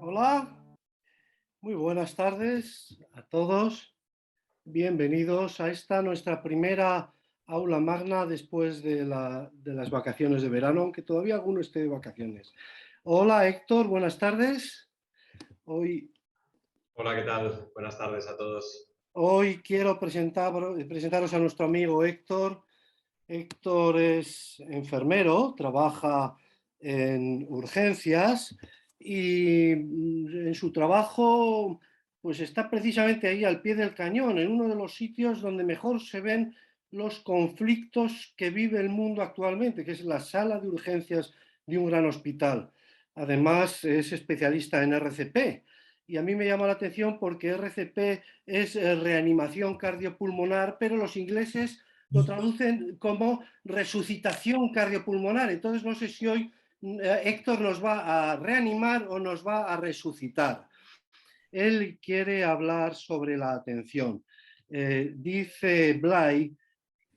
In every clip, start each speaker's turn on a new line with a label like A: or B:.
A: Hola, muy buenas tardes a todos. Bienvenidos a esta nuestra primera aula magna después de las vacaciones de verano, aunque todavía alguno esté de vacaciones. Hola Héctor, buenas tardes. Hoy,
B: Hola, ¿qué tal? Buenas tardes a todos.
A: hoy quiero presentaros a nuestro amigo Héctor. Héctor es enfermero, trabaja en urgencias y en su trabajo pues está precisamente ahí al pie del cañón, en uno de los sitios donde mejor se ven los conflictos que vive el mundo actualmente, que es la sala de urgencias de un gran hospital. Además es especialista en RCP y a mí me llama la atención porque RCP es reanimación cardiopulmonar, pero los ingleses lo traducen como resucitación cardiopulmonar. Entonces no sé si hoy Héctor nos va a reanimar o nos va a resucitar. Él quiere hablar sobre la atención. Dice Bly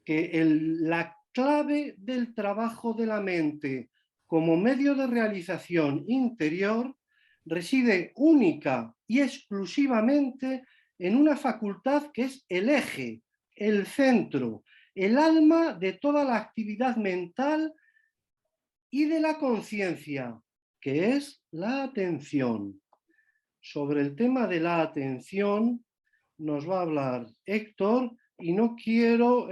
A: que la clave del trabajo de la mente como medio de realización interior reside única y exclusivamente en una facultad que es el eje, el centro, el alma de toda la actividad mental y de la conciencia, que es la atención. Sobre el tema de la atención nos va a hablar Héctor y no quiero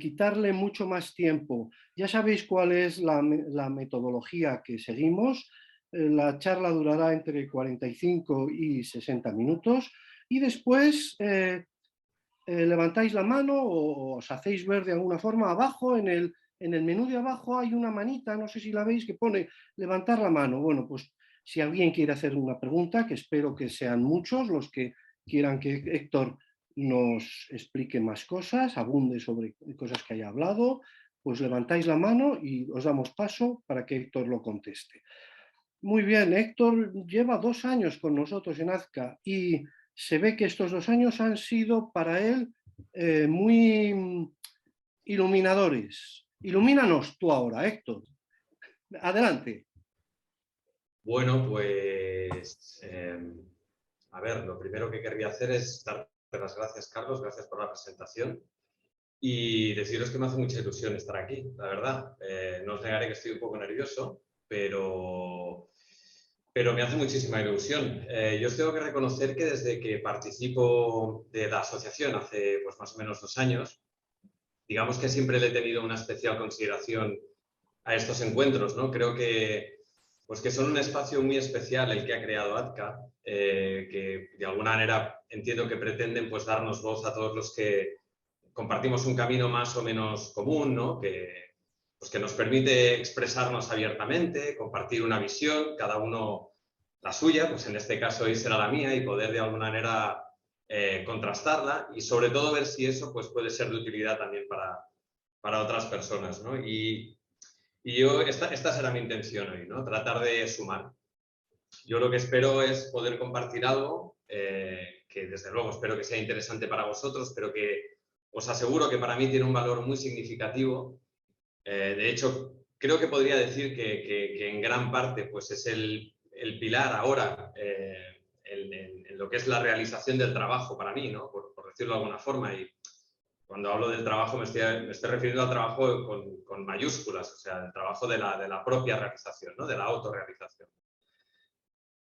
A: quitarle mucho más tiempo. Ya sabéis cuál es la metodología que seguimos. La charla durará entre 45 y 60 minutos y después levantáis la mano o os hacéis ver de alguna forma abajo en el menú de abajo hay una manita, no sé si la veis, que pone levantar la mano. Bueno, pues si alguien quiere hacer una pregunta, que espero que sean muchos los que quieran que Héctor nos explique más cosas, abunde sobre cosas que haya hablado, pues levantáis la mano y os damos paso para que Héctor lo conteste. Muy bien, Héctor lleva 2 años con nosotros en Azca y se ve que estos 2 años han sido para él muy iluminadores. Ilumínanos tú ahora, Héctor. Adelante.
B: Bueno, pues, a ver, lo primero que querría hacer es darte las gracias, Carlos, gracias por la presentación y deciros que me hace mucha ilusión estar aquí, la verdad. No os negaré que estoy un poco nervioso, pero me hace muchísima ilusión. Yo os tengo que reconocer que desde que participo de la asociación hace pues, más o menos 2 años, digamos que siempre le he tenido una especial consideración a estos encuentros, ¿no? Creo pues que son un espacio muy especial el que ha creado Azca, que de alguna manera entiendo que pretenden pues, darnos voz a todos los que compartimos un camino más o menos común, ¿no? Pues que nos permite expresarnos abiertamente, compartir una visión, cada uno la suya, pues en este caso hoy será la mía, y poder de alguna manera contrastarla y sobre todo ver si eso pues, puede ser de utilidad también para otras personas, ¿no? Y yo, esta será mi intención hoy, ¿no? Tratar de sumar. Yo lo que espero es poder compartir algo que desde luego espero que sea interesante para vosotros, pero que os aseguro que para mí tiene un valor muy significativo. De hecho, creo que podría decir que en gran parte pues es el pilar ahora en lo que es la realización del trabajo para mí, ¿no? Por decirlo de alguna forma. Y cuando hablo del trabajo me estoy refiriendo al trabajo con mayúsculas, o sea, el trabajo de la propia realización, ¿no? De la autorrealización.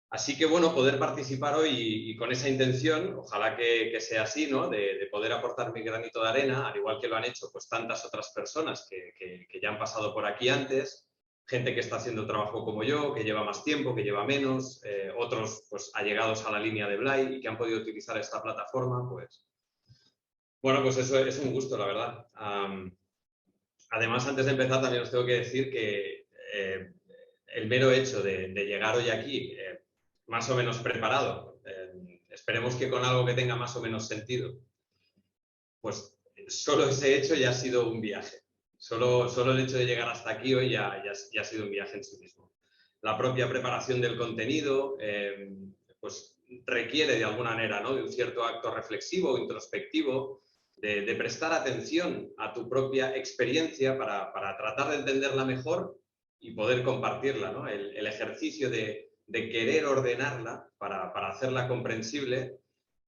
B: Así que, bueno, poder participar hoy y con esa intención, ojalá que sea así, ¿no? De poder aportar mi granito de arena, al igual que lo han hecho pues tantas otras personas que ya han pasado por aquí antes, gente que está haciendo trabajo como yo, que lleva más tiempo, que lleva menos, otros pues allegados a la línea de Bly y que han podido utilizar esta plataforma, pues... Bueno, pues eso es un gusto, la verdad. Además, antes de empezar, también os tengo que decir que el mero hecho de llegar hoy aquí más o menos preparado, esperemos que con algo que tenga más o menos sentido, pues solo ese hecho ya ha sido un viaje. Solo el hecho de llegar hasta aquí hoy ya ha sido un viaje en sí mismo. La propia preparación del contenido pues requiere de alguna manera, ¿no?, de un cierto acto reflexivo, introspectivo, de prestar atención a tu propia experiencia para tratar de entenderla mejor y poder compartirla, ¿no? El ejercicio de querer ordenarla para hacerla comprensible,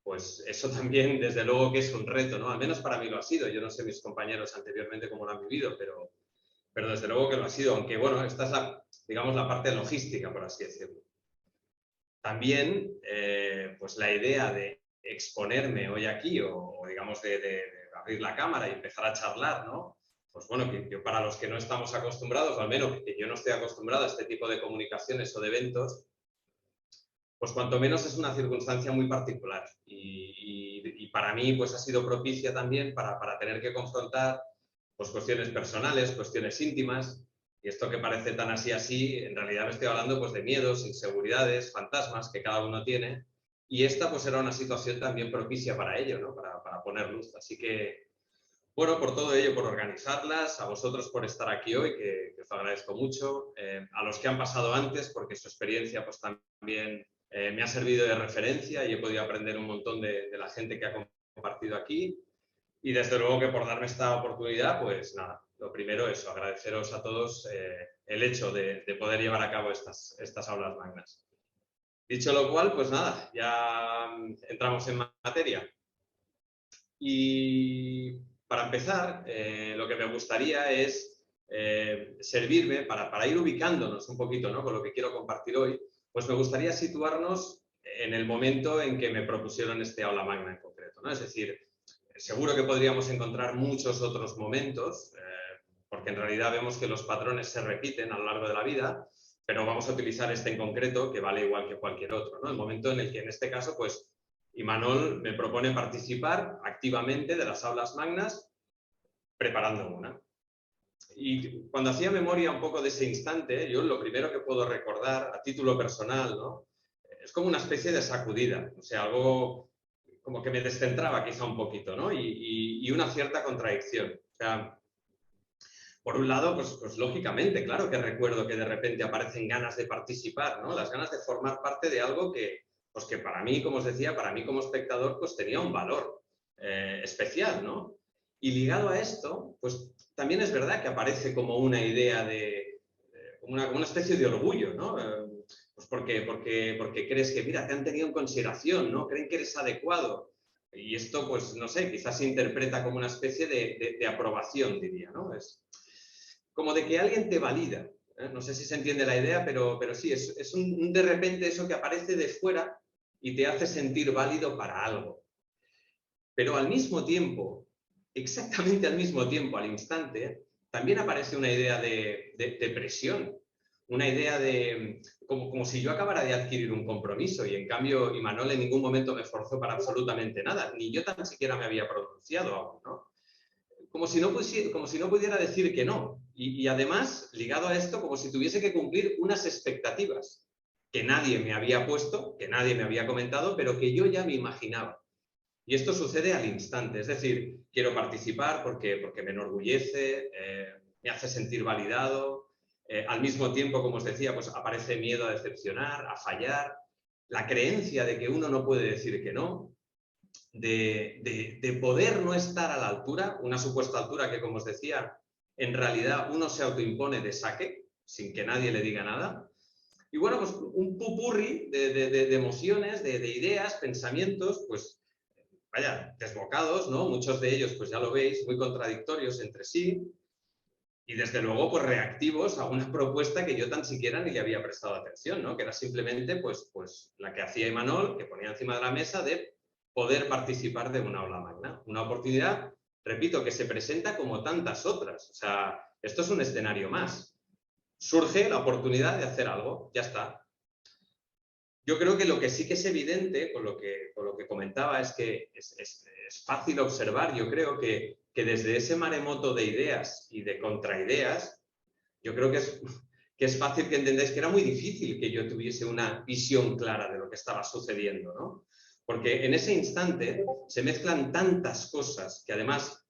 B: pues eso también, desde luego, que es un reto, ¿no? Al menos para mí lo ha sido. Yo no sé mis compañeros anteriormente cómo lo han vivido, pero desde luego que lo ha sido, aunque bueno, esta es digamos, la parte logística, por así decirlo. También, pues la idea de exponerme hoy aquí o digamos, de abrir la cámara y empezar a charlar, ¿no? Pues bueno, que para los que no estamos acostumbrados, o al menos que yo no estoy acostumbrado a este tipo de comunicaciones o de eventos, pues cuanto menos es una circunstancia muy particular y para mí pues ha sido propicia también para tener que confrontar pues cuestiones personales, cuestiones íntimas, y esto que parece tan así, en realidad me estoy hablando pues de miedos, inseguridades, fantasmas que cada uno tiene, y esta pues era una situación también propicia para ello, ¿no? Para poner luz. Así que, bueno, por todo ello, por organizarlas, a vosotros por estar aquí hoy, que os agradezco mucho, a los que han pasado antes, porque su experiencia pues también me ha servido de referencia y he podido aprender un montón de la gente que ha compartido aquí. Y desde luego que por darme esta oportunidad, pues nada, lo primero es agradeceros a todos el hecho de poder llevar a cabo estas aulas magnas. Dicho lo cual, pues nada, ya entramos en materia. Y para empezar, lo que me gustaría es servirme para ir ubicándonos un poquito, ¿no?, con lo que quiero compartir hoy, pues me gustaría situarnos en el momento en que me propusieron este aula magna en concreto, ¿no? Es decir, seguro que podríamos encontrar muchos otros momentos, porque en realidad vemos que los patrones se repiten a lo largo de la vida, pero vamos a utilizar este en concreto, que vale igual que cualquier otro, ¿no? El momento en el que, en este caso, pues, Imanol me propone participar activamente de las aulas magnas preparando una. Y cuando hacía memoria un poco de ese instante, yo lo primero que puedo recordar a título personal, ¿no?, es como una especie de sacudida, o sea, algo como que me descentraba quizá un poquito, ¿no? Y una cierta contradicción. O sea, por un lado, pues lógicamente, claro que recuerdo que de repente aparecen ganas de participar, ¿no? Las ganas de formar parte de algo pues que para mí, como os decía, para mí como espectador, pues tenía un valor especial, ¿no? Y ligado a esto, pues también es verdad que aparece como una idea como una especie de orgullo, ¿no? Pues porque crees que, mira, te han tenido en consideración, ¿no? Creen que eres adecuado. Y esto, pues, no sé, quizás se interpreta como una especie de aprobación, diría, ¿no? Es como de que alguien te valida. No sé si se entiende la idea, pero sí, es de repente eso que aparece de fuera y te hace sentir válido para algo. Pero al mismo tiempo, exactamente al mismo tiempo, al instante, también aparece una idea de presión, una idea de como si yo acabara de adquirir un compromiso y en cambio Imanol en ningún momento me forzó para absolutamente nada, ni yo tan siquiera me había pronunciado aún, ¿no? Como si no pudiera decir que no. Y además, ligado a esto, como si tuviese que cumplir unas expectativas que nadie me había puesto, que nadie me había comentado, pero que yo ya me imaginaba. Y esto sucede al instante, es decir, quiero participar porque me enorgullece, me hace sentir validado, al mismo tiempo, como os decía, pues aparece miedo a decepcionar, a fallar, la creencia de que uno no puede decir que no, de poder no estar a la altura, una supuesta altura que, como os decía, en realidad uno se autoimpone de saque, sin que nadie le diga nada. Y bueno, pues un pupurri de emociones, de ideas, pensamientos, pues vaya, desbocados, ¿no? Muchos de ellos, pues ya lo veis, muy contradictorios entre sí y desde luego, pues reactivos a una propuesta que yo tan siquiera ni le había prestado atención, ¿no? Que era simplemente, pues la que hacía Imanol, que ponía encima de la mesa de poder participar de una aula magna. Una oportunidad, repito, que se presenta como tantas otras. O sea, esto es un escenario más. Surge la oportunidad de hacer algo, ya está. Yo creo que lo que sí que es evidente, con lo que comentaba, es que es fácil observar, yo creo que desde ese maremoto de ideas y de contraideas, yo creo que es fácil que entendáis que era muy difícil que yo tuviese una visión clara de lo que estaba sucediendo, ¿no? Porque en ese instante se mezclan tantas cosas que además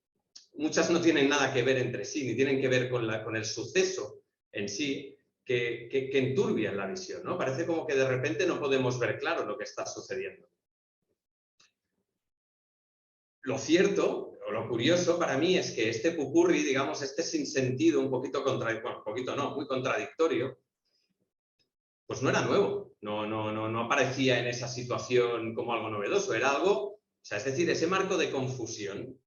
B: muchas no tienen nada que ver entre sí, ni tienen que ver con el suceso en sí, que enturbian la visión, ¿no? Parece como que de repente no podemos ver claro lo que está sucediendo. Lo cierto, o lo curioso para mí, es que este popurrí, digamos, este sinsentido un poquito contradictorio, bueno, un poquito no, muy contradictorio, pues no era nuevo, no aparecía en esa situación como algo novedoso, era algo, o sea, es decir, ese marco de confusión,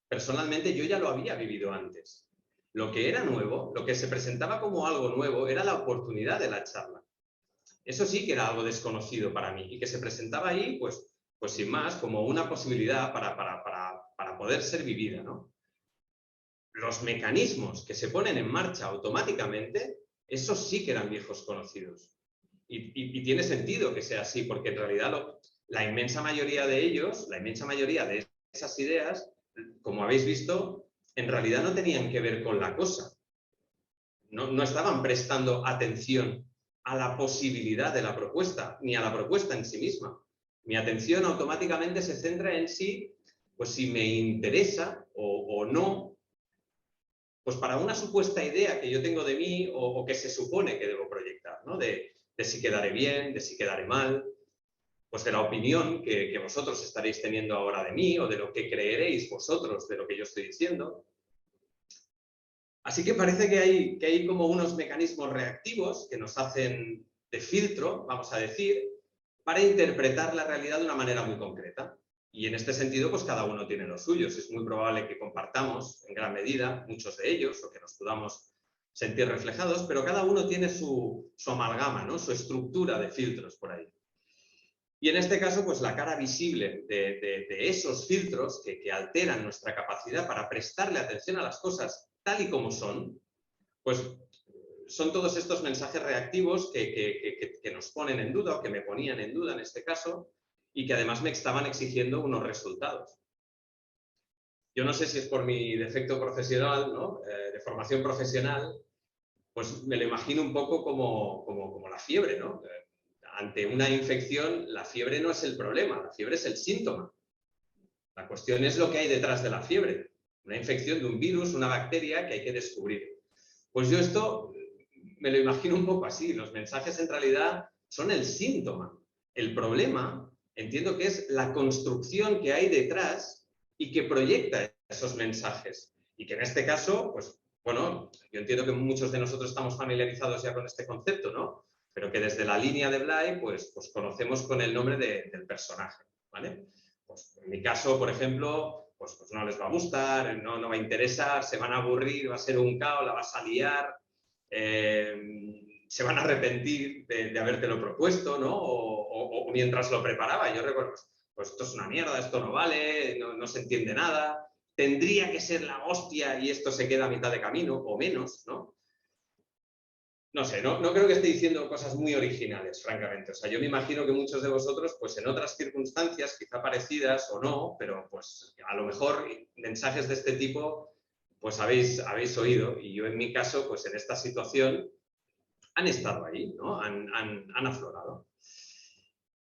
B: personalmente yo ya lo había vivido antes. Lo que era nuevo, lo que se presentaba como algo nuevo, era la oportunidad de la charla. Eso sí que era algo desconocido para mí y que se presentaba ahí, pues sin más, como una posibilidad para poder ser vivida, ¿no? Los mecanismos que se ponen en marcha automáticamente, esos sí que eran viejos conocidos. Y tiene sentido que sea así, porque en realidad la inmensa mayoría de ellos, la inmensa mayoría de esas ideas, como habéis visto, en realidad no tenían que ver con la cosa. No estaban prestando atención a la posibilidad de la propuesta, ni a la propuesta en sí misma. Mi atención automáticamente se centra en si, pues si me interesa o no, pues para una supuesta idea que yo tengo de mí o que se supone que debo proyectar, ¿no? De si quedaré bien, de si quedaré mal, pues de la opinión que vosotros estaréis teniendo ahora de mí o de lo que creeréis vosotros de lo que yo estoy diciendo. Así que parece que hay como unos mecanismos reactivos que nos hacen de filtro, vamos a decir, para interpretar la realidad de una manera muy concreta. Y en este sentido, pues cada uno tiene los suyos. Es muy probable que compartamos en gran medida muchos de ellos o que nos podamos sentir reflejados, pero cada uno tiene su amalgama, ¿no? Su estructura de filtros por ahí. Y en este caso, pues la cara visible de esos filtros que alteran nuestra capacidad para prestarle atención a las cosas tal y como son, pues son todos estos mensajes reactivos que nos ponen en duda o que me ponían en duda en este caso y que además me estaban exigiendo unos resultados. Yo no sé si es por mi defecto profesional, ¿no? De formación profesional, pues me lo imagino un poco como la fiebre, ¿no? Ante una infección, la fiebre no es el problema, la fiebre es el síntoma. La cuestión es lo que hay detrás de la fiebre. Una infección de un virus, una bacteria que hay que descubrir. Pues yo esto me lo imagino un poco así. Los mensajes en realidad son el síntoma. El problema, entiendo que es la construcción que hay detrás y que proyecta esos mensajes. Y que en este caso, pues, bueno, yo entiendo que muchos de nosotros estamos familiarizados ya con este concepto, ¿no? Pero que desde la línea de Bly, pues conocemos con el nombre del personaje, ¿vale? Pues en mi caso, por ejemplo, pues no les va a gustar, no va a interesar, se van a aburrir, va a ser un caos, la vas a liar, se van a arrepentir de habértelo propuesto, ¿no? O mientras lo preparaba, yo recuerdo, pues esto es una mierda, esto no vale, no se entiende nada, tendría que ser la hostia y esto se queda a mitad de camino, o menos, ¿no? No sé, no creo que esté diciendo cosas muy originales, francamente. O sea, yo me imagino que muchos de vosotros, pues en otras circunstancias, quizá parecidas o no, pero pues a lo mejor mensajes de este tipo, pues habéis oído. Y yo en mi caso, pues en esta situación, han estado ahí, ¿no? Han aflorado.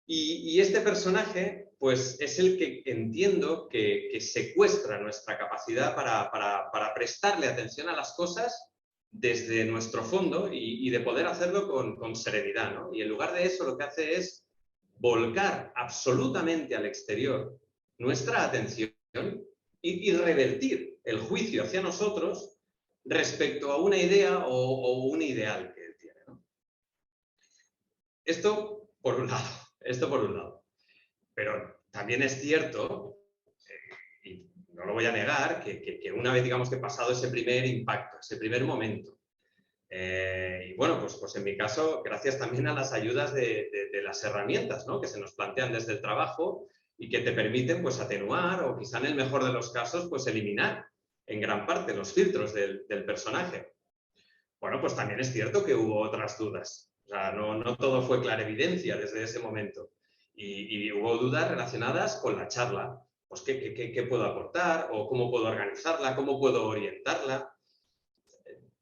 B: Y este personaje, pues es el que entiendo que secuestra nuestra capacidad para prestarle atención a las cosas desde nuestro fondo y de poder hacerlo con serenidad, ¿no? Y en lugar de eso lo que hace es volcar absolutamente al exterior nuestra atención y revertir el juicio hacia nosotros respecto a una idea o un ideal que él tiene, ¿no? Esto por un lado. Pero también es cierto, y no lo voy a negar, que una vez, digamos, que he pasado ese primer impacto, ese primer momento, y bueno, pues en mi caso, gracias también a las ayudas de las herramientas, ¿no? Que se nos plantean desde el trabajo y que te permiten, pues, atenuar o quizá en el mejor de los casos, pues, eliminar en gran parte los filtros del personaje. Bueno, pues también es cierto que hubo otras dudas. O sea, no todo fue clarividencia desde ese momento. Y hubo dudas relacionadas con la charla. Pues, ¿qué puedo aportar? ¿O cómo puedo organizarla? ¿Cómo puedo orientarla?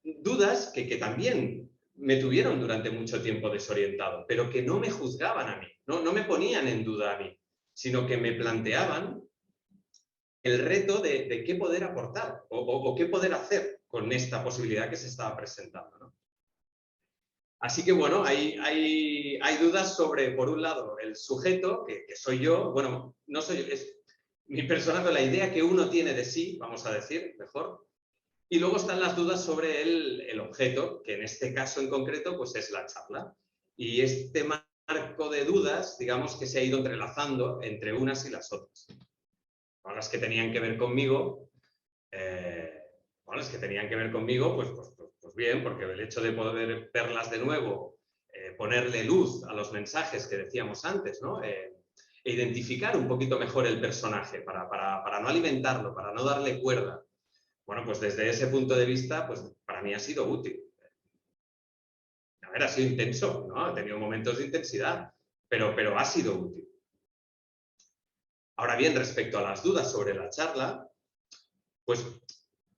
B: Dudas que también me tuvieron durante mucho tiempo desorientado, pero que no me juzgaban a mí, no me ponían en duda a mí, sino que me planteaban el reto de qué poder aportar o qué poder hacer con esta posibilidad que se estaba presentando, ¿no? Así que, bueno, hay dudas sobre, por un lado, el sujeto, que soy yo. Bueno, no soy yo, es mi persona, pero la idea que uno tiene de sí, vamos a decir, mejor. Y luego están las dudas sobre el objeto, que en este caso en concreto, pues es la charla. Y este marco de dudas, digamos que se ha ido entrelazando entre unas y las otras. Con las que tenían que ver conmigo, pues bien, porque el hecho de poder verlas de nuevo, ponerle luz a los mensajes que decíamos antes, ¿no? E identificar un poquito mejor el personaje para no alimentarlo, para no darle cuerda. Bueno, pues desde ese punto de vista, pues para mí ha sido útil. A ver, ha sido intenso, ¿no? Ha tenido momentos de intensidad, pero ha sido útil. Ahora bien, respecto a las dudas sobre la charla, pues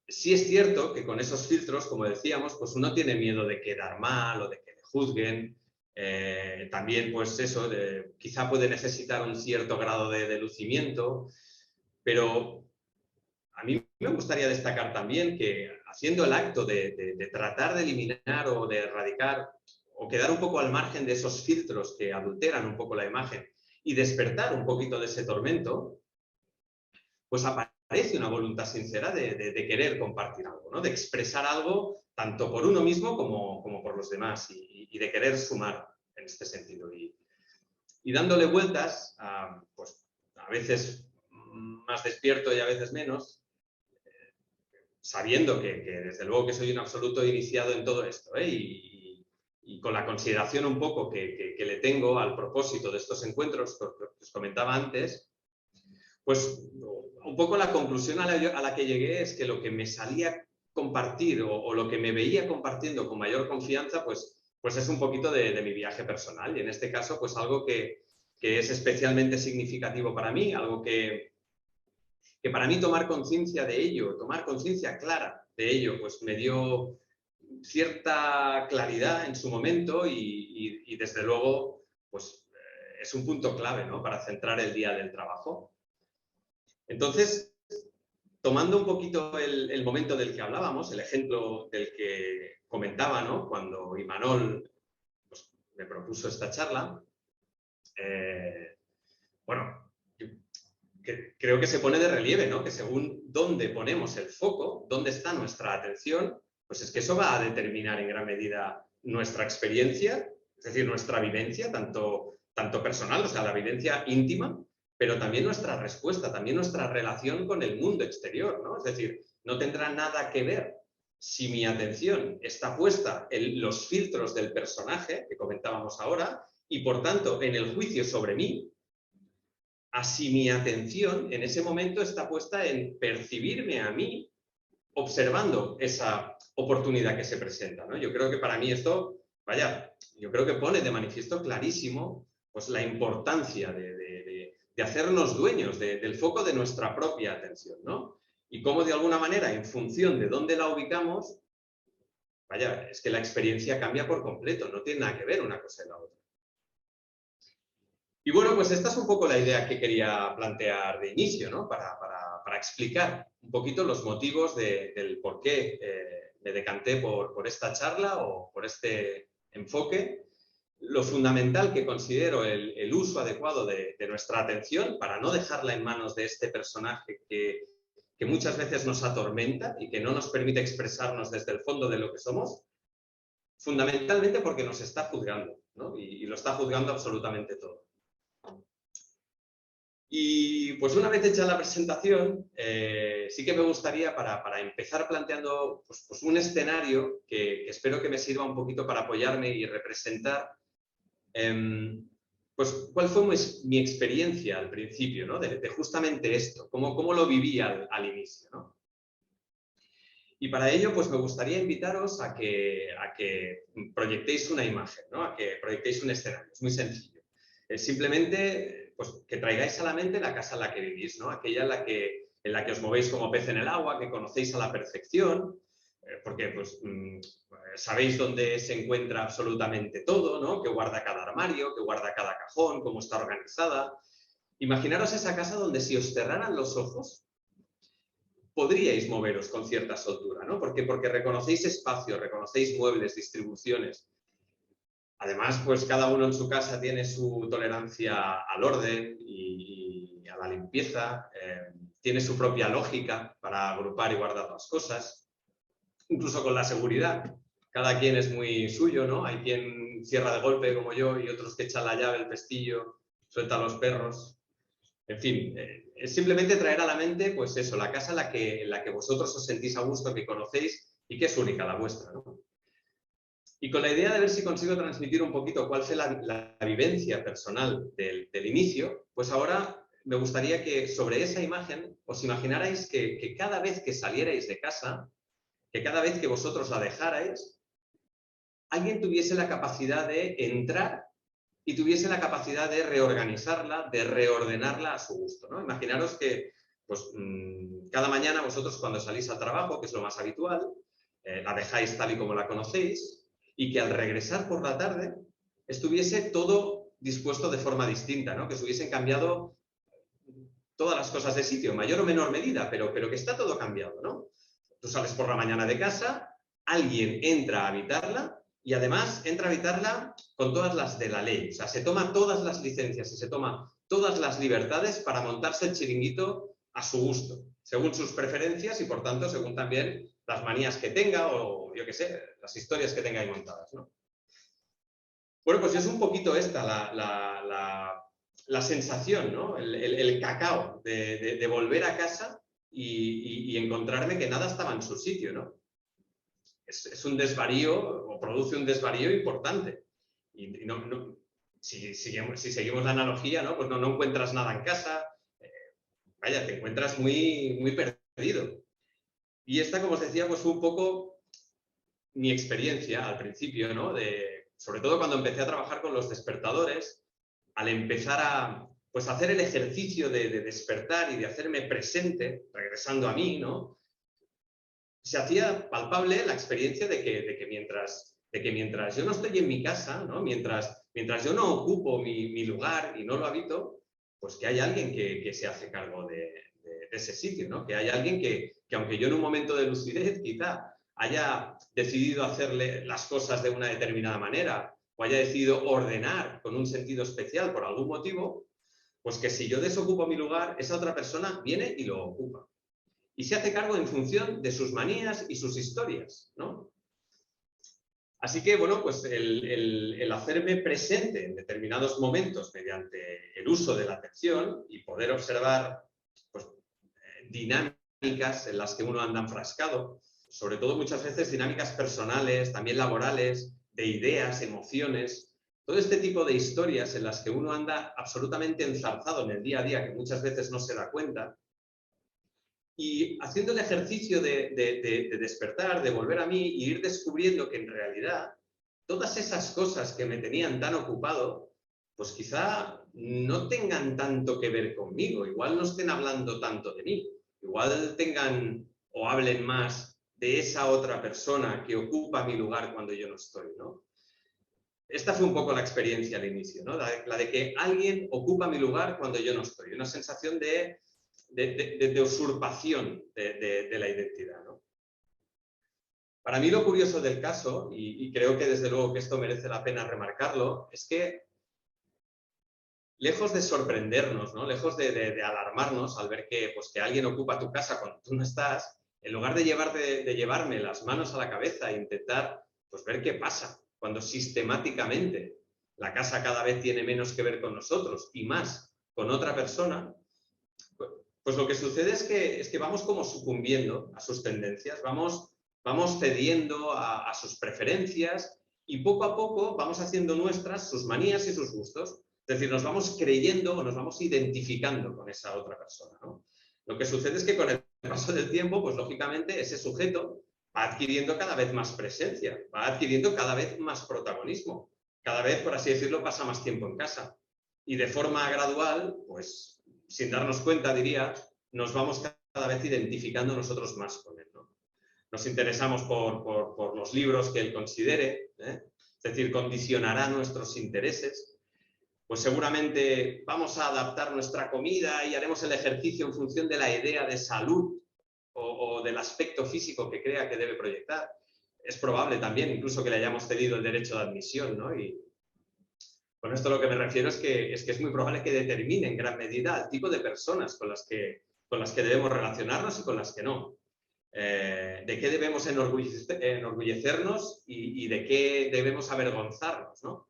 B: sí es cierto que con esos filtros, como decíamos, pues uno tiene miedo de quedar mal o de que le juzguen. También, pues eso, quizá puede necesitar un cierto grado de lucimiento, pero a mí me gustaría destacar también que haciendo el acto de tratar de eliminar o de erradicar o quedar un poco al margen de esos filtros que adulteran un poco la imagen y despertar un poquito de ese tormento, pues aparece una voluntad sincera de querer compartir algo, ¿no? De expresar algo tanto por uno mismo como por los demás y de querer sumar en este sentido. Y dándole vueltas, pues a veces más despierto y a veces menos, sabiendo que desde luego que soy un absoluto iniciado en todo esto, ¿eh? Y con la consideración un poco que le tengo al propósito de estos encuentros que os comentaba antes, pues un poco la conclusión a la que llegué es que lo que me salía compartir o lo que me veía compartiendo con mayor confianza, pues es un poquito de mi viaje personal. Y en este caso, pues algo que es especialmente significativo para mí, algo que para mí tomar conciencia de ello, tomar conciencia clara de ello, pues me dio cierta claridad en su momento y desde luego, pues es un punto clave, ¿no? Para centrar el día del trabajo. Entonces, tomando un poquito el momento del que hablábamos, el ejemplo del que comentaba, ¿no? Cuando Imanol pues, me propuso esta charla, bueno, creo que se pone de relieve, ¿no? Que según dónde ponemos el foco, dónde está nuestra atención, pues es que eso va a determinar en gran medida nuestra experiencia, es decir, nuestra vivencia, tanto personal, o sea, la vivencia íntima, pero también nuestra respuesta, también nuestra relación con el mundo exterior, ¿no? Es decir, no tendrá nada que ver si mi atención está puesta en los filtros del personaje que comentábamos ahora y, por tanto, en el juicio sobre mí, así mi atención en ese momento está puesta en percibirme a mí observando esa oportunidad que se presenta, ¿no? Yo creo que para mí esto, vaya, yo creo que pone de manifiesto clarísimo pues, la importancia de hacernos dueños del foco de nuestra propia atención, ¿no? Y cómo de alguna manera, en función de dónde la ubicamos, vaya, es que la experiencia cambia por completo, no tiene nada que ver una cosa y la otra. Y bueno, pues esta es un poco la idea que quería plantear de inicio, ¿no? Para explicar un poquito los motivos del por qué me decanté por esta charla o por este enfoque. Lo fundamental que considero el uso adecuado de nuestra atención para no dejarla en manos de este personaje que muchas veces nos atormenta y que no nos permite expresarnos desde el fondo de lo que somos, fundamentalmente porque nos está juzgando, ¿no? Y lo está juzgando absolutamente todo. Y pues una vez hecha la presentación, sí que me gustaría para empezar planteando pues un escenario que espero que me sirva un poquito para apoyarme y representar pues cuál fue mi experiencia al principio, ¿no? de justamente esto, cómo lo viví al inicio, ¿no? Y para ello pues me gustaría invitaros a que proyectéis una imagen, ¿no? A que proyectéis un escenario, es muy sencillo. Simplemente pues, que traigáis a la mente la casa en la que vivís, ¿no? Aquella en la que os movéis como pez en el agua, que conocéis a la perfección, porque pues, sabéis dónde se encuentra absolutamente todo, ¿no? Que guarda cada armario, que guarda cada cajón, cómo está organizada. Imaginaros esa casa donde si os cerraran los ojos, podríais moveros con cierta soltura, ¿no? Porque reconocéis espacio, reconocéis muebles, distribuciones. Además, pues cada uno en su casa tiene su tolerancia al orden y a la limpieza, tiene su propia lógica para agrupar y guardar las cosas, incluso con la seguridad. Cada quien es muy suyo, ¿no? Hay quien cierra de golpe como yo y otros que echan la llave, el pestillo, sueltan los perros. En fin, es simplemente traer a la mente, pues eso, la casa en la que vosotros os sentís a gusto, que conocéis y que es única, la vuestra, ¿no? Y con la idea de ver si consigo transmitir un poquito cuál fue la vivencia personal del inicio, pues ahora me gustaría que sobre esa imagen os imaginarais que cada vez que salierais de casa, que cada vez que vosotros la dejarais, alguien tuviese la capacidad de entrar y tuviese la capacidad de reorganizarla, de reordenarla a su gusto, ¿no? Imaginaros que pues, cada mañana vosotros cuando salís al trabajo, que es lo más habitual, la dejáis tal y como la conocéis, y que al regresar por la tarde estuviese todo dispuesto de forma distinta, ¿no? Que se hubiesen cambiado todas las cosas de sitio, en mayor o menor medida, pero que está todo cambiado, ¿no? Tú sales por la mañana de casa, alguien entra a habitarla y además entra a habitarla con todas las de la ley. O sea, se toma todas las licencias y se toma todas las libertades para montarse el chiringuito a su gusto, según sus preferencias y, por tanto, según también las manías que tenga o, yo qué sé, las historias que tenga ahí montadas, ¿no? Bueno, pues es un poquito esta la sensación, ¿no? El cacao de volver a casa y encontrarme que nada estaba en su sitio, ¿no? Es un desvarío, o produce un desvarío importante. Y si seguimos la analogía, ¿no? Pues no encuentras nada en casa, vaya, te encuentras muy, muy perdido. Y esta, como os decía, pues fue un poco mi experiencia al principio, ¿no? Sobre todo cuando empecé a trabajar con los despertadores, al empezar a pues, hacer el ejercicio de despertar y de hacerme presente, regresando a mí, ¿no? Se hacía palpable la experiencia de que mientras yo no estoy en mi casa, ¿no? Mientras yo no ocupo mi lugar y no lo habito, pues que hay alguien que se hace cargo de ese sitio, ¿no? Que hay alguien que aunque yo en un momento de lucidez quizá haya decidido hacerle las cosas de una determinada manera o haya decidido ordenar con un sentido especial por algún motivo, pues que si yo desocupo mi lugar, esa otra persona viene y lo ocupa. Y se hace cargo en función de sus manías y sus historias, ¿no? Así que, bueno, pues el hacerme presente en determinados momentos mediante el uso de la atención y poder observar pues, dinámicas en las que uno anda enfrascado, sobre todo muchas veces dinámicas personales, también laborales, de ideas, emociones, todo este tipo de historias en las que uno anda absolutamente enzarzado en el día a día, que muchas veces no se da cuenta, y haciendo el ejercicio de despertar, de volver a mí y ir descubriendo que en realidad todas esas cosas que me tenían tan ocupado, pues quizá no tengan tanto que ver conmigo, igual no estén hablando tanto de mí, igual tengan o hablen más de esa otra persona que ocupa mi lugar cuando yo no estoy, ¿no? Esta fue un poco la experiencia al inicio, ¿no? La de que alguien ocupa mi lugar cuando yo no estoy, una sensación de usurpación de la identidad, ¿no? Para mí lo curioso del caso, y creo que desde luego que esto merece la pena remarcarlo, es que lejos de sorprendernos, ¿no? Lejos de alarmarnos al ver pues, que alguien ocupa tu casa cuando tú no estás, en lugar de llevarme las manos a la cabeza e intentar pues, ver qué pasa cuando sistemáticamente la casa cada vez tiene menos que ver con nosotros y más con otra persona, pues lo que sucede es que vamos como sucumbiendo a sus tendencias, vamos cediendo a sus preferencias y poco a poco vamos haciendo nuestras sus manías y sus gustos. Es decir, nos vamos creyendo o nos vamos identificando con esa otra persona, ¿no? Lo que sucede es que con el paso del tiempo, pues lógicamente ese sujeto va adquiriendo cada vez más presencia, va adquiriendo cada vez más protagonismo, cada vez, por así decirlo, pasa más tiempo en casa. Y de forma gradual, pues sin darnos cuenta, diría, nos vamos cada vez identificando nosotros más con él, ¿no? Nos interesamos por los libros que él considere, ¿eh? Es decir, condicionará nuestros intereses. Pues seguramente vamos a adaptar nuestra comida y haremos el ejercicio en función de la idea de salud o del aspecto físico que crea que debe proyectar. Es probable también incluso que le hayamos cedido el derecho de admisión, ¿no? Y con esto lo que me refiero es que es muy probable que determine en gran medida el tipo de personas con las que debemos relacionarnos y con las que no. De qué debemos enorgullecernos y de qué debemos avergonzarnos, ¿no?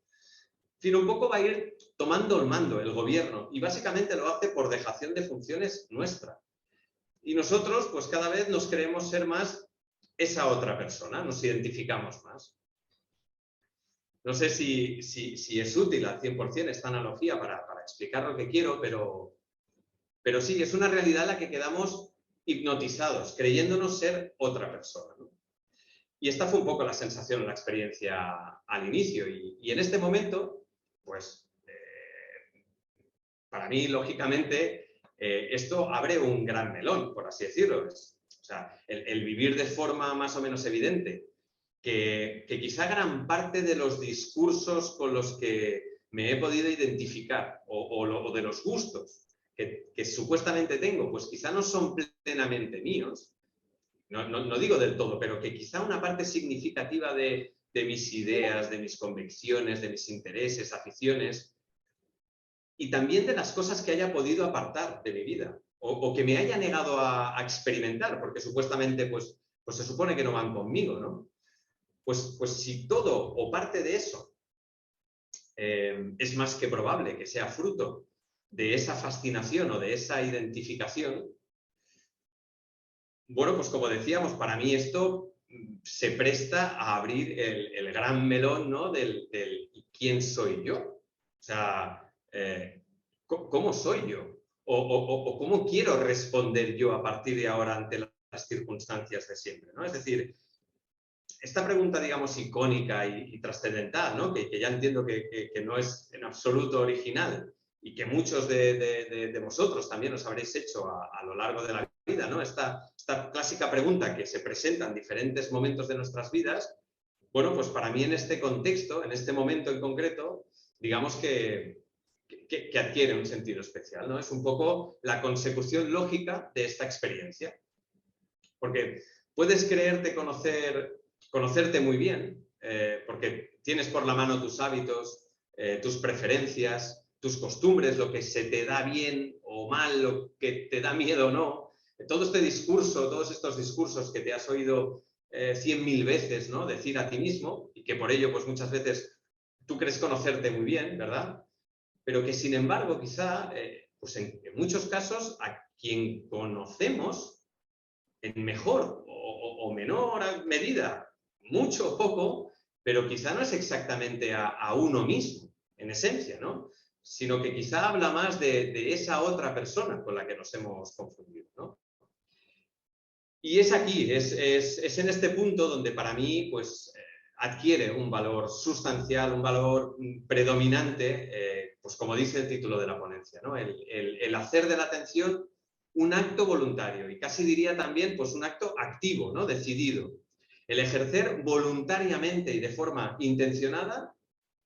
B: En fin, un poco va a ir tomando el mando el gobierno y básicamente lo hace por dejación de funciones nuestra. Y nosotros, pues cada vez nos creemos ser más esa otra persona, nos identificamos más. No sé si es útil al 100% esta analogía para explicar lo que quiero, pero sí, es una realidad en la que quedamos hipnotizados, creyéndonos ser otra persona, ¿no? Y esta fue un poco la sensación, la experiencia al inicio. Y en este momento, pues, para mí, lógicamente, esto abre un gran melón, por así decirlo. O sea, el vivir de forma más o menos evidente que quizá gran parte de los discursos con los que me he podido identificar o de los gustos que supuestamente tengo, pues quizá no son plenamente míos. No digo del todo, pero que quizá una parte significativa de mis ideas, de mis convicciones, de mis intereses, aficiones, y también de las cosas que haya podido apartar de mi vida o que me haya negado a experimentar, porque supuestamente pues se supone que no van conmigo, ¿no? Pues si todo o parte de eso es más que probable que sea fruto de esa fascinación o de esa identificación, bueno, pues como decíamos, para mí esto se presta a abrir el gran melón, ¿no? del ¿quién soy yo? O sea, ¿cómo soy yo? O ¿cómo quiero responder yo a partir de ahora ante las circunstancias de siempre, ¿no? Es decir, esta pregunta, digamos, icónica y trascendental, ¿no? Que ya entiendo que no es en absoluto original y que muchos de vosotros también os habréis hecho a lo largo de la vida, ¿no? Esta clásica pregunta que se presenta en diferentes momentos de nuestras vidas, bueno, pues para mí en este contexto, en este momento en concreto, digamos que adquiere un sentido especial, ¿no? Es un poco la consecución lógica de esta experiencia. Porque puedes creerte conocerte muy bien, porque tienes por la mano tus hábitos, tus preferencias, tus costumbres, lo que se te da bien o mal, lo que te da miedo o no. Todo este discurso, todos estos discursos que te has oído 100.000 veces, ¿no? Decir a ti mismo y que por ello pues muchas veces tú crees conocerte muy bien, ¿verdad? Pero que sin embargo quizá, pues en muchos casos, a quien conocemos en mejor o menor medida, mucho o poco, pero quizá no es exactamente a uno mismo, en esencia, ¿no? Sino que quizá habla más de esa otra persona con la que nos hemos confundido, ¿no? Y es aquí, es en este punto donde para mí, pues, adquiere un valor sustancial, un valor predominante, pues como dice el título de la ponencia, ¿no? El hacer de la atención un acto voluntario y casi diría también pues un acto activo, ¿no? Decidido. El ejercer voluntariamente y de forma intencionada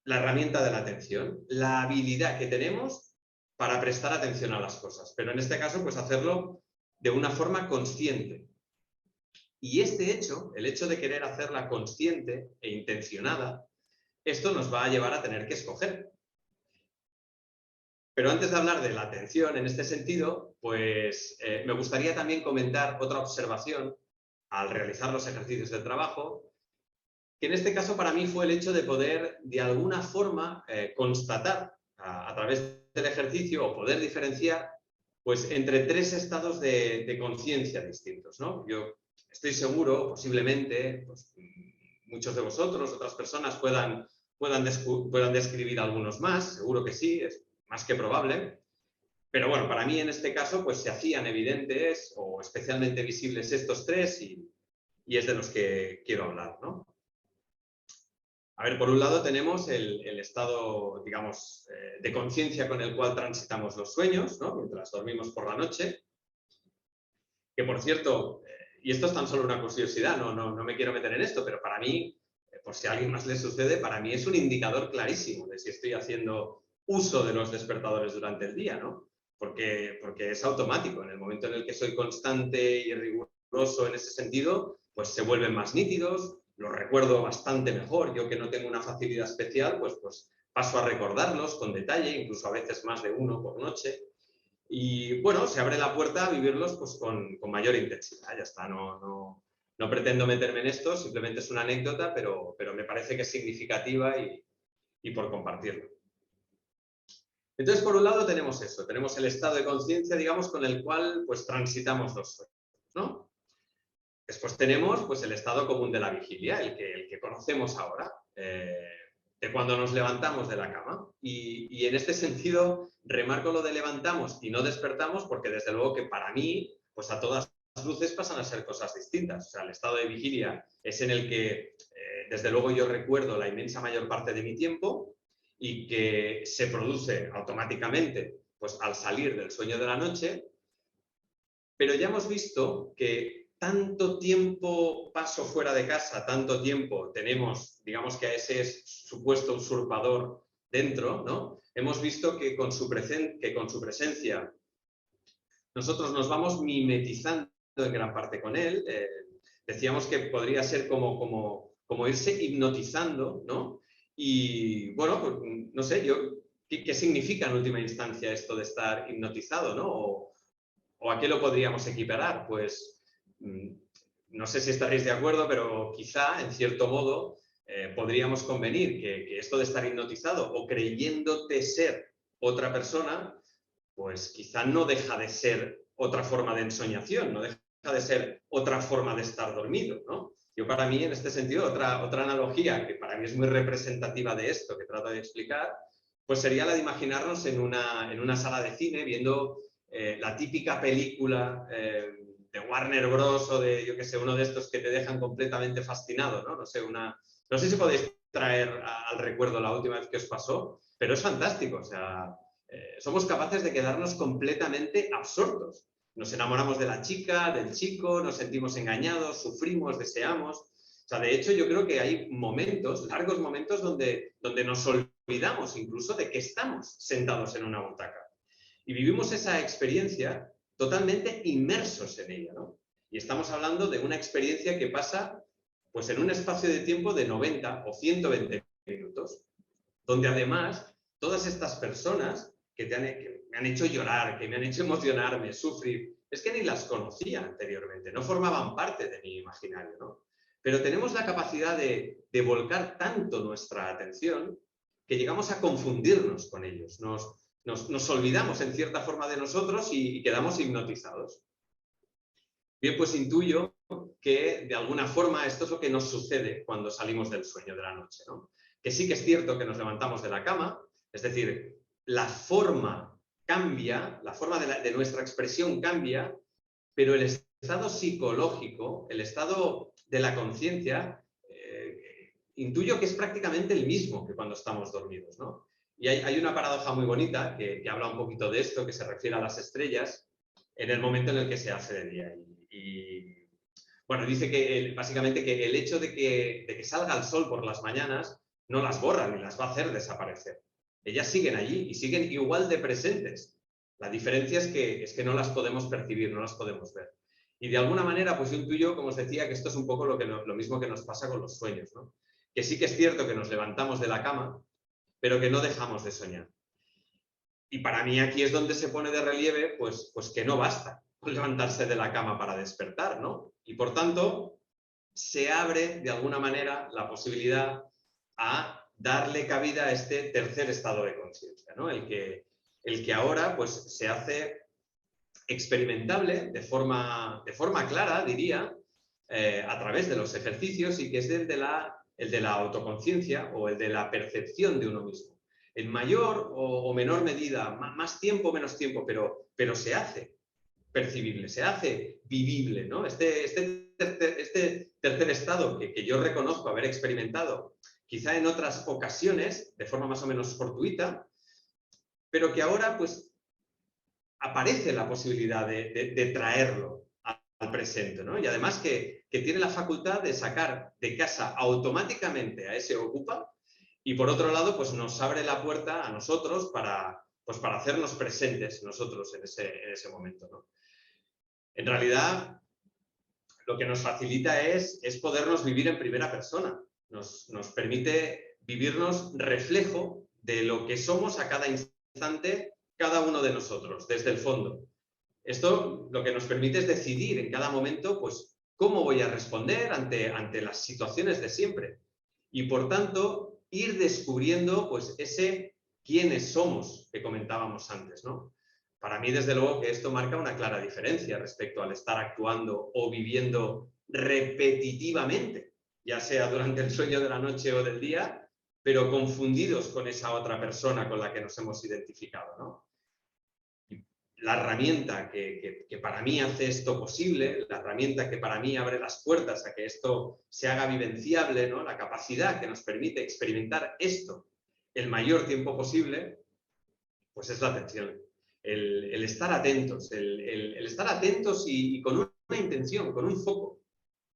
B: la herramienta de la atención, la habilidad que tenemos para prestar atención a las cosas, pero en este caso pues hacerlo de una forma consciente. Y este hecho, el hecho de querer hacerla consciente e intencionada, esto nos va a llevar a tener que escoger. Pero antes de hablar de la atención en este sentido, pues me gustaría también comentar otra observación al realizar los ejercicios del trabajo, que en este caso para mí fue el hecho de poder de alguna forma constatar a través del ejercicio o poder diferenciar pues entre tres estados de conciencia distintos, ¿no? Yo estoy seguro, posiblemente, pues, muchos de vosotros, otras personas puedan describir algunos más, seguro que sí, es más que probable, pero bueno, para mí en este caso pues se hacían evidentes o especialmente visibles estos tres y es de los que quiero hablar, ¿no? A ver, por un lado tenemos el estado, digamos, de conciencia con el cual transitamos los sueños, ¿no? Mientras dormimos por la noche, que por cierto, y esto es tan solo una curiosidad, no me quiero meter en esto, pero para mí, por si a alguien más le sucede, para mí es un indicador clarísimo de si estoy haciendo uso de los despertadores durante el día, ¿no? Porque es automático. En el momento en el que soy constante y riguroso riguroso en ese sentido, pues se vuelven más nítidos, los recuerdo bastante mejor. Yo que no tengo una facilidad especial, pues paso a recordarlos con detalle, incluso a veces más de uno por noche. Y bueno, se abre la puerta a vivirlos pues con mayor intensidad. Ya está, no pretendo meterme en esto, simplemente es una anécdota, pero me parece que es significativa y por compartirlo. Entonces, por un lado tenemos eso, tenemos el estado de conciencia, digamos, con el cual pues transitamos los sueños, ¿no? Después tenemos pues el estado común de la vigilia, el que conocemos ahora, de cuando nos levantamos de la cama. Y en este sentido remarco lo de levantamos y no despertamos porque desde luego que para mí, pues a todas luces pasan a ser cosas distintas. O sea, el estado de vigilia es en el que, desde luego, yo recuerdo la inmensa mayor parte de mi tiempo y que se produce automáticamente pues, al salir del sueño de la noche, pero ya hemos visto que tanto tiempo paso fuera de casa, tanto tiempo tenemos, digamos que a ese supuesto usurpador dentro, ¿no? Hemos visto que con su presencia nosotros nos vamos mimetizando en gran parte con él. Decíamos que podría ser como irse hipnotizando, ¿no? Y bueno, pues, no sé, ¿qué significa en última instancia esto de estar hipnotizado, ¿no? ¿O a qué lo podríamos equiparar? Pues no sé si estaréis de acuerdo, pero quizá, en cierto modo, podríamos convenir que esto de estar hipnotizado o creyéndote ser otra persona, pues quizá no deja de ser otra forma de ensoñación, no deja de ser otra forma de estar dormido, ¿no? Yo para mí, en este sentido, otra analogía que para mí es muy representativa de esto que trato de explicar, pues sería la de imaginarnos en una sala de cine viendo la típica película de Warner Bros. O de, yo qué sé, uno de estos que te dejan completamente fascinado, ¿no? No sé si podéis traer al recuerdo la última vez que os pasó, pero es fantástico, o sea, somos capaces de quedarnos completamente absortos. Nos enamoramos de la chica, del chico, nos sentimos engañados, sufrimos, deseamos. O sea, de hecho, yo creo que hay momentos, largos momentos, donde nos olvidamos incluso de que estamos sentados en una butaca. Y vivimos esa experiencia totalmente inmersos en ella, ¿no? Y estamos hablando de una experiencia que pasa pues, en un espacio de tiempo de 90 o 120 minutos, donde además todas estas personas que me han hecho llorar, que me han hecho emocionarme, sufrir, es que ni las conocía anteriormente, no formaban parte de mi imaginario, ¿no? Pero tenemos la capacidad de volcar tanto nuestra atención que llegamos a confundirnos con ellos, nos olvidamos en cierta forma de nosotros y quedamos hipnotizados. Bien, pues intuyo que de alguna forma esto es lo que nos sucede cuando salimos del sueño de la noche, ¿no? Que sí que es cierto que nos levantamos de la cama, es decir, la forma cambia, la forma de nuestra expresión cambia, pero el estado psicológico, el estado de la conciencia, intuyo que es prácticamente el mismo que cuando estamos dormidos, ¿no? Y hay una paradoja muy bonita que habla un poquito de esto, que se refiere a las estrellas, en el momento en el que se hace de día. Y bueno, dice que básicamente que el hecho de que salga el sol por las mañanas no las borra ni las va a hacer desaparecer. Ellas siguen allí y siguen igual de presentes. La diferencia es que no las podemos percibir, no las podemos ver. Y de alguna manera, pues yo intuyo, como os decía, que esto es un poco lo mismo que nos pasa con los sueños, ¿no? Que sí que es cierto que nos levantamos de la cama, pero que no dejamos de soñar. Y para mí aquí es donde se pone de relieve pues que no basta con levantarse de la cama para despertar, ¿no? Y por tanto, se abre de alguna manera la posibilidad a darle cabida a este tercer estado de conciencia, ¿no? El que ahora pues se hace experimentable de forma clara, diría, a través de los ejercicios, y que es el de la autoconciencia o el de la percepción de uno mismo. En mayor o menor medida, más tiempo o menos tiempo, pero se hace percibible, se hace vivible, ¿no? Este tercer estado que yo reconozco haber experimentado, quizá en otras ocasiones, de forma más o menos fortuita, pero que ahora pues aparece la posibilidad de traerlo al presente, ¿no? Y además que tiene la facultad de sacar de casa automáticamente a ese ocupa y por otro lado pues nos abre la puerta a nosotros para hacernos presentes nosotros en ese momento, ¿no? En realidad, lo que nos facilita es podernos vivir en primera persona. Nos permite vivirnos reflejo de lo que somos a cada instante, cada uno de nosotros, desde el fondo. Esto lo que nos permite es decidir en cada momento, pues, cómo voy a responder ante las situaciones de siempre. Y, por tanto, ir descubriendo, pues, ese quiénes somos que comentábamos antes, ¿no? Para mí, desde luego, que esto marca una clara diferencia respecto al estar actuando o viviendo repetitivamente, ya sea durante el sueño de la noche o del día, pero confundidos con esa otra persona con la que nos hemos identificado, ¿no? La herramienta que para mí hace esto posible, la herramienta que para mí abre las puertas a que esto se haga vivenciable, ¿no? La capacidad que nos permite experimentar esto el mayor tiempo posible, pues es la atención. El estar atentos, el estar atentos y con una intención, con un foco.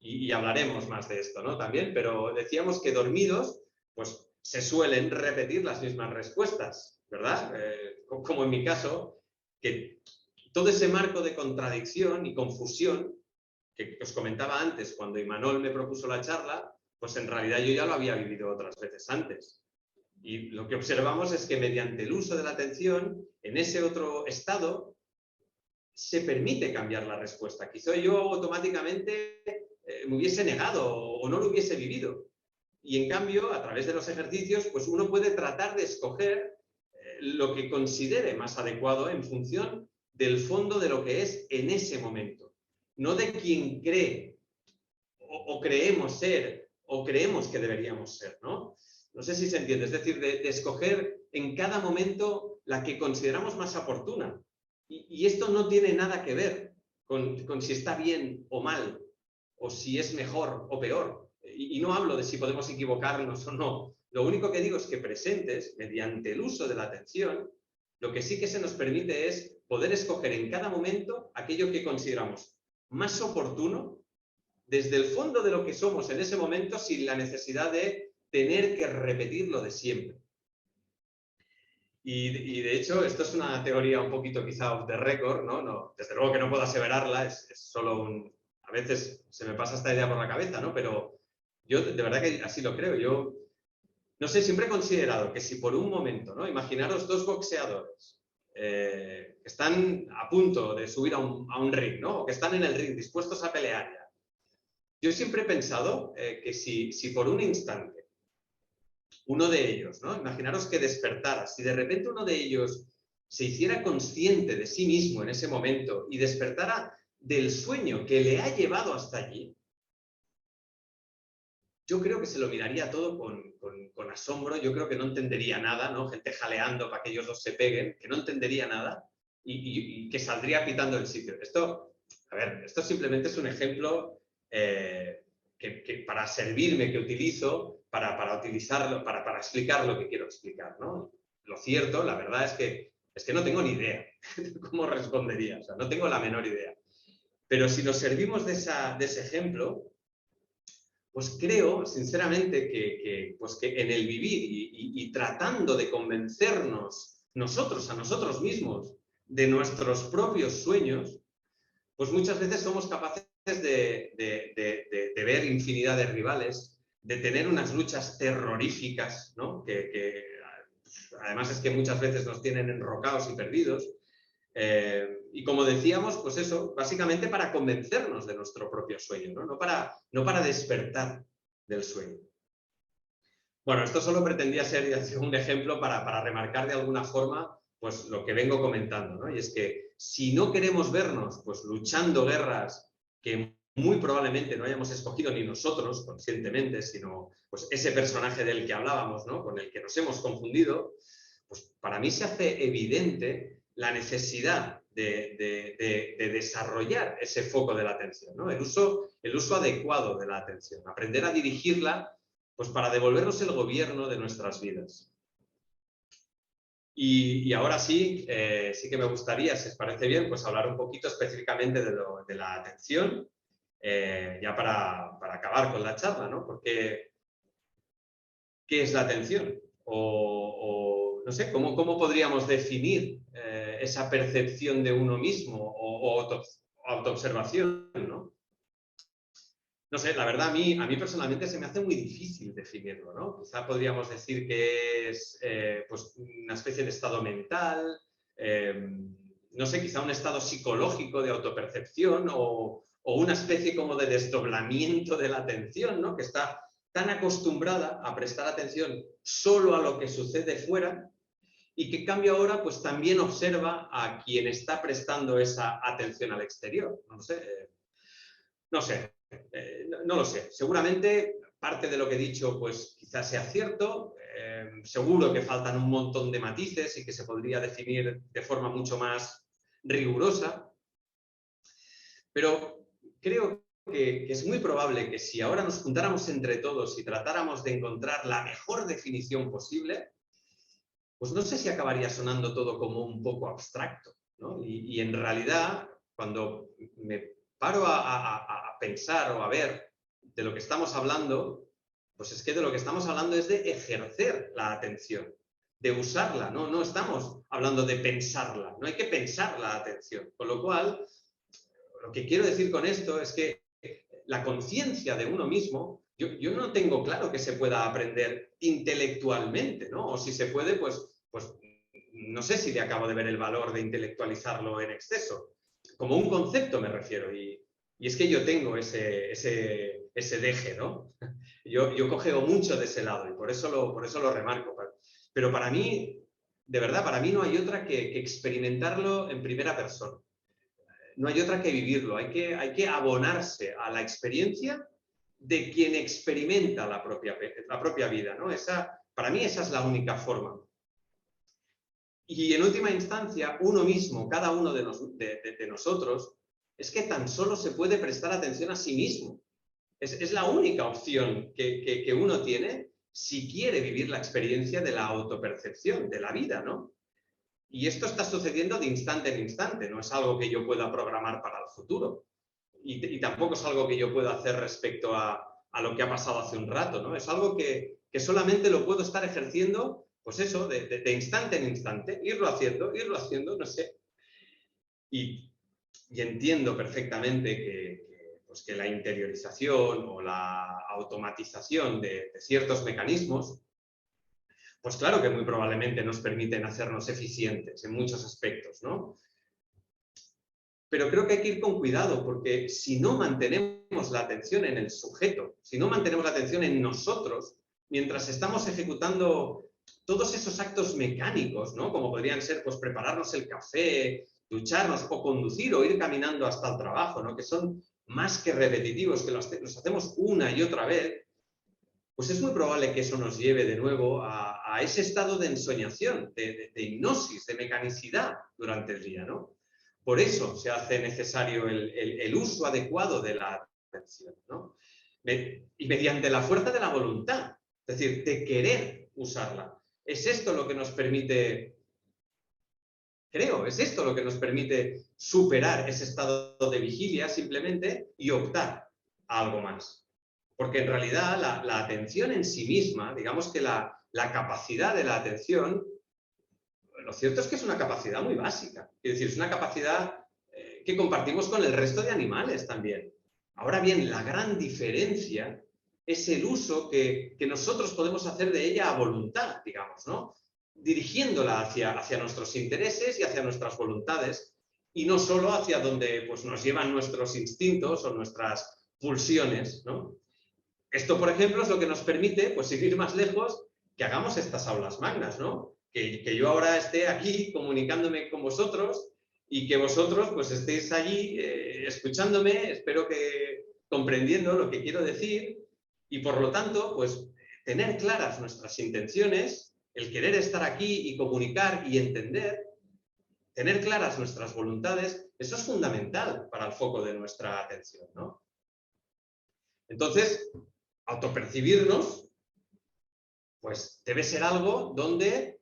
B: Y hablaremos más de esto, ¿no? También, pero decíamos que dormidos, pues se suelen repetir las mismas respuestas, ¿verdad? Como en mi caso, que todo ese marco de contradicción y confusión que os comentaba antes cuando Imanol me propuso la charla, pues en realidad yo ya lo había vivido otras veces antes. Y lo que observamos es que mediante el uso de la atención, en ese otro estado, se permite cambiar la respuesta. Quizá yo automáticamente me hubiese negado o no lo hubiese vivido. Y en cambio, a través de los ejercicios, pues uno puede tratar de escoger lo que considere más adecuado en función del fondo de lo que es en ese momento. No de quien cree o creemos ser o creemos que deberíamos ser, ¿no? No sé si se entiende. Es decir, de escoger en cada momento la que consideramos más oportuna. Y esto no tiene nada que ver con si está bien o mal, o si es mejor o peor. Y no hablo de si podemos equivocarnos o no. Lo único que digo es que presentes, mediante el uso de la atención, lo que sí que se nos permite es poder escoger en cada momento aquello que consideramos más oportuno desde el fondo de lo que somos en ese momento, sin la necesidad de tener que repetirlo de siempre. Y de hecho, esto es una teoría un poquito quizá off the record, ¿no? Desde luego que no puedo aseverarla, es solo un... A veces se me pasa esta idea por la cabeza, ¿no? Pero yo de verdad que así lo creo. Yo, no sé, siempre he considerado que si por un momento, ¿no? Imaginaros dos boxeadores que están a punto de subir a un ring, ¿no? O que están en el ring dispuestos a pelear ya. Yo siempre he pensado que si por un instante uno de ellos, ¿no? Imaginaros que despertara, si de repente uno de ellos se hiciera consciente de sí mismo en ese momento y despertara del sueño que le ha llevado hasta allí, yo creo que se lo miraría todo con asombro, yo creo que no entendería nada, ¿no? Gente jaleando para que ellos dos se peguen, que no entendería nada y que saldría pitando el sitio. Esto, a ver, esto simplemente es un ejemplo que para servirme, que utilizo para utilizarlo, para explicar lo que quiero explicar, ¿no? Lo cierto, la verdad es que no tengo ni idea de cómo respondería, o sea, no tengo la menor idea. Pero si nos servimos de ese ejemplo, pues creo, sinceramente, pues que en el vivir y tratando de convencernos nosotros a nosotros mismos de nuestros propios sueños, pues muchas veces somos capaces de ver infinidad de rivales, de tener unas luchas terroríficas, ¿no? Que además es que muchas veces nos tienen enrocados y perdidos. Y como decíamos, pues eso, básicamente para convencernos de nuestro propio sueño, ¿no? No para despertar del sueño. Bueno, esto solo pretendía ser un ejemplo para remarcar de alguna forma pues lo que vengo comentando, ¿no? Y es que si no queremos vernos pues luchando guerras que muy probablemente no hayamos escogido ni nosotros conscientemente, sino pues ese personaje del que hablábamos, ¿no? Con el que nos hemos confundido, pues para mí se hace evidente la necesidad de desarrollar ese foco de la atención, ¿no? El uso adecuado de la atención, aprender a dirigirla pues para devolvernos el gobierno de nuestras vidas. Y ahora sí, sí que me gustaría, si os parece bien, pues hablar un poquito específicamente de la atención, ya para acabar con la charla, ¿no? Porque, ¿qué es la atención? O no sé, ¿cómo podríamos definir esa percepción de uno mismo o autoobservación, ¿no? no sé, la verdad a mí personalmente se me hace muy difícil definirlo, ¿no? Quizá podríamos decir que es pues una especie de estado mental, no sé, quizá un estado psicológico de autopercepción o una especie como de desdoblamiento de la atención, ¿no? Que está tan acostumbrada a prestar atención solo a lo que sucede fuera y que en cambio ahora pues también observa a quien está prestando esa atención al exterior. No lo sé. Seguramente parte de lo que he dicho pues quizás sea cierto. Seguro que faltan un montón de matices y que se podría definir de forma mucho más rigurosa. Pero creo que es muy probable que si ahora nos juntáramos entre todos y tratáramos de encontrar la mejor definición posible, pues no sé si acabaría sonando todo como un poco abstracto, ¿no? Y en realidad, cuando me paro a pensar o a ver de lo que estamos hablando, pues es que de lo que estamos hablando es de ejercer la atención, de usarla, ¿no? No estamos hablando de pensarla, no hay que pensar la atención. Con lo cual, lo que quiero decir con esto es que la conciencia de uno mismo, yo no tengo claro que se pueda aprender intelectualmente, ¿no? O si se puede, pues no sé si le acabo de ver el valor de intelectualizarlo en exceso. Como un concepto me refiero, y es que yo tengo ese deje, ¿no? Yo cojeo mucho de ese lado y por eso lo remarco. Pero para mí, de verdad, para mí no hay otra que experimentarlo en primera persona. No hay otra que vivirlo, hay que abonarse a la experiencia de quien experimenta la propia vida, ¿no? Para mí esa es la única forma. Y en última instancia, uno mismo, cada uno de nosotros, es que tan solo se puede prestar atención a sí mismo. Es la única opción que uno tiene si quiere vivir la experiencia de la autopercepción, de la vida, ¿no? Y esto está sucediendo de instante en instante, no es algo que yo pueda programar para el futuro. Y tampoco es algo que yo pueda hacer respecto a lo que ha pasado hace un rato, ¿no? Es algo que solamente lo puedo estar ejerciendo, pues eso, de instante en instante, irlo haciendo, no sé. Y entiendo perfectamente que la interiorización o la automatización de ciertos mecanismos, pues claro que muy probablemente nos permiten hacernos eficientes en muchos aspectos, ¿no? Pero creo que hay que ir con cuidado, porque si no mantenemos la atención en el sujeto, si no mantenemos la atención en nosotros, mientras estamos ejecutando todos esos actos mecánicos, ¿no? Como podrían ser, pues, prepararnos el café, ducharnos o conducir o ir caminando hasta el trabajo, ¿no? Que son más que repetitivos, que los hacemos una y otra vez, pues es muy probable que eso nos lleve de nuevo a ese estado de ensoñación, de hipnosis, de mecanicidad durante el día, ¿no? Por eso se hace necesario el uso adecuado de la atención, ¿no? Y mediante la fuerza de la voluntad, es decir, de querer usarla. Es esto lo que nos permite, creo, es esto lo que nos permite superar ese estado de vigilia simplemente y optar a algo más. Porque en realidad la atención en sí misma, digamos que la capacidad de la atención, lo cierto es que es una capacidad muy básica. Es decir, es una capacidad que compartimos con el resto de animales también. Ahora bien, la gran diferencia es el uso que nosotros podemos hacer de ella a voluntad, digamos, ¿no? Dirigiéndola hacia nuestros intereses y hacia nuestras voluntades, y no solo hacia donde pues, nos llevan nuestros instintos o nuestras pulsiones, ¿no? Esto, por ejemplo, es lo que nos permite, pues, ir más lejos, que hagamos estas aulas magnas, ¿no? Que yo ahora esté aquí comunicándome con vosotros y que vosotros, pues, estéis allí escuchándome, espero que comprendiendo lo que quiero decir y, por lo tanto, pues, tener claras nuestras intenciones, el querer estar aquí y comunicar y entender, tener claras nuestras voluntades, eso es fundamental para el foco de nuestra atención, ¿no? Entonces, autopercibirnos, pues debe ser algo donde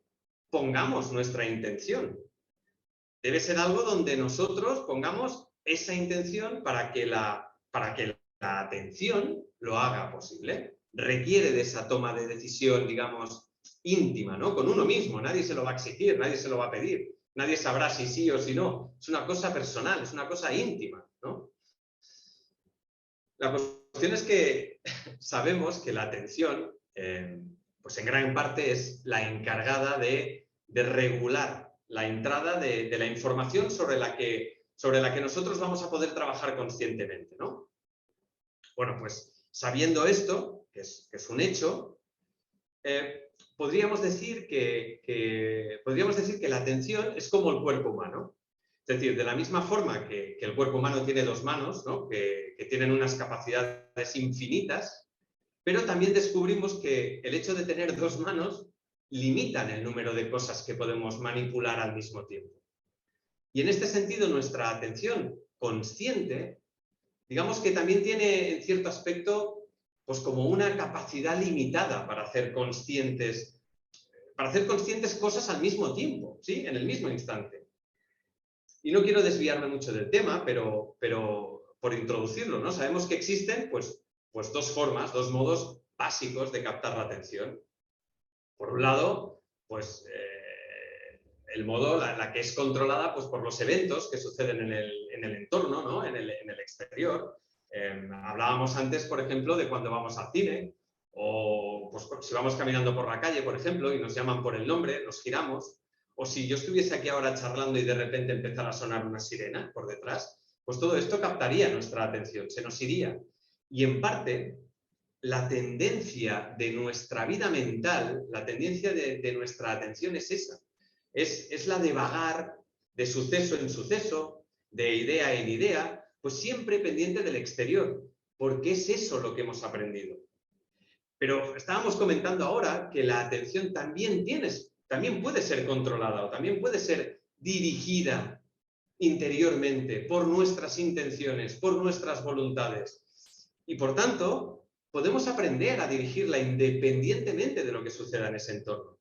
B: pongamos nuestra intención. Debe ser algo donde nosotros pongamos esa intención para que la atención lo haga posible. Requiere de esa toma de decisión, digamos, íntima, ¿no? Con uno mismo. Nadie se lo va a exigir, nadie se lo va a pedir. Nadie sabrá si sí o si no. Es una cosa personal, es una cosa íntima, ¿no? La cuestión es que sabemos que la atención, pues en gran parte es la encargada de regular la entrada de la información sobre la que nosotros vamos a poder trabajar conscientemente, ¿no? Bueno, pues sabiendo esto, que es un hecho, podríamos decir que la atención es como el cuerpo humano. Es decir, de la misma forma que el cuerpo humano tiene dos manos, ¿no? que tienen unas capacidades infinitas, pero también descubrimos que el hecho de tener dos manos limitan el número de cosas que podemos manipular al mismo tiempo. Y en este sentido, nuestra atención consciente, digamos que también tiene, en cierto aspecto, pues como una capacidad limitada para hacer conscientes cosas al mismo tiempo, ¿sí? En el mismo instante. Y no quiero desviarme mucho del tema, pero por introducirlo, ¿no? Sabemos que existen, pues dos formas, dos modos básicos de captar la atención. Por un lado, pues el modo, la que es controlada pues, por los eventos que suceden en el entorno, ¿no? en el exterior. Hablábamos antes, por ejemplo, de cuando vamos al cine, o pues, si vamos caminando por la calle, por ejemplo, y nos llaman por el nombre, nos giramos, o si yo estuviese aquí ahora charlando y de repente empezara a sonar una sirena por detrás, pues todo esto captaría nuestra atención, se nos iría. Y en parte, la tendencia de nuestra vida mental, la tendencia de nuestra atención es esa. Es la de vagar de suceso en suceso, de idea en idea, pues siempre pendiente del exterior, porque es eso lo que hemos aprendido. Pero estábamos comentando ahora que la atención también puede ser controlada o también puede ser dirigida interiormente por nuestras intenciones, por nuestras voluntades. Y por tanto, podemos aprender a dirigirla independientemente de lo que suceda en ese entorno.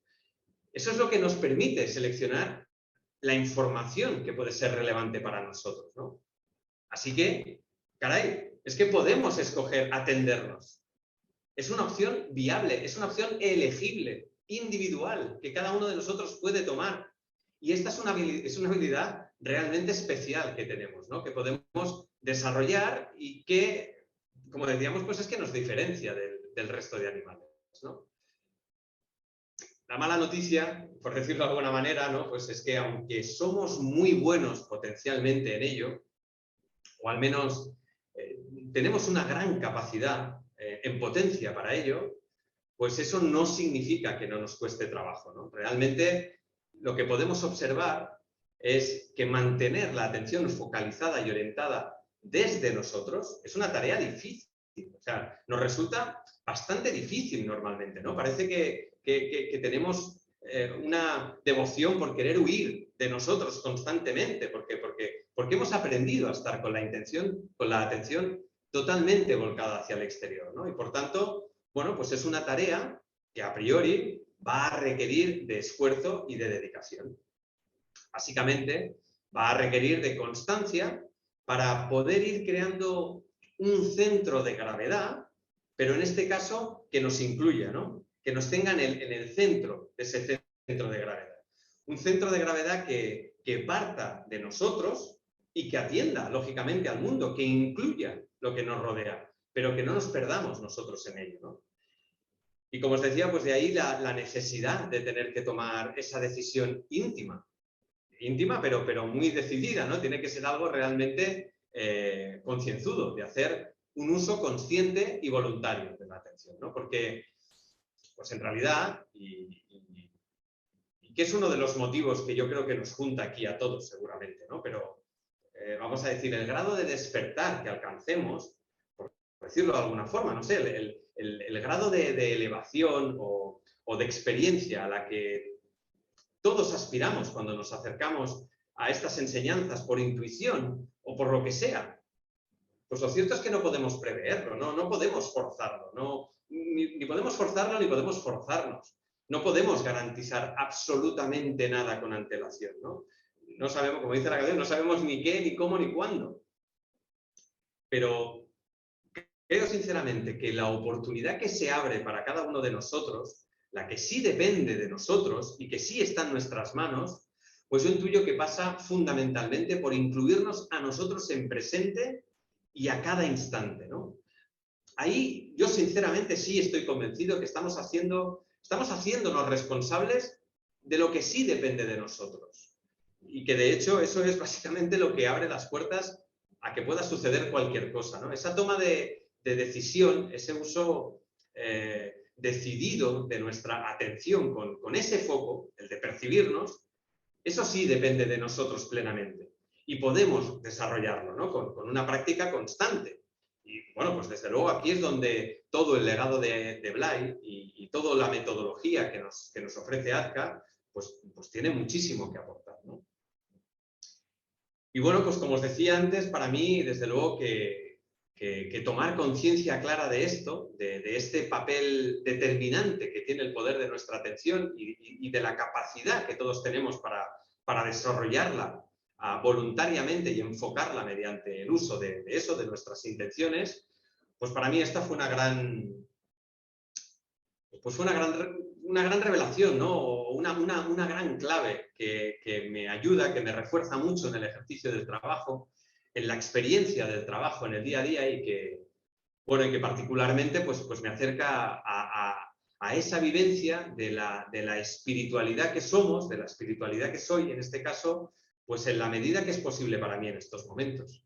B: Eso es lo que nos permite seleccionar la información que puede ser relevante para nosotros, ¿no? Así que, caray, es que podemos escoger atendernos. Es una opción viable, es una opción elegible, individual, que cada uno de nosotros puede tomar. Y esta es una habilidad realmente especial que tenemos, ¿no? Que podemos desarrollar y que, como decíamos, pues es que nos diferencia del resto de animales, ¿no? La mala noticia, por decirlo de alguna manera, ¿no? Pues es que aunque somos muy buenos potencialmente en ello, o al menos tenemos una gran capacidad en potencia para ello, pues eso no significa que no nos cueste trabajo, ¿no? Realmente lo que podemos observar es que mantener la atención focalizada y orientada desde nosotros es una tarea difícil. O sea, nos resulta bastante difícil normalmente, ¿no? Parece que tenemos una devoción por querer huir de nosotros constantemente, porque hemos aprendido a estar con la atención totalmente volcada hacia el exterior, ¿no? Y por tanto, bueno, pues es una tarea que a priori va a requerir de esfuerzo y de dedicación. Básicamente, va a requerir de constancia para poder ir creando un centro de gravedad, pero en este caso que nos incluya, ¿no? Que nos tenga en el centro de ese centro de gravedad. Un centro de gravedad que parta de nosotros y que atienda, lógicamente, al mundo, que incluya lo que nos rodea, pero que no nos perdamos nosotros en ello, ¿no? Y como os decía, pues de ahí la necesidad de tener que tomar esa decisión íntima, pero muy decidida, ¿no? Tiene que ser algo realmente concienzudo, de hacer un uso consciente y voluntario de la atención, ¿no? Porque, pues en realidad, y que es uno de los motivos que yo creo que nos junta aquí a todos seguramente, ¿no? Pero vamos a decir, el grado de despertar que alcancemos, por decirlo de alguna forma, no sé, el grado de elevación o de experiencia a la que todos aspiramos cuando nos acercamos a estas enseñanzas por intuición o por lo que sea, pues lo cierto es que no podemos preverlo, no podemos forzarlo, ni podemos forzarlo ni podemos forzarnos. No podemos garantizar absolutamente nada con antelación, ¿no? No sabemos, como dice la canción, no sabemos ni qué, ni cómo, ni cuándo. Pero creo sinceramente que la oportunidad que se abre para cada uno de nosotros, la que sí depende de nosotros y que sí está en nuestras manos, pues yo intuyo que pasa fundamentalmente por incluirnos a nosotros en presente y a cada instante, ¿no? ahí yo sinceramente sí estoy convencido que estamos haciéndonos responsables de lo que sí depende de nosotros. Y que de hecho eso es básicamente lo que abre las puertas a que pueda suceder cualquier cosa, ¿no? Esa toma de decisión, ese uso decidido de nuestra atención con ese foco, el de percibirnos, eso sí depende de nosotros plenamente. Y podemos desarrollarlo, ¿no? Con una práctica constante. Y bueno, pues desde luego aquí es donde todo el legado de Blay y toda la metodología que nos ofrece Azka, pues tiene muchísimo que aportar, ¿no? Y bueno, pues como os decía antes, para mí, desde luego que tomar conciencia clara de esto, de este papel determinante que tiene el poder de nuestra atención y de la capacidad que todos tenemos para desarrollarla voluntariamente y enfocarla mediante el uso de eso, de nuestras intenciones, pues para mí esta fue una gran revelación, ¿no? O una gran clave que me ayuda, que me refuerza mucho en el ejercicio del trabajo, en la experiencia del trabajo en el día a día y que particularmente pues me acerca a esa vivencia de la espiritualidad que somos, de la espiritualidad que soy, en este caso, pues en la medida que es posible para mí en estos momentos.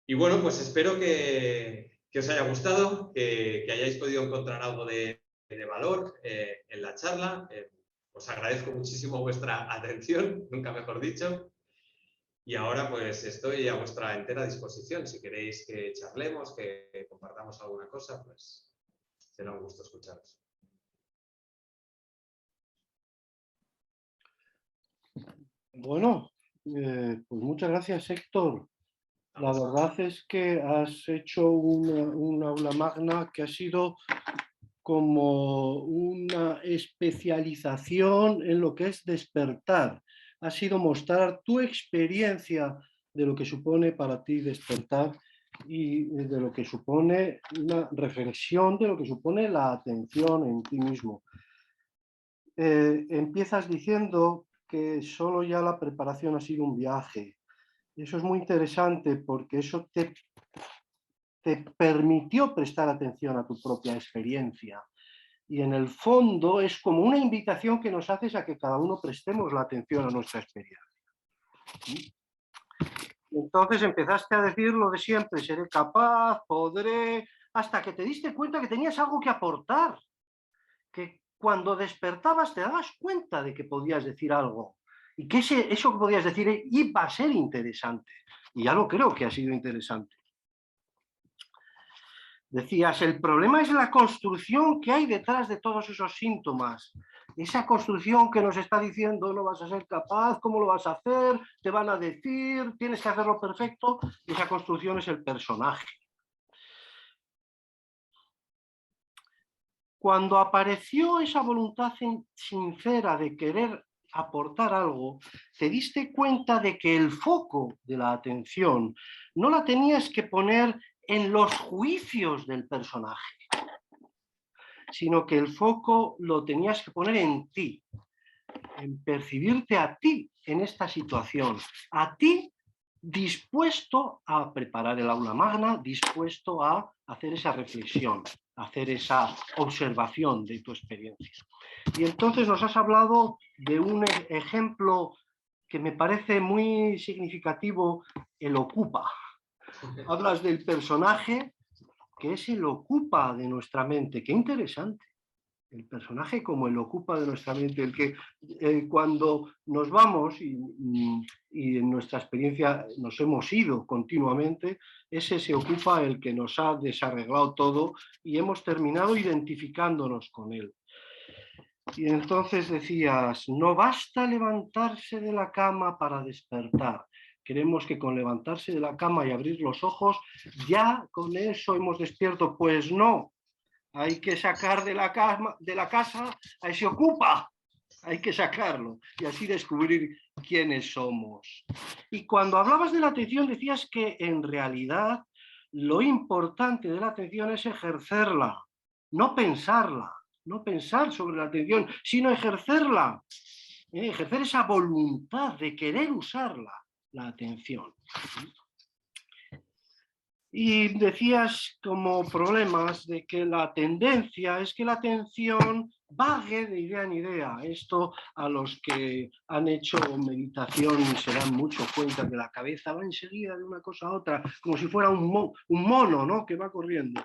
B: Y bueno, pues espero que os haya gustado, que hayáis podido encontrar algo de valor en la charla. Os agradezco muchísimo vuestra atención, nunca mejor dicho. Y ahora pues estoy a vuestra entera disposición. Si queréis que charlemos, que compartamos alguna cosa, pues será un gusto escucharos.
A: Bueno, pues muchas gracias, Héctor. La verdad es que has hecho un aula magna que ha sido como una especialización en lo que es despertar. Ha sido mostrar tu experiencia de lo que supone para ti despertar y de lo que supone una reflexión de lo que supone la atención en ti mismo. Empiezas diciendo que solo ya la preparación ha sido un viaje. Eso es muy interesante porque eso te permitió prestar atención a tu propia experiencia. Y en el fondo es como una invitación que nos haces a que cada uno prestemos la atención a nuestra experiencia. Y entonces empezaste a decir lo de siempre, seré capaz, podré, hasta que te diste cuenta que tenías algo que aportar, que cuando despertabas te dabas cuenta de que podías decir algo y que eso que podías decir iba a ser interesante. Y ya lo creo que ha sido interesante. Decías, el problema es la construcción que hay detrás de todos esos síntomas. Esa construcción que nos está diciendo no vas a ser capaz, cómo lo vas a hacer, te van a decir, tienes que hacerlo perfecto. Esa construcción es el personaje. Cuando apareció esa voluntad sincera de querer aportar algo, te diste cuenta de que el foco de la atención no la tenías que poner en los juicios del personaje, sino que el foco lo tenías que poner en ti, en percibirte a ti en esta situación, a ti dispuesto a preparar el aula magna, dispuesto a hacer esa reflexión, a hacer esa observación de tu experiencia. Y entonces nos has hablado de un ejemplo que me parece muy significativo, el ocupa. Hablas del personaje que es el ocupa de nuestra mente. Qué interesante. El personaje como el ocupa de nuestra mente, el que cuando nos vamos y en nuestra experiencia nos hemos ido continuamente, ese se ocupa el que nos ha desarreglado todo y hemos terminado identificándonos con él. Y entonces decías, no basta levantarse de la cama para despertar. Creemos que con levantarse de la cama y abrir los ojos, ya con eso hemos despierto. Pues no. Hay que sacar de la casa a ese ocupa, hay que sacarlo y así descubrir quiénes somos. Y cuando hablabas de la atención decías que en realidad lo importante de la atención es ejercerla, no pensarla, no pensar sobre la atención, sino ejercerla, ejercer esa voluntad de querer usarla, la atención. Y decías como problemas de que la tendencia es que la atención vague de idea en idea. Esto a los que han hecho meditación se dan mucho cuenta que la cabeza va enseguida de una cosa a otra, como si fuera un mono, ¿no?, que va corriendo.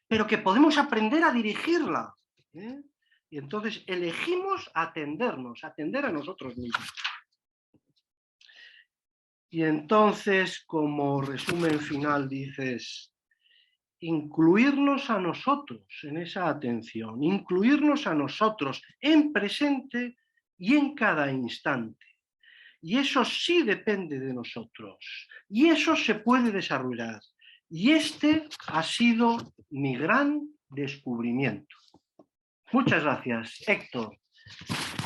A: Pero que podemos aprender a dirigirla, ¿eh? Y entonces elegimos atendernos, atender a nosotros mismos. Y entonces, como resumen final, dices, incluirnos a nosotros en esa atención, incluirnos a nosotros en presente y en cada instante. Y eso sí depende de nosotros. Y eso se puede desarrollar. Y este ha sido mi gran descubrimiento. Muchas gracias, Héctor.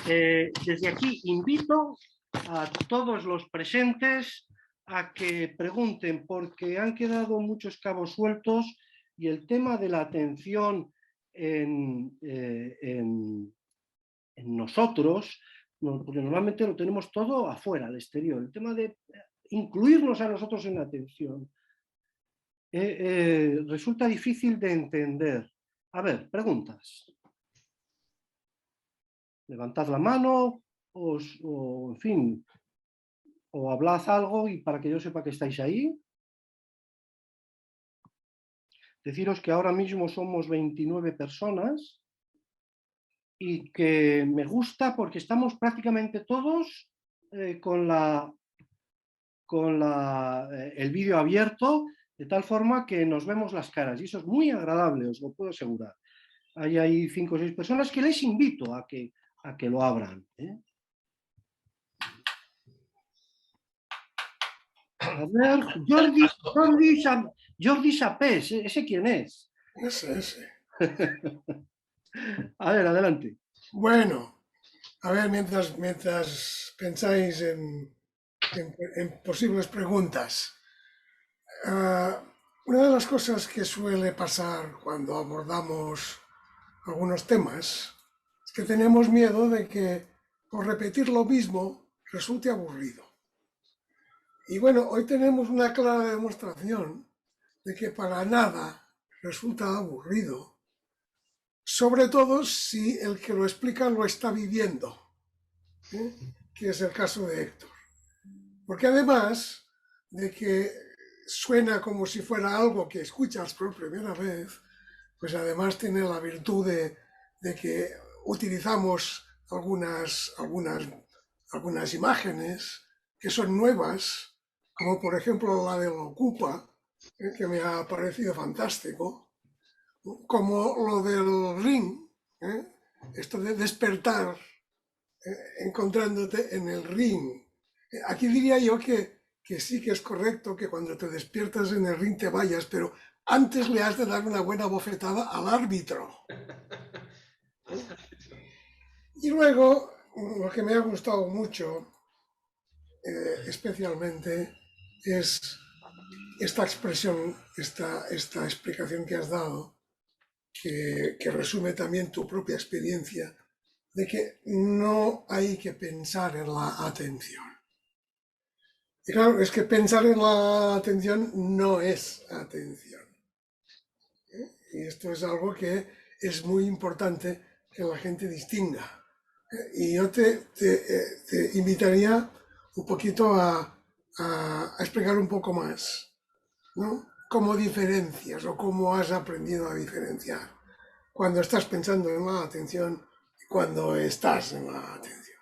A: Desde aquí invito a todos los presentes a que pregunten, porque han quedado muchos cabos sueltos y el tema de la atención en nosotros, porque normalmente lo tenemos todo afuera, al exterior. El tema de incluirnos a nosotros en la atención resulta difícil de entender. A ver, preguntas. Levantad la mano, o en fin, o hablad algo y para que yo sepa que estáis ahí. Deciros que ahora mismo somos 29 personas y que me gusta porque estamos prácticamente todos con el vídeo abierto, de tal forma que nos vemos las caras y eso es muy agradable, os lo puedo asegurar. Hay 5 o 6 personas que les invito a que lo abran, ¿eh? A ver, Jordi Sapés, ¿ese quién es?
C: Ese.
A: A ver, adelante.
C: Bueno, a ver, mientras pensáis en posibles preguntas, una de las cosas que suele pasar cuando abordamos algunos temas es que tenemos miedo de que por repetir lo mismo resulte aburrido. Y bueno, hoy tenemos una clara demostración de que para nada resulta aburrido, sobre todo si el que lo explica lo está viviendo, ¿eh? Que es el caso de Héctor. Porque además de que suena como si fuera algo que escuchas por primera vez, pues además tiene la virtud de que utilizamos algunas imágenes que son nuevas, como por ejemplo la del Ocupa, que me ha parecido fantástico, como lo del ring, esto de despertar encontrándote en el ring. Aquí diría yo que sí que es correcto que cuando te despiertas en el ring te vayas, pero antes le has de dar una buena bofetada al árbitro. Y luego, lo que me ha gustado mucho, especialmente, es esta expresión, esta explicación que has dado, que resume también tu propia experiencia, de que no hay que pensar en la atención. Y claro, es que pensar en la atención no es atención. Y esto es algo que es muy importante que la gente distinga. Y yo te invitaría un poquito a explicar un poco más, ¿no? ¿Cómo diferencias o cómo has aprendido a diferenciar cuando estás pensando en la atención y cuando estás en la atención?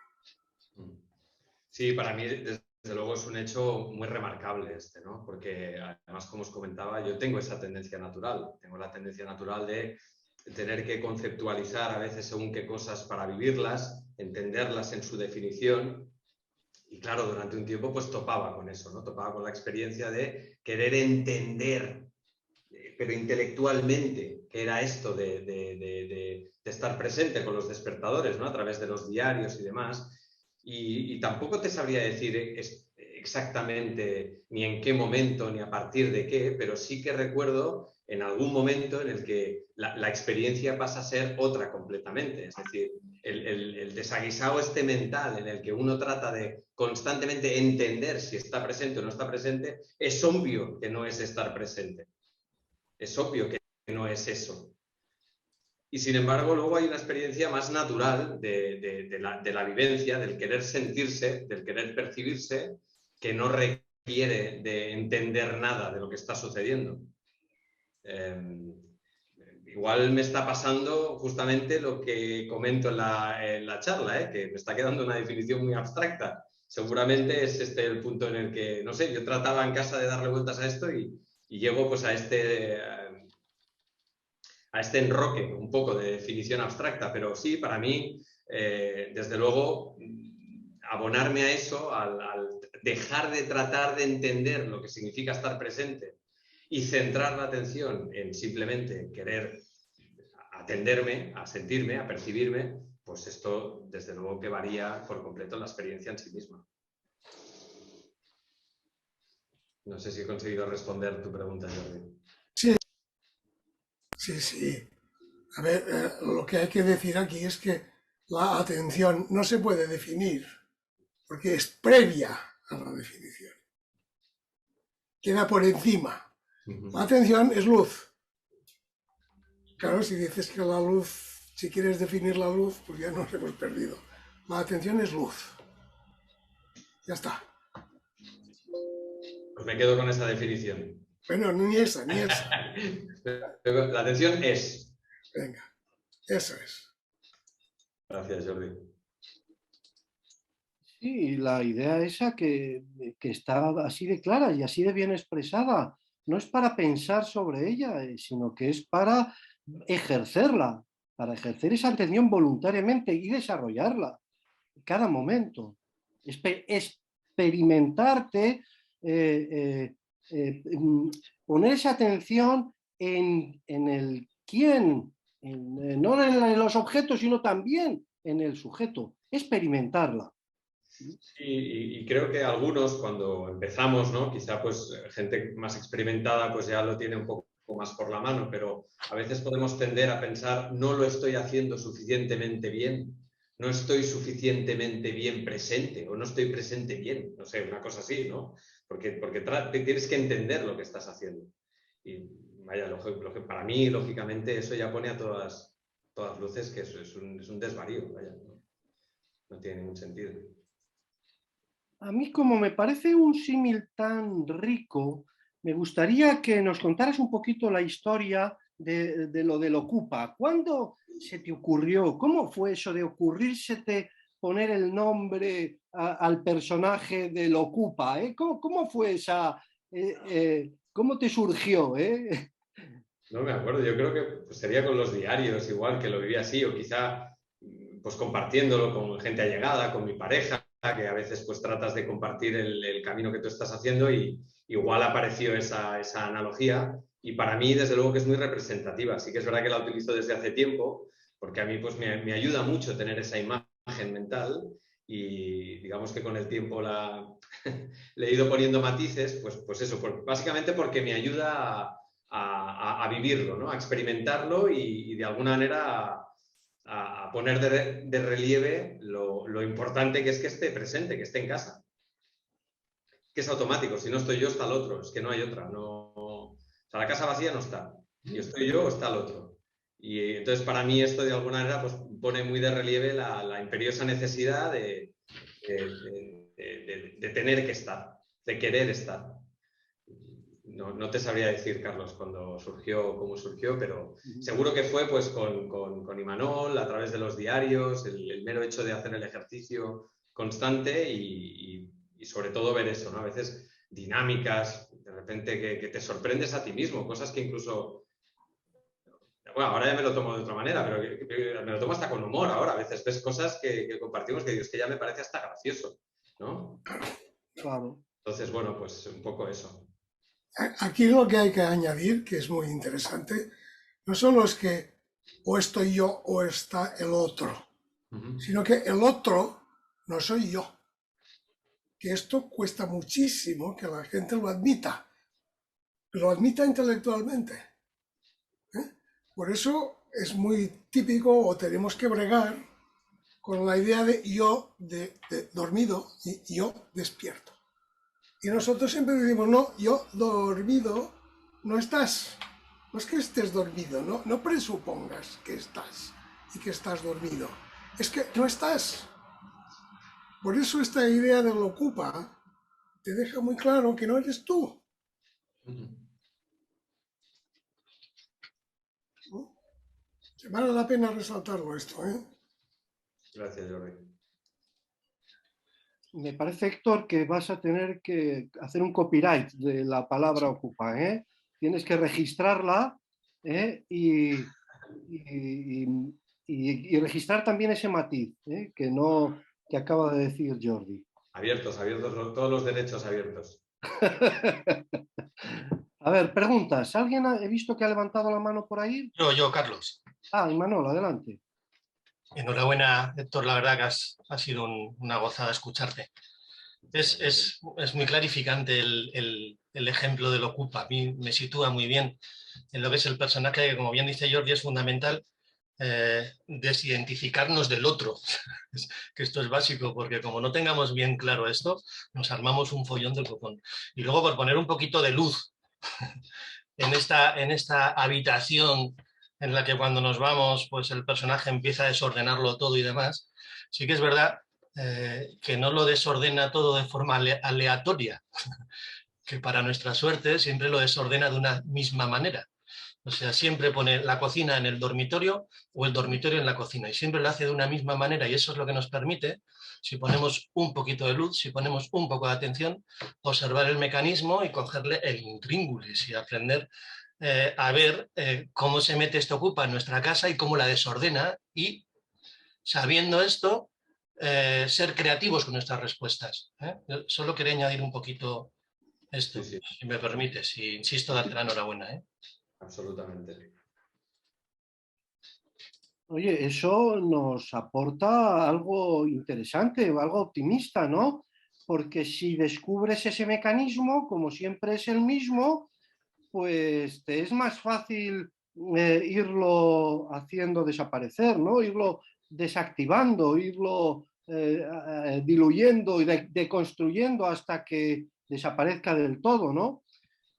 B: Sí, para mí, desde luego, es un hecho muy remarcable este, ¿no? Porque además, como os comentaba, yo tengo esa tendencia natural. Tengo la tendencia natural de tener que conceptualizar a veces según qué cosas para vivirlas, entenderlas en su definición. Y claro, durante un tiempo pues topaba con eso, ¿no? Topaba con la experiencia de querer entender, pero intelectualmente, qué era esto de estar presente con los despertadores, ¿no? A través de los diarios y demás. Y tampoco te sabría decir exactamente ni en qué momento ni a partir de qué, pero sí que recuerdo en algún momento en el que la experiencia pasa a ser otra completamente. Es decir, el desaguisado este mental en el que uno trata de constantemente entender si está presente o no está presente, es obvio que no es estar presente. Es obvio que no es eso. Y sin embargo, luego hay una experiencia más natural de la vivencia, del querer sentirse, del querer percibirse, que no requiere de entender nada de lo que está sucediendo. Igual me está pasando justamente lo que comento en la charla, que me está quedando una definición muy abstracta. Seguramente es este el punto en el que, no sé, yo trataba en casa de darle vueltas a esto y llego pues a este enroque un poco de definición abstracta, pero sí, para mí, desde luego, abonarme a eso, al dejar de tratar de entender lo que significa estar presente y centrar la atención en simplemente querer atenderme, a sentirme, a percibirme, pues esto desde luego que varía por completo la experiencia en sí misma. No sé si he conseguido responder tu pregunta, Jordi.
C: Sí, sí, sí. A ver, lo que hay que decir aquí es que la atención no se puede definir, porque es previa a la definición. Queda por encima. La atención es luz. Claro, si dices que la luz, si quieres definir la luz, pues ya nos hemos perdido. La atención es luz. Ya está.
B: Pues me quedo con esa definición.
C: Bueno, ni esa, ni esa.
B: La atención es.
C: Venga, eso es.
B: Gracias, Jordi.
A: Sí, la idea esa que está así de clara y así de bien expresada, no es para pensar sobre ella, sino que es para ejercerla, para ejercer esa atención voluntariamente y desarrollarla en cada momento. Experimentarte, poner esa atención en el quién, no en los objetos, sino también en el sujeto, experimentarla.
B: Sí, y creo que algunos cuando empezamos, ¿no? Quizá pues gente más experimentada pues ya lo tiene un poco más por la mano, pero a veces podemos tender a pensar no lo estoy haciendo suficientemente bien, no estoy suficientemente bien presente o no estoy presente bien, no sé, una cosa así, ¿no? Porque tienes que entender lo que estás haciendo. Y vaya, para mí, lógicamente, eso ya pone a todas luces que eso es un desvarío, vaya, no tiene ningún sentido.
A: A mí, como me parece un símil tan rico, me gustaría que nos contaras un poquito la historia de lo del Ocupa. ¿Cuándo se te ocurrió? ¿Cómo fue eso de ocurrírsete poner el nombre al personaje del Ocupa? ¿Cómo fue esa? ¿Cómo te surgió?
B: No me acuerdo, yo creo que pues, sería con los diarios igual, que lo vivía así, o quizá pues compartiéndolo con gente allegada, con mi pareja, que a veces pues tratas de compartir el camino que tú estás haciendo y igual apareció esa analogía y para mí desde luego que es muy representativa. Sí que es verdad que la utilizo desde hace tiempo porque a mí pues me ayuda mucho tener esa imagen mental y digamos que con el tiempo le he ido poniendo matices, pues eso, básicamente porque me ayuda a vivirlo, ¿no? A experimentarlo y de alguna manera a poner de relieve lo importante que es que esté presente, que esté en casa. Que es automático, si no estoy yo está el otro, es que no hay otra. O sea, la casa vacía no está, y estoy yo o está el otro. Y entonces para mí esto de alguna manera pues, pone muy de relieve la imperiosa necesidad de tener que estar, de querer estar. No te sabría decir, Carlos, cuándo surgió, cómo surgió, pero seguro que fue pues con Imanol, a través de los diarios, el mero hecho de hacer el ejercicio constante y sobre todo ver eso, ¿no? A veces dinámicas, de repente que te sorprendes a ti mismo, cosas que incluso... Bueno, ahora ya me lo tomo de otra manera, pero me lo tomo hasta con humor ahora. A veces ves cosas que compartimos que digo, es que ya me parece hasta gracioso, ¿no?
A: Claro.
B: Entonces, bueno, pues un poco eso.
C: Aquí lo que hay que añadir, que es muy interesante, no solo es que o estoy yo o está el otro, sino que el otro no soy yo. Que esto cuesta muchísimo que la gente lo admita intelectualmente. Por eso es muy típico o tenemos que bregar con la idea de yo de dormido y yo despierto. Y nosotros siempre decimos, no, yo dormido no estás. No es que estés dormido, no presupongas que estás y que estás dormido. Es que no estás. Por eso esta idea del ocupa te deja muy claro que no eres tú. ¿No? Vale la pena resaltarlo esto, ¿eh?
B: Gracias, Jordi.
A: Me parece, Héctor, que vas a tener que hacer un copyright de la palabra ocupa, ¿eh? Tienes que registrarla, ¿eh? Y registrar también ese matiz, ¿eh? Que acaba de decir Jordi.
B: Abiertos, todos los derechos abiertos.
A: A ver, preguntas. ¿Alguien he visto que ha levantado la mano por ahí?
D: Yo, Carlos.
A: Imanol, adelante.
D: Enhorabuena, Héctor, la verdad que ha sido una gozada escucharte. Es muy clarificante el ejemplo del ocupa. A mí me sitúa muy bien en lo que es el personaje, que como bien dice Jordi, es fundamental desidentificarnos del otro, que esto es básico, porque como no tengamos bien claro esto, nos armamos un follón del copón. Y luego, por poner un poquito de luz en esta habitación en la que cuando nos vamos, pues el personaje empieza a desordenarlo todo y demás, sí que es verdad que no lo desordena todo de forma aleatoria, que para nuestra suerte siempre lo desordena de una misma manera. O sea, siempre pone la cocina en el dormitorio o el dormitorio en la cocina y siempre lo hace de una misma manera y eso es lo que nos permite, si ponemos un poquito de luz, si ponemos un poco de atención, observar el mecanismo y cogerle el intríngulis y aprender a ver cómo se mete esto ocupa en nuestra casa y cómo la desordena y, sabiendo esto, ser creativos con nuestras respuestas. Yo solo quería añadir un poquito esto,
B: Sí.
D: si me permites, y insisto, darte la enhorabuena.
B: Absolutamente.
A: Oye, eso nos aporta algo interesante, algo optimista, ¿no? Porque si descubres ese mecanismo, como siempre es el mismo, pues te es más fácil irlo haciendo desaparecer, ¿no? Irlo desactivando, irlo diluyendo y deconstruyendo hasta que desaparezca del todo, ¿no?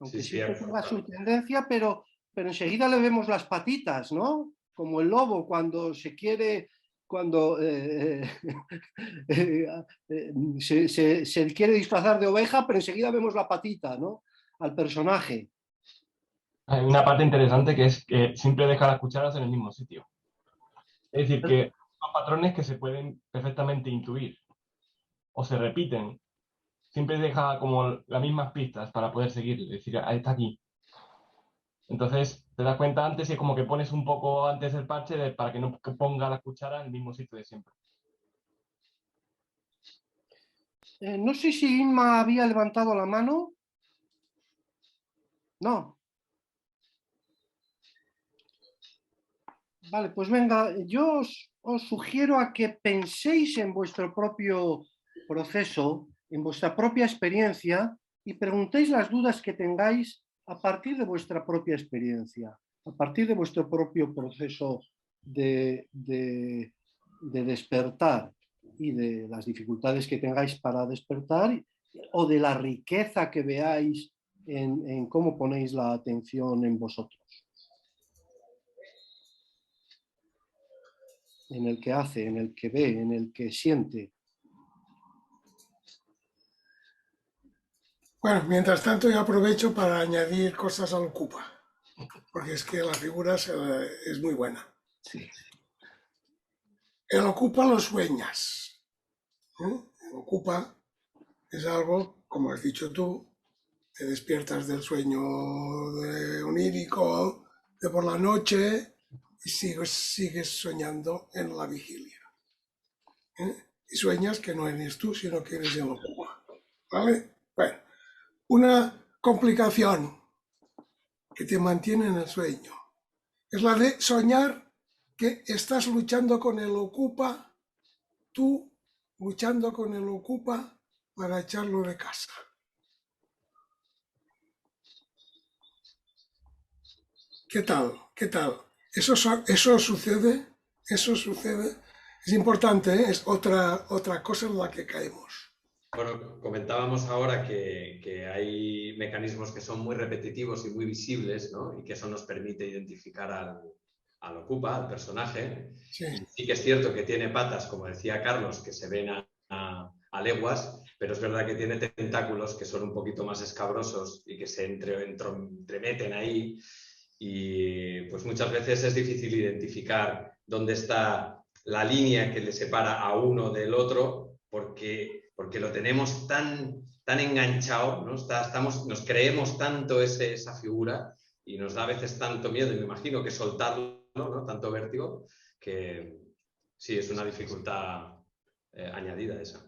A: Aunque
B: Sí,
A: siempre tenga su
B: absolutamente.
A: tendencia, pero enseguida le vemos las patitas, ¿no? Como el lobo cuando se quiere, cuando se quiere disfrazar de oveja, pero enseguida vemos la patita, ¿no? Al personaje.
E: Hay una parte interesante que es que siempre deja las cucharas en el mismo sitio. Es decir, que son patrones que se pueden perfectamente intuir o se repiten. Siempre deja como las mismas pistas para poder seguir. Es decir, ahí está aquí. Entonces, te das cuenta antes y es como que pones un poco antes el parche para que no ponga la cuchara en el mismo sitio de siempre.
A: No sé si Inma había levantado la mano. No. Vale, pues venga, yo os sugiero a que penséis en vuestro propio proceso, en vuestra propia experiencia y preguntéis las dudas que tengáis a partir de vuestra propia experiencia, a partir de vuestro propio proceso de despertar y de las dificultades que tengáis para despertar o de la riqueza que veáis en cómo ponéis la atención en vosotros. En el que hace, en el que ve, en el que siente.
C: Bueno, mientras tanto yo aprovecho para añadir cosas al ocupa, porque es que la figura es muy buena.
A: Sí.
C: El ocupa lo sueñas. El ocupa es algo, como has dicho tú, te despiertas del sueño onírico de por la noche y sigues soñando en la vigilia. Y sueñas que no eres tú, sino que eres el ocupa. ¿Vale? Bueno, una complicación que te mantiene en el sueño es la de soñar que estás luchando con el ocupa, tú luchando con el ocupa para echarlo de casa. ¿Qué tal? ¿Qué tal? Eso sucede Es importante, ¿eh? Es otra cosa en la que caemos.
B: Bueno, comentábamos ahora que hay mecanismos que son muy repetitivos y muy visibles, ¿no? Y que eso nos permite identificar al ocupa, al personaje.
C: Sí.
B: Y sí que es cierto que tiene patas, como decía Carlos, que se ven a leguas, pero es verdad que tiene tentáculos que son un poquito más escabrosos y que se entremeten ahí. Y pues muchas veces es difícil identificar dónde está la línea que le separa a uno del otro, porque lo tenemos tan enganchado, ¿no? Nos creemos tanto esa figura y nos da a veces tanto miedo, y me imagino que soltarlo, ¿no? Tanto vértigo, que sí, es una dificultad añadida esa.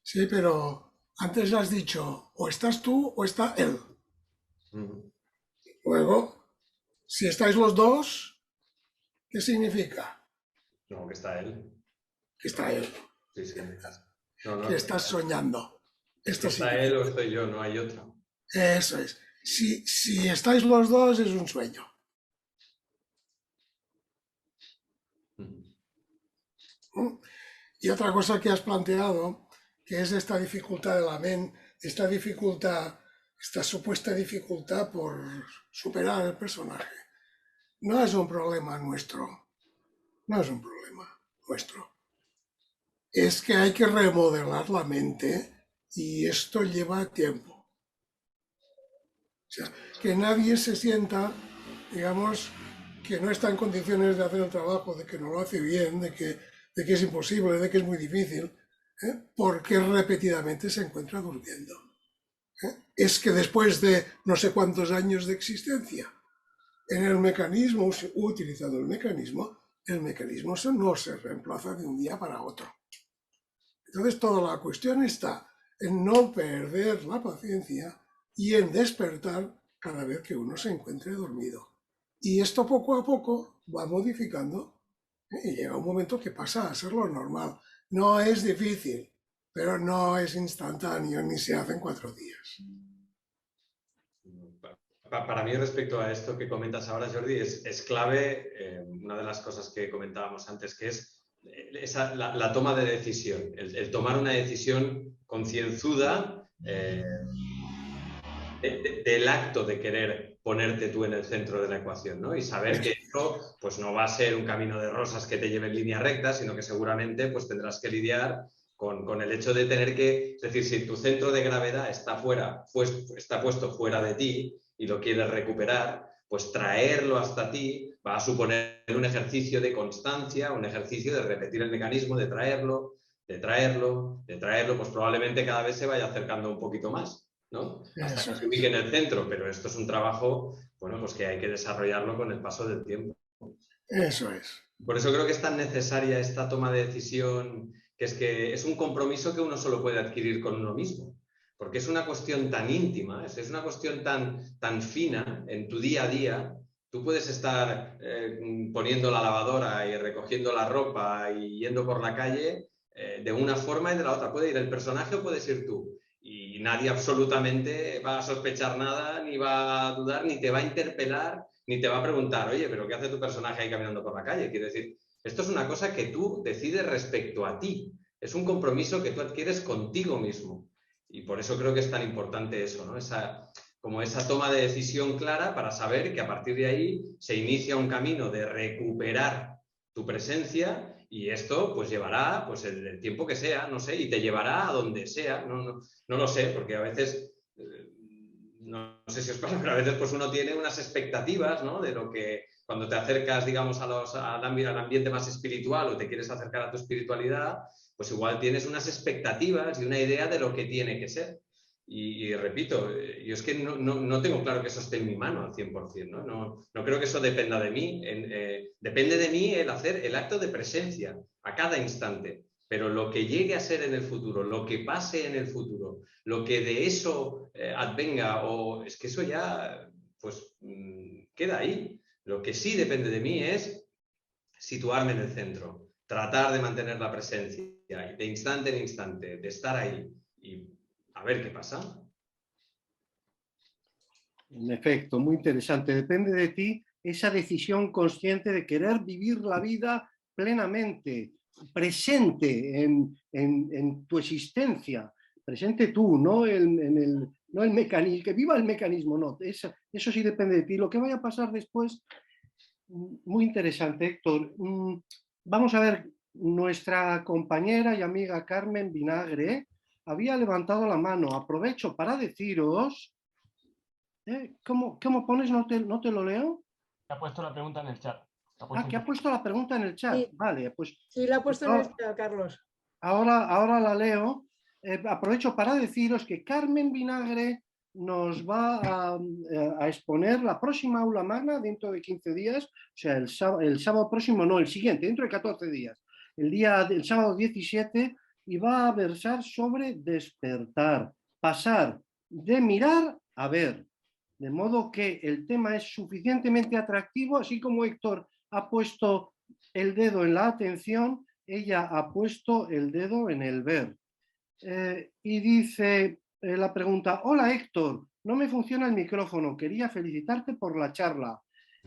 C: Sí, pero antes has dicho, o estás tú o está él. Luego, si estáis los dos, ¿qué significa?
B: No, que está él.
C: Que está él.
B: Sí, sí. No,
C: Que estás soñando. Esto
B: está él o estoy yo, no hay otro.
C: Eso es. Si estáis los dos, es un sueño. Y otra cosa que has planteado, que es esta dificultad de la mente, esta supuesta dificultad por superar el personaje. No es un problema nuestro. No es un problema nuestro. Es que hay que remodelar la mente y esto lleva tiempo. O sea, que nadie se sienta, digamos, que no está en condiciones de hacer el trabajo, de que no lo hace bien, de que es imposible, de que es muy difícil, porque repetidamente se encuentra durmiendo. Es que después de no sé cuántos años de existencia, en el mecanismo, utilizando el mecanismo no se reemplaza de un día para otro. Entonces toda la cuestión está en no perder la paciencia y en despertar cada vez que uno se encuentre dormido. Y esto poco a poco va modificando y llega un momento que pasa a ser lo normal. No es difícil, pero no es instantáneo ni se hace en 4 días.
B: Para mí, respecto a esto que comentas ahora, Jordi, es clave una de las cosas que comentábamos antes, que es la toma de decisión, el tomar una decisión concienzuda del acto de querer ponerte tú en el centro de la ecuación, ¿no? Y saber que esto pues, no va a ser un camino de rosas que te lleve en línea recta, sino que seguramente pues, tendrás que lidiar con el hecho de tener que, es decir, si tu centro de gravedad está fuera, pues, está puesto fuera de ti y lo quieres recuperar, pues traerlo hasta ti va a suponer un ejercicio de constancia, un ejercicio de repetir el mecanismo, de traerlo, pues probablemente cada vez se vaya acercando un poquito más, ¿no? Hasta que se ubique en el centro, pero esto es un trabajo, bueno, pues que hay que desarrollarlo con el paso del tiempo.
C: Eso es.
B: Por eso creo que es tan necesaria esta toma de decisión, que es un compromiso que uno solo puede adquirir con uno mismo, porque es una cuestión tan íntima, es una cuestión tan fina en tu día a día. Tú puedes estar poniendo la lavadora y recogiendo la ropa y yendo por la calle de una forma y de la otra. Puede ir el personaje o puedes ir tú. Y nadie absolutamente va a sospechar nada, ni va a dudar, ni te va a interpelar, ni te va a preguntar, oye, pero ¿qué hace tu personaje ahí caminando por la calle? Quiero decir, esto es una cosa que tú decides respecto a ti. Es un compromiso que tú adquieres contigo mismo. Y por eso creo que es tan importante eso, ¿no? Como esa toma de decisión clara para saber que a partir de ahí se inicia un camino de recuperar tu presencia y esto pues llevará pues el tiempo que sea, no sé, y te llevará a donde sea, no lo sé, porque a veces, no sé si os pasa, pero a veces pues uno tiene unas expectativas, ¿no? De lo que cuando te acercas, digamos, al ambiente más espiritual o te quieres acercar a tu espiritualidad, pues igual tienes unas expectativas y una idea de lo que tiene que ser. Y repito, yo es que no tengo claro que eso esté en mi mano al 100%, ¿no? No creo que eso dependa de mí. Depende de mí el hacer el acto de presencia a cada instante. Pero lo que llegue a ser en el futuro, lo que pase en el futuro, lo que de eso advenga, o es que eso ya pues queda ahí. Lo que sí depende de mí es situarme en el centro, tratar de mantener la presencia, de instante en instante, de estar ahí y a ver qué pasa.
A: En efecto, muy interesante. Depende de ti esa decisión consciente de querer vivir la vida plenamente, presente en tu existencia, presente tú, no no el mecanismo, que viva el mecanismo, no, eso sí depende de ti. Lo que vaya a pasar después, muy interesante, Héctor. Vamos a ver, nuestra compañera y amiga Carmen Vinagre había levantado la mano. Aprovecho para deciros, ¿cómo pones? No te lo leo.
E: Ha puesto la pregunta en el chat.
A: Que ha puesto la pregunta en el chat.
F: Sí.
A: Vale, pues.
F: Sí, la ha puesto en el chat, Carlos.
A: Ahora la leo. Aprovecho para deciros que Carmen Vinagre nos va a exponer la próxima aula magna dentro de 15 días, o sea, el sábado próximo, no, el siguiente, dentro de 14 días, el sábado 17, y va a versar sobre despertar, pasar de mirar a ver. De modo que el tema es suficientemente atractivo, así como Héctor ha puesto el dedo en la atención, ella ha puesto el dedo en el ver. Y dice la pregunta: hola Héctor, no me funciona el micrófono, quería felicitarte por la charla.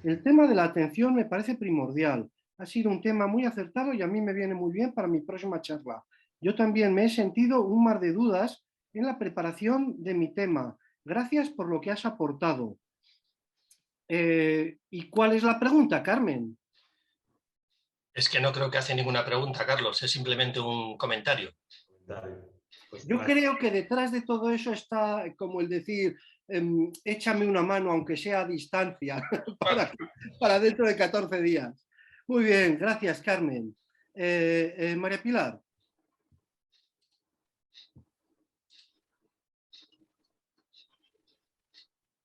A: El tema de la atención me parece primordial. Ha sido un tema muy acertado y a mí me viene muy bien para mi próxima charla. Yo también me he sentido un mar de dudas en la preparación de mi tema. Gracias por lo que has aportado. ¿Y cuál es la pregunta, Carmen?
D: Es que no creo que hace ninguna pregunta, Carlos, es simplemente un comentario.
B: Pues
A: yo creo que detrás de todo eso está como el decir, échame una mano, aunque sea a distancia, para dentro de 14 días. Muy bien, gracias, Carmen. María Pilar.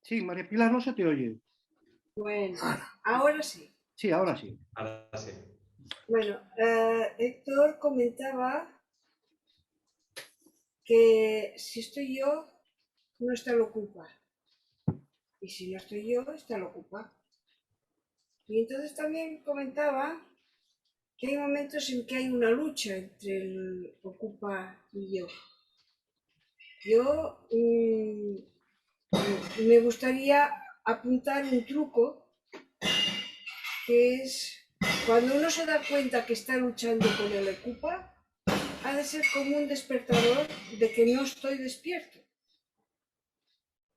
A: Sí, María Pilar, no se te oye.
F: Bueno, ahora sí.
A: Sí, ahora sí.
B: Ahora sí.
F: Bueno, Héctor comentaba que si estoy yo, no está el ocupa. Y si no estoy yo, está el ocupa. Y entonces también comentaba que hay momentos en que hay una lucha entre el ocupa y yo. Yo me gustaría apuntar un truco, que es cuando uno se da cuenta que está luchando con el ocupa, ha de ser como un despertador de que no estoy despierto.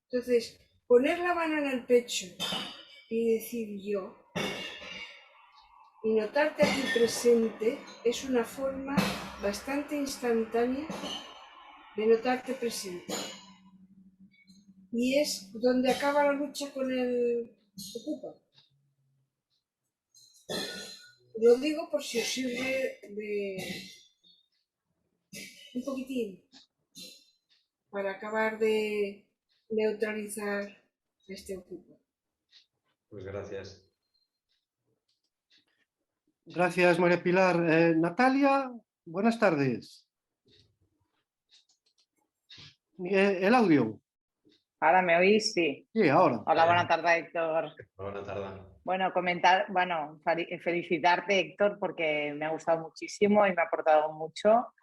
F: Entonces, poner la mano en el pecho y decir yo, y notarte aquí presente, es una forma bastante instantánea de notarte presente. Y es donde acaba la lucha con el ocupa. Lo digo por si os sirve de un poquitín para acabar de neutralizar este ocupa.
B: Pues gracias.
A: Gracias, María Pilar. Natalia, buenas tardes. El audio.
G: ¿Ahora me oís? Sí.
A: Sí, ahora.
G: Hola, buenas tardes, Héctor.
B: Buenas tardes.
G: Bueno, felicitarte, Héctor, porque me ha gustado muchísimo y me ha aportado mucho.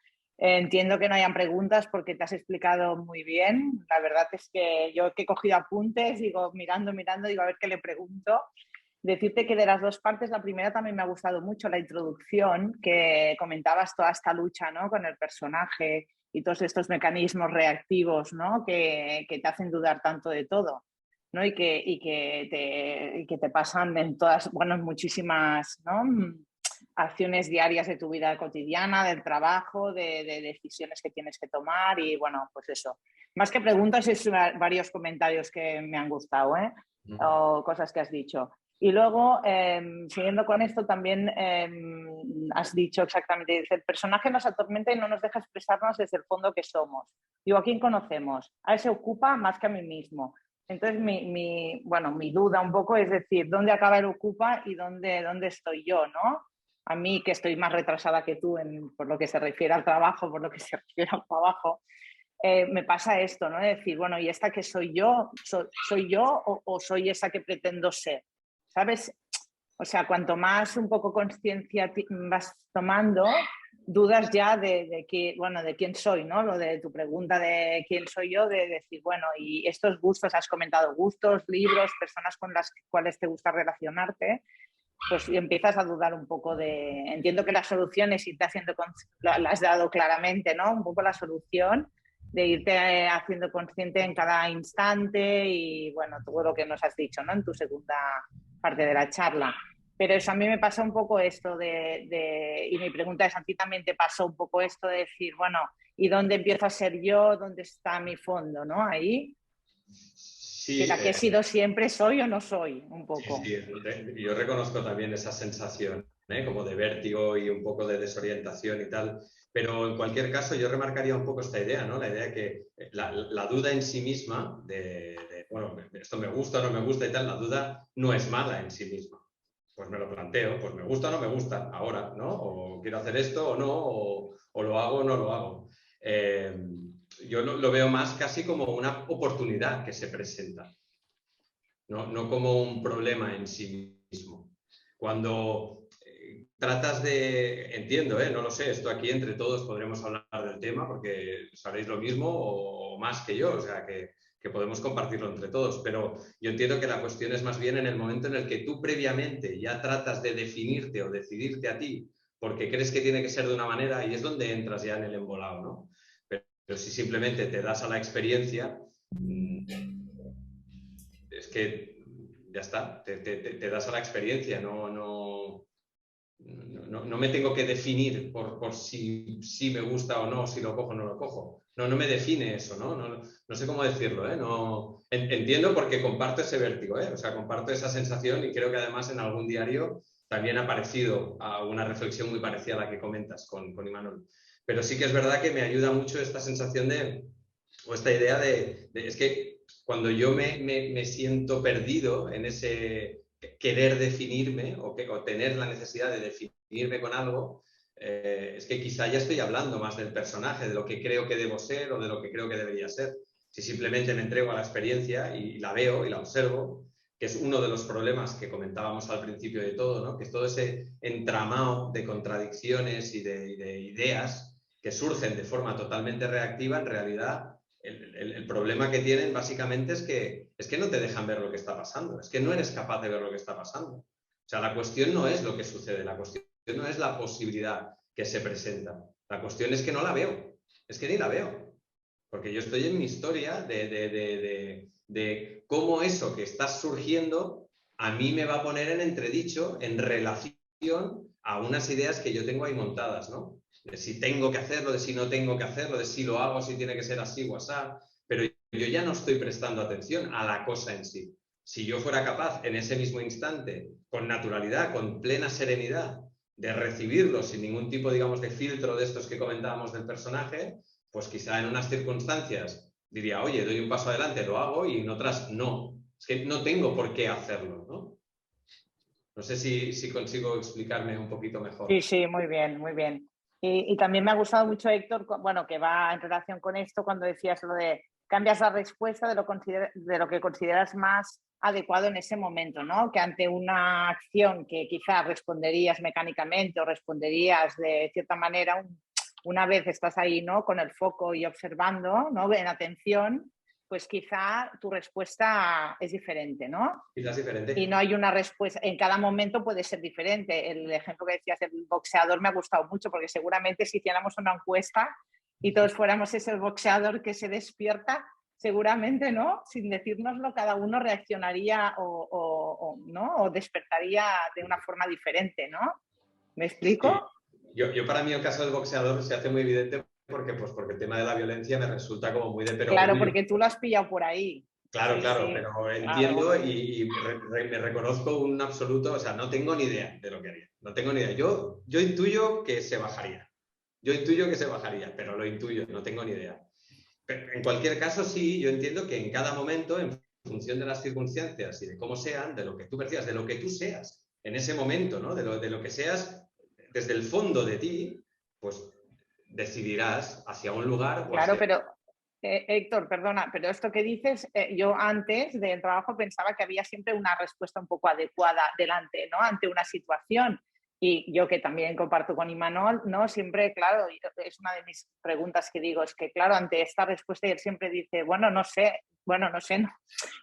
G: Entiendo que no hayan preguntas porque te has explicado muy bien. La verdad es que yo que he cogido apuntes, digo, mirando, digo, a ver qué le pregunto. Decirte que de las dos partes, la primera también me ha gustado mucho, la introducción, que comentabas toda esta lucha, ¿no?, con el personaje y todos estos mecanismos reactivos, ¿no?, que te hacen dudar tanto de todo, ¿no?, y que te pasan en todas, bueno, en muchísimas, ¿no?, acciones diarias de tu vida cotidiana, del trabajo, de decisiones que tienes que tomar y, bueno, pues eso. Más que preguntas, es varios comentarios que me han gustado, o cosas que has dicho. Y luego, siguiendo con esto, también has dicho exactamente, el personaje nos atormenta y no nos deja expresarnos desde el fondo que somos. Digo, ¿a quién conocemos? A él se ocupa más que a mí mismo. Entonces, mi duda un poco es decir, ¿dónde acaba el ocupa y dónde estoy yo, ¿no? A mí, que estoy más retrasada que tú por lo que se refiere al trabajo, me pasa esto, ¿no? De decir, bueno, ¿y esta que soy yo? ¿Soy yo o soy esa que pretendo ser? ¿Sabes? O sea, cuanto más un poco conciencia vas tomando, dudas ya de quién soy, ¿no? Lo de tu pregunta de quién soy yo, de decir, bueno, y estos gustos, has comentado gustos, libros, personas con las cuales te gusta relacionarte, pues empiezas a dudar un poco de... Entiendo que las soluciones, si te haciendo, lo has dado claramente, ¿no? Un poco la solución de irte haciendo consciente en cada instante y, bueno, todo lo que nos has dicho, ¿no? En tu segunda parte de la charla. Pero eso a mí me pasa un poco esto y mi pregunta es, ¿a ti también te pasó un poco esto de decir, bueno, ¿y dónde empiezo a ser yo? ¿Dónde está mi fondo, no? Ahí.
B: Sí,
G: Si la que he sido siempre soy o no soy, un poco.
B: Sí, yo reconozco también esa sensación, como de vértigo y un poco de desorientación y tal. Pero en cualquier caso, yo remarcaría un poco esta idea, ¿no? La idea de que la duda en sí misma, bueno, esto me gusta o no me gusta y tal, la duda no es mala en sí misma. Pues me lo planteo, pues me gusta o no me gusta ahora, ¿no? O quiero hacer esto o no, o lo hago o no lo hago. Yo lo veo más casi como una oportunidad que se presenta, no como un problema en sí mismo. Cuando tratas de, entiendo, no lo sé, esto aquí entre todos podremos hablar del tema porque sabréis lo mismo o más que yo, o sea que podemos compartirlo entre todos, pero yo entiendo que la cuestión es más bien en el momento en el que tú previamente ya tratas de definirte o decidirte a ti porque crees que tiene que ser de una manera y es donde entras ya en el embolado, ¿no? Pero si simplemente te das a la experiencia, es que ya está, te das a la experiencia, no me tengo que definir por si me gusta o no, si lo cojo o no lo cojo. No me define eso, no sé cómo decirlo, No, entiendo porque comparto ese vértigo, O sea, comparto esa sensación y creo que además en algún diario también ha aparecido a una reflexión muy parecida a la que comentas con Imanol. Pero sí que es verdad que me ayuda mucho esta sensación o esta idea es que cuando yo me siento perdido en ese querer definirme o tener la necesidad de definirme con algo, es que quizá ya estoy hablando más del personaje, de lo que creo que debo ser o de lo que creo que debería ser. Si simplemente me entrego a la experiencia y la veo y la observo, que es uno de los problemas que comentábamos al principio de todo, ¿no? Que es todo ese entramado de contradicciones y de ideas que surgen de forma totalmente reactiva, en realidad el problema que tienen básicamente es que no te dejan ver lo que está pasando, es que no eres capaz de ver lo que está pasando. O sea, la cuestión no es lo que sucede, la cuestión no es la posibilidad que se presenta, la cuestión es que no la veo, es que ni la veo, porque yo estoy en mi historia de cómo eso que está surgiendo a mí me va a poner en entredicho en relación a unas ideas que yo tengo ahí montadas, ¿no? De si tengo que hacerlo, de si no tengo que hacerlo, de si lo hago, si tiene que ser así o así, pero yo ya no estoy prestando atención a la cosa en sí. Si yo fuera capaz en ese mismo instante, con naturalidad, con plena serenidad, de recibirlo sin ningún tipo, digamos, de filtro de estos que comentábamos del personaje, pues quizá en unas circunstancias diría, oye, doy un paso adelante, lo hago, y en otras no. Es que no tengo por qué hacerlo, ¿no? No sé si consigo explicarme un poquito mejor.
G: Sí, muy bien, muy bien. Y también me ha gustado mucho, Héctor, bueno, que va en relación con esto, cuando decías lo de cambias la respuesta de lo que consideras más adecuado en ese momento, ¿no? Que ante una acción que quizás responderías mecánicamente o responderías de cierta manera, una vez estás ahí, ¿no? Con el foco y observando, ¿no? En atención, pues quizá tu respuesta es diferente, ¿no?
B: Quizás diferente.
G: Y no hay una respuesta, en cada momento puede ser diferente. El ejemplo que decías del boxeador me ha gustado mucho, porque seguramente si hiciéramos una encuesta y todos fuéramos ese boxeador que se despierta, seguramente, ¿no? Sin decírnoslo, cada uno reaccionaría ¿no? O despertaría de una forma diferente, ¿no? ¿Me explico?
B: Sí. Yo para mí el caso del boxeador se hace muy evidente porque el tema de la violencia me resulta como muy de perogrullo.
G: Claro, porque tú lo has pillado por ahí.
B: Claro,
G: Sí,
B: claro,
G: sí,
B: pero entiendo y me reconozco un absoluto, o sea, no tengo ni idea de lo que haría, no tengo ni idea. Yo intuyo que se bajaría, pero lo intuyo, no tengo ni idea. Pero en cualquier caso, sí, yo entiendo que en cada momento, en función de las circunstancias y de cómo sean, de lo que tú percibas, de lo que tú seas en ese momento, ¿no? De lo que seas desde el fondo de ti, pues decidirás hacia un lugar o
G: claro,
B: hacia...
G: pero Héctor, perdona, pero esto que dices, yo antes del trabajo pensaba que había siempre una respuesta un poco adecuada delante, ¿no? Ante una situación. Y yo que también comparto con Imanol, ¿no? Siempre, claro, es una de mis preguntas que digo, es que claro, ante esta respuesta él siempre dice, bueno, no sé, no.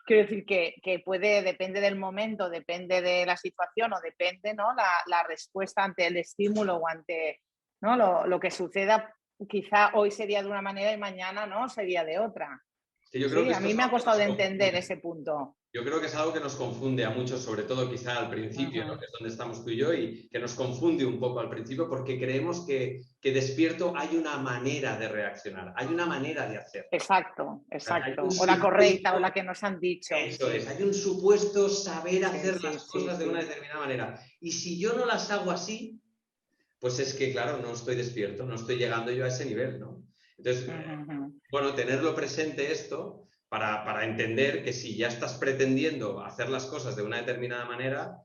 G: Quiero decir que puede, depende del momento, depende de la situación o depende, ¿no? La respuesta ante el estímulo o ante, ¿no? lo que suceda, quizá hoy sería de una manera y mañana, ¿no? Sería de otra.
B: Sí, yo creo
G: Sí,
B: que
G: a
B: esto
G: mí
B: es
G: me ha
B: algo que
G: costado
B: nos
G: de entender
B: confunde.
G: ese punto.
B: Yo creo que es algo que nos confunde a muchos, sobre todo quizá al principio, ¿no?
G: Ujú.
B: Que es donde estamos tú y yo, y que nos confunde un poco al principio porque creemos que despierto hay una manera de reaccionar, hay una manera de hacer.
G: Exacto.
B: Hay un
G: O la correcta o la
B: supuesto,
G: que nos han dicho.
B: eso
G: Sí.
B: es, hay un supuesto saber hacer
G: Sí,
B: las cosas de una determinada manera. Y si yo no las hago así, pues es que, claro, no estoy despierto, no estoy llegando yo a ese nivel, ¿no? Entonces,
G: Ujú.
B: bueno, tenerlo presente esto para entender que si ya estás pretendiendo hacer las cosas de una determinada manera,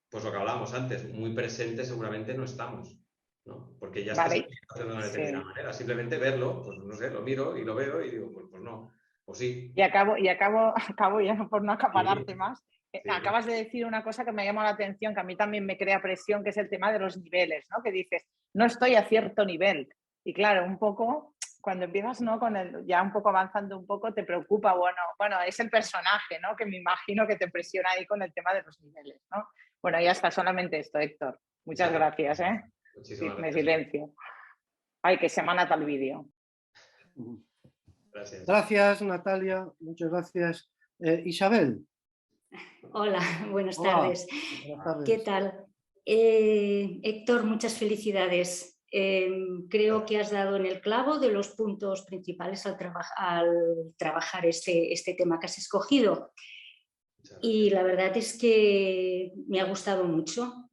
B: pues lo que hablábamos antes, muy presente seguramente no estamos, ¿no? Porque ya estás
G: Vale.
B: haciendo de una
G: Sí.
B: determinada manera. Simplemente verlo, pues no sé, lo miro y lo veo y digo, pues no, o sí.
G: Y acabo ya por no acapararte
B: Sí,
G: más.
B: sí.
G: Acabas de decir una cosa que me llama la atención, que a mí también me crea presión, que es el tema de los niveles, ¿no? Que dices, no estoy a cierto nivel. Y claro, un poco, cuando empiezas, ¿no? Ya un poco avanzando un poco, te preocupa, bueno, es el personaje, ¿no? Que me imagino que te presiona ahí con el tema de los niveles, ¿no? Bueno, ya está, solamente esto, Héctor. Muchas gracias, ¿eh?
B: Muchísimas
G: Me
B: gracias.
G: silencio. Ay, que se me ha notado el vídeo.
B: Gracias.
A: Gracias, Natalia. Muchas gracias. Isabel.
H: Hola, buenas
A: Hola.
H: tardes.
A: Buenas tardes.
H: ¿Qué tal? Héctor, muchas felicidades. Creo que has dado en el clavo de los puntos principales al trabajar este tema que has escogido. Y la verdad es que me ha gustado mucho.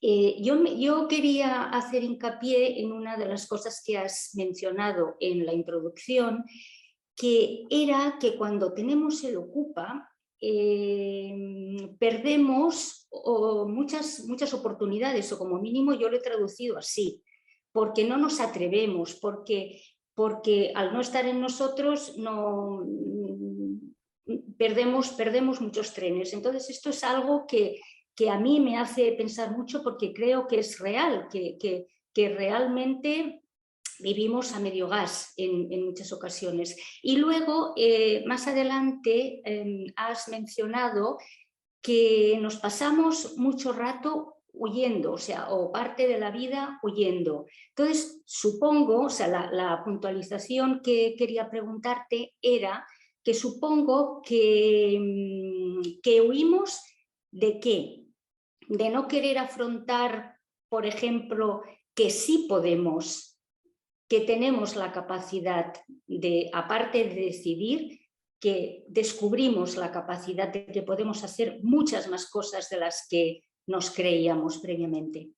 H: Yo quería hacer hincapié en una de las cosas que has mencionado en la introducción, que era que cuando tenemos el ocupa, perdemos muchas oportunidades, o como mínimo yo lo he traducido así, porque no nos atrevemos, porque al no estar en nosotros perdemos muchos trenes. Entonces esto es algo que a mí me hace pensar mucho, porque creo que es real, que realmente vivimos a medio gas en muchas ocasiones. Y luego, más adelante, has mencionado que nos pasamos mucho rato huyendo, o parte de la vida huyendo. Entonces, supongo, la puntualización que quería preguntarte era que supongo que huimos ¿de qué? De no querer afrontar, por ejemplo, que sí podemos, que tenemos la capacidad de, aparte de decidir, que descubrimos la capacidad de que podemos hacer muchas más cosas de las que nos creíamos previamente.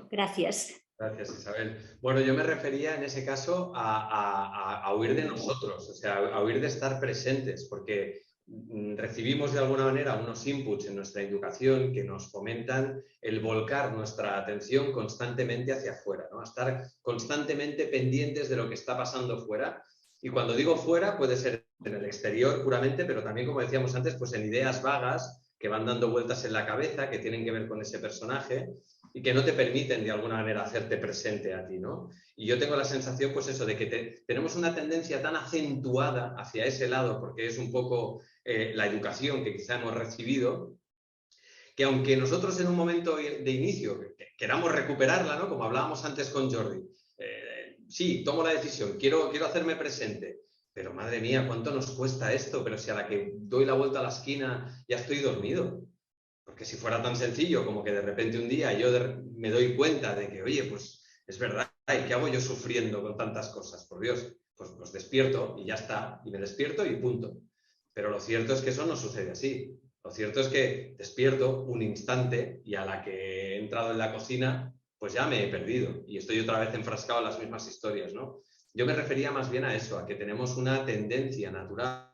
H: Gracias.
B: Gracias, Isabel. Bueno, yo me refería en ese caso a huir de nosotros, o sea, a huir de estar presentes, porque recibimos de alguna manera unos inputs en nuestra educación que nos fomentan el volcar nuestra atención constantemente hacia afuera, ¿no? A estar constantemente pendientes de lo que está pasando fuera. Y cuando digo fuera, puede ser en el exterior puramente, pero también, como decíamos antes, pues en ideas vagas que van dando vueltas en la cabeza, que tienen que ver con ese personaje y que no te permiten de alguna manera hacerte presente a ti, ¿no? Y yo tengo la sensación, pues eso, de que tenemos una tendencia tan acentuada hacia ese lado, porque es un poco la educación que quizá hemos recibido, que aunque nosotros en un momento de inicio queramos recuperarla, ¿no? Como hablábamos antes con Jordi, sí, tomo la decisión, quiero hacerme presente, pero madre mía, ¿cuánto nos cuesta esto? Pero si a la que doy la vuelta a la esquina ya estoy dormido. Porque si fuera tan sencillo como que de repente un día yo me doy cuenta de que, oye, pues es verdad, ¿y qué hago yo sufriendo con tantas cosas? Por Dios, pues despierto y ya está, y me despierto y punto. Pero lo cierto es que eso no sucede así. Lo cierto es que despierto un instante y a la que he entrado en la cocina, pues ya me he perdido y estoy otra vez enfrascado en las mismas historias, ¿no? Yo me refería más bien a eso, a que tenemos una tendencia natural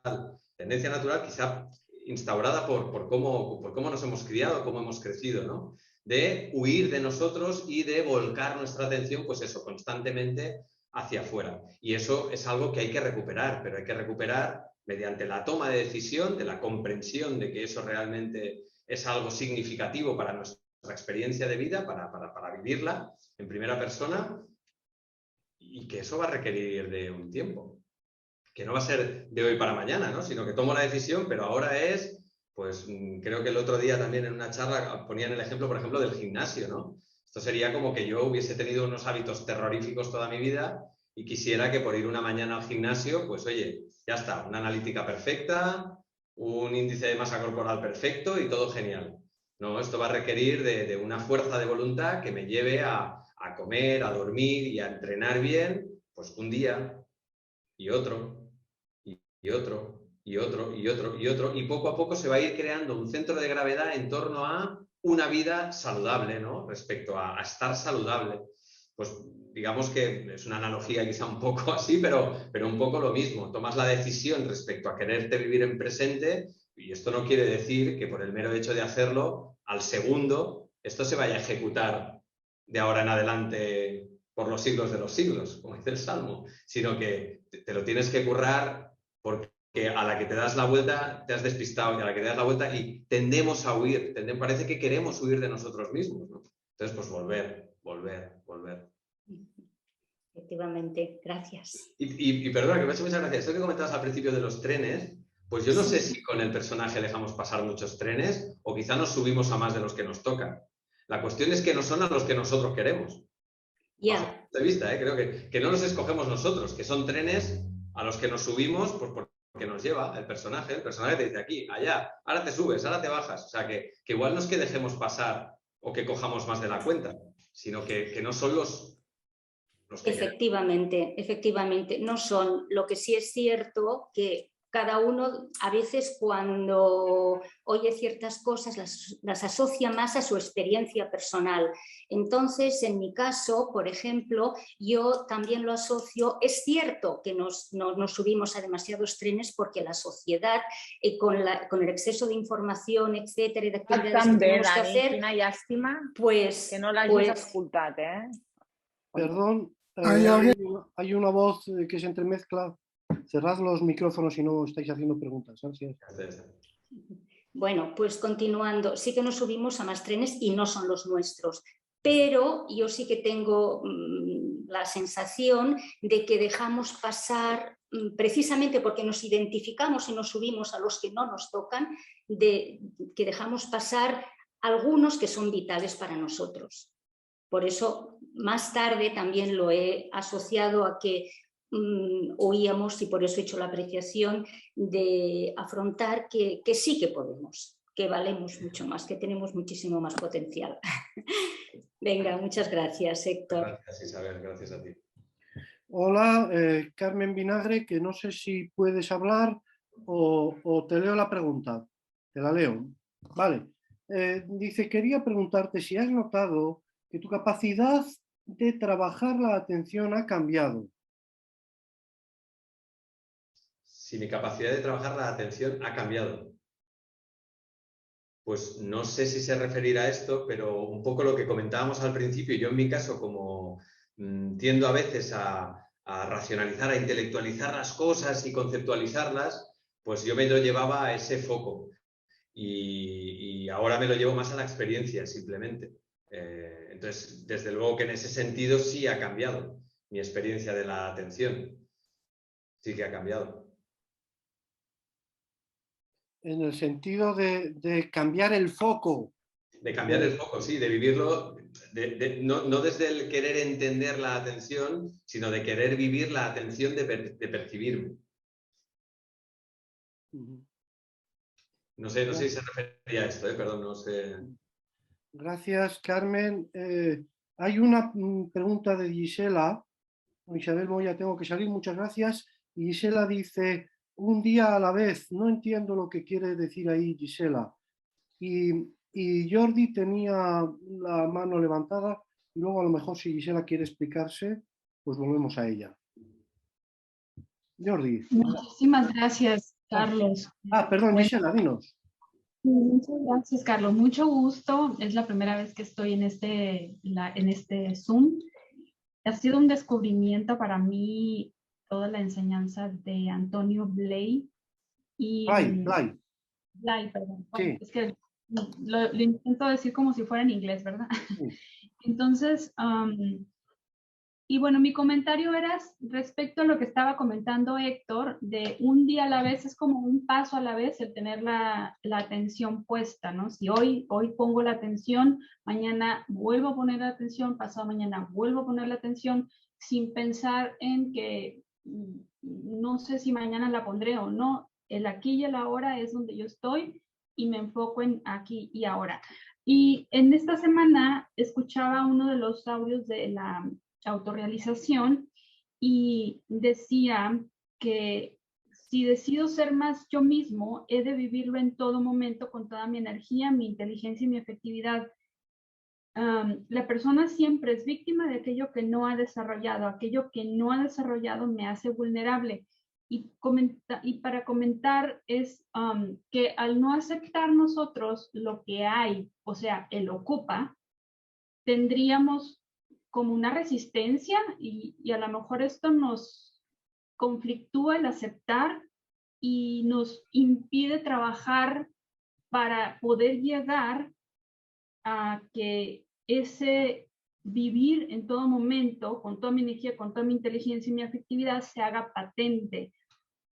B: quizá instaurada por cómo nos hemos criado, cómo hemos crecido, ¿no? De huir de nosotros y de volcar nuestra atención, pues eso, constantemente hacia afuera. Y eso es algo que hay que recuperar, pero hay que recuperar mediante la toma de decisión, de la comprensión de que eso realmente es algo significativo para nuestra nuestra experiencia de vida para vivirla en primera persona, y que eso va a requerir de un tiempo, que no va a ser de hoy para mañana, ¿no? Sino que tomo la decisión, pero ahora es, pues creo que el otro día también en una charla ponían el ejemplo, por ejemplo, del gimnasio, ¿no? Esto sería como que yo hubiese tenido unos hábitos terroríficos toda mi vida y quisiera que por ir una mañana al gimnasio, pues oye, ya está, una analítica perfecta, un índice de masa corporal perfecto y todo genial. No, esto va a requerir de una fuerza de voluntad que me lleve a comer, a dormir y a entrenar bien, pues un día y otro, y otro, y otro, y otro, y otro, y poco a poco se va a ir creando un centro de gravedad en torno a una vida saludable, ¿no? Respecto a estar saludable. Pues digamos que es una analogía quizá un poco así, pero un poco lo mismo. Tomas la decisión respecto a quererte vivir en presente, y esto no quiere decir que por el mero hecho de hacerlo, al segundo, esto se vaya a ejecutar de ahora en adelante por los siglos de los siglos, como dice el Salmo, sino que te lo tienes que currar, porque a la que te das la vuelta te has despistado, y a la que te das la vuelta y tendemos a huir, parece que queremos huir de nosotros mismos, ¿no? Entonces, pues volver.
H: Efectivamente, gracias.
B: Y perdona, que me ha hecho muchas gracias. Esto que comentabas al principio de los trenes, pues yo no sé si con el personaje dejamos pasar muchos trenes o quizá nos subimos a más de los que nos tocan. La cuestión es que no son a los que nosotros queremos.
H: Ya.
B: Bajo mi punto de vista, creo que no los escogemos nosotros, que son trenes a los que nos subimos pues porque nos lleva el personaje te dice aquí, allá, ahora te subes, ahora te bajas. O sea, que igual no es que dejemos pasar o que cojamos más de la cuenta, sino que no son los que
H: efectivamente, no son. Lo que sí es cierto que cada uno a veces cuando oye ciertas cosas las asocia más a su experiencia personal. Entonces, en mi caso, por ejemplo, yo también lo asocio, es cierto que nos subimos a demasiados trenes porque la sociedad, con el exceso de información, etcétera, y de actividades que tenemos que hacer,
G: Quina llàstima
H: pues,
G: que no l'hagis escoltat, eh?
A: Perdón, hay una voz que se entremezcla. Cerrad los micrófonos si no estáis haciendo preguntas. Gracias.
H: Bueno, pues continuando, sí que nos subimos a más trenes y no son los nuestros, pero yo sí que tengo la sensación de que dejamos pasar, precisamente porque nos identificamos y nos subimos a los que no nos tocan, que dejamos pasar algunos que son vitales para nosotros. Por eso, más tarde también lo he asociado a que oíamos, y por eso he hecho la apreciación de afrontar que sí que podemos, que valemos mucho más, que tenemos muchísimo más potencial. Venga, muchas gracias, Héctor.
B: Gracias, Isabel, gracias a ti.
A: Hola, Carmen Vinagre, que no sé si puedes hablar o te leo la pregunta. Te la leo. Vale. Dice, quería preguntarte si has notado que tu capacidad de trabajar la atención ha cambiado.
B: Si mi capacidad de trabajar la atención ha cambiado. Pues no sé si se referirá a esto, pero un poco lo que comentábamos al principio, yo en mi caso, como tiendo a veces a racionalizar, a intelectualizar las cosas y conceptualizarlas, pues yo me lo llevaba a ese foco. Y ahora me lo llevo más a la experiencia, simplemente. Entonces, desde luego que en ese sentido sí ha cambiado mi experiencia de la atención. Sí que ha cambiado.
A: En el sentido de cambiar el foco.
B: De cambiar el foco, sí, de vivirlo, no desde el querer entender la atención, sino de querer vivir la atención de percibirme. No sé si se refería a esto, perdón, no sé.
A: Gracias, Carmen. Hay una pregunta de Gisela. Isabel Moya, tengo que salir, muchas gracias. Y Gisela dice, un día a la vez, no entiendo lo que quiere decir ahí Gisela. Y Jordi tenía la mano levantada, y luego a lo mejor si Gisela quiere explicarse, pues volvemos a ella. Jordi.
I: Muchísimas gracias, Carlos.
A: Perdón, Gisela, dinos.
I: Muchas gracias, Carlos. Mucho gusto. Es la primera vez que estoy en este Zoom. Ha sido un descubrimiento para mí toda la enseñanza de Antonio Blay. Blay, perdón.
A: Sí.
I: Es que lo intento decir como si fuera en inglés, ¿verdad? Entonces, y bueno, mi comentario era respecto a lo que estaba comentando Héctor, de un día a la vez, es como un paso a la vez el tener la atención puesta, ¿no? Si hoy pongo la atención, mañana vuelvo a poner la atención, pasado mañana vuelvo a poner la atención, sin pensar en que no sé si mañana la pondré o no. El aquí y el ahora es donde yo estoy y me enfoco en aquí y ahora. Y en esta semana escuchaba uno de los audios de la autorrealización y decía que si decido ser más yo mismo, he de vivirlo en todo momento con toda mi energía, mi inteligencia y mi efectividad. La persona siempre es víctima de aquello que no ha desarrollado. Aquello que no ha desarrollado me hace vulnerable. Y para comentar es que al no aceptar nosotros lo que hay, o sea, el ocupa, tendríamos como una resistencia y a lo mejor esto nos conflictúa el aceptar y nos impide trabajar para poder llegar a que ese vivir en todo momento, con toda mi energía, con toda mi inteligencia y mi afectividad, se haga patente.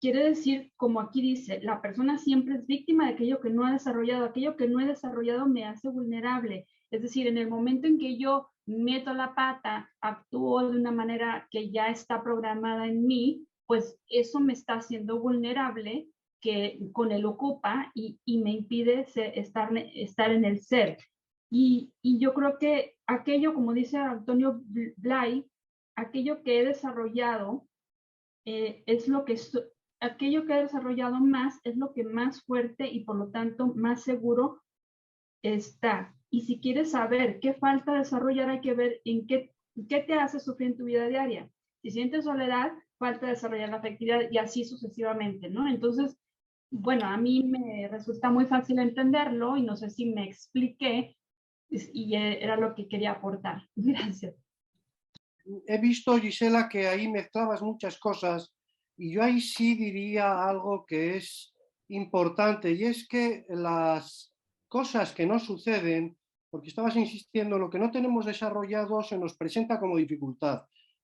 I: Quiere decir, como aquí dice, la persona siempre es víctima de aquello que no ha desarrollado. Aquello que no he desarrollado me hace vulnerable. Es decir, en el momento en que yo meto la pata, actúo de una manera que ya está programada en mí, pues eso me está haciendo vulnerable que con el ocupa y me impide estar en el ser. Y yo creo que aquello, como dice Antonio Blay, aquello que he desarrollado es lo que aquello que he desarrollado más es lo que más fuerte y por lo tanto más seguro está. Y si quieres saber qué falta desarrollar, hay que ver en qué te hace sufrir en tu vida diaria. Si sientes soledad, falta desarrollar la afectividad y así sucesivamente, ¿no? Entonces, bueno, a mí me resulta muy fácil entenderlo y no sé si me expliqué y era lo que quería aportar. Gracias.
A: He visto, Gisela, que ahí mezclabas muchas cosas y yo ahí sí diría algo que es importante y es que las cosas que no suceden, porque estabas insistiendo, lo que no tenemos desarrollado se nos presenta como dificultad.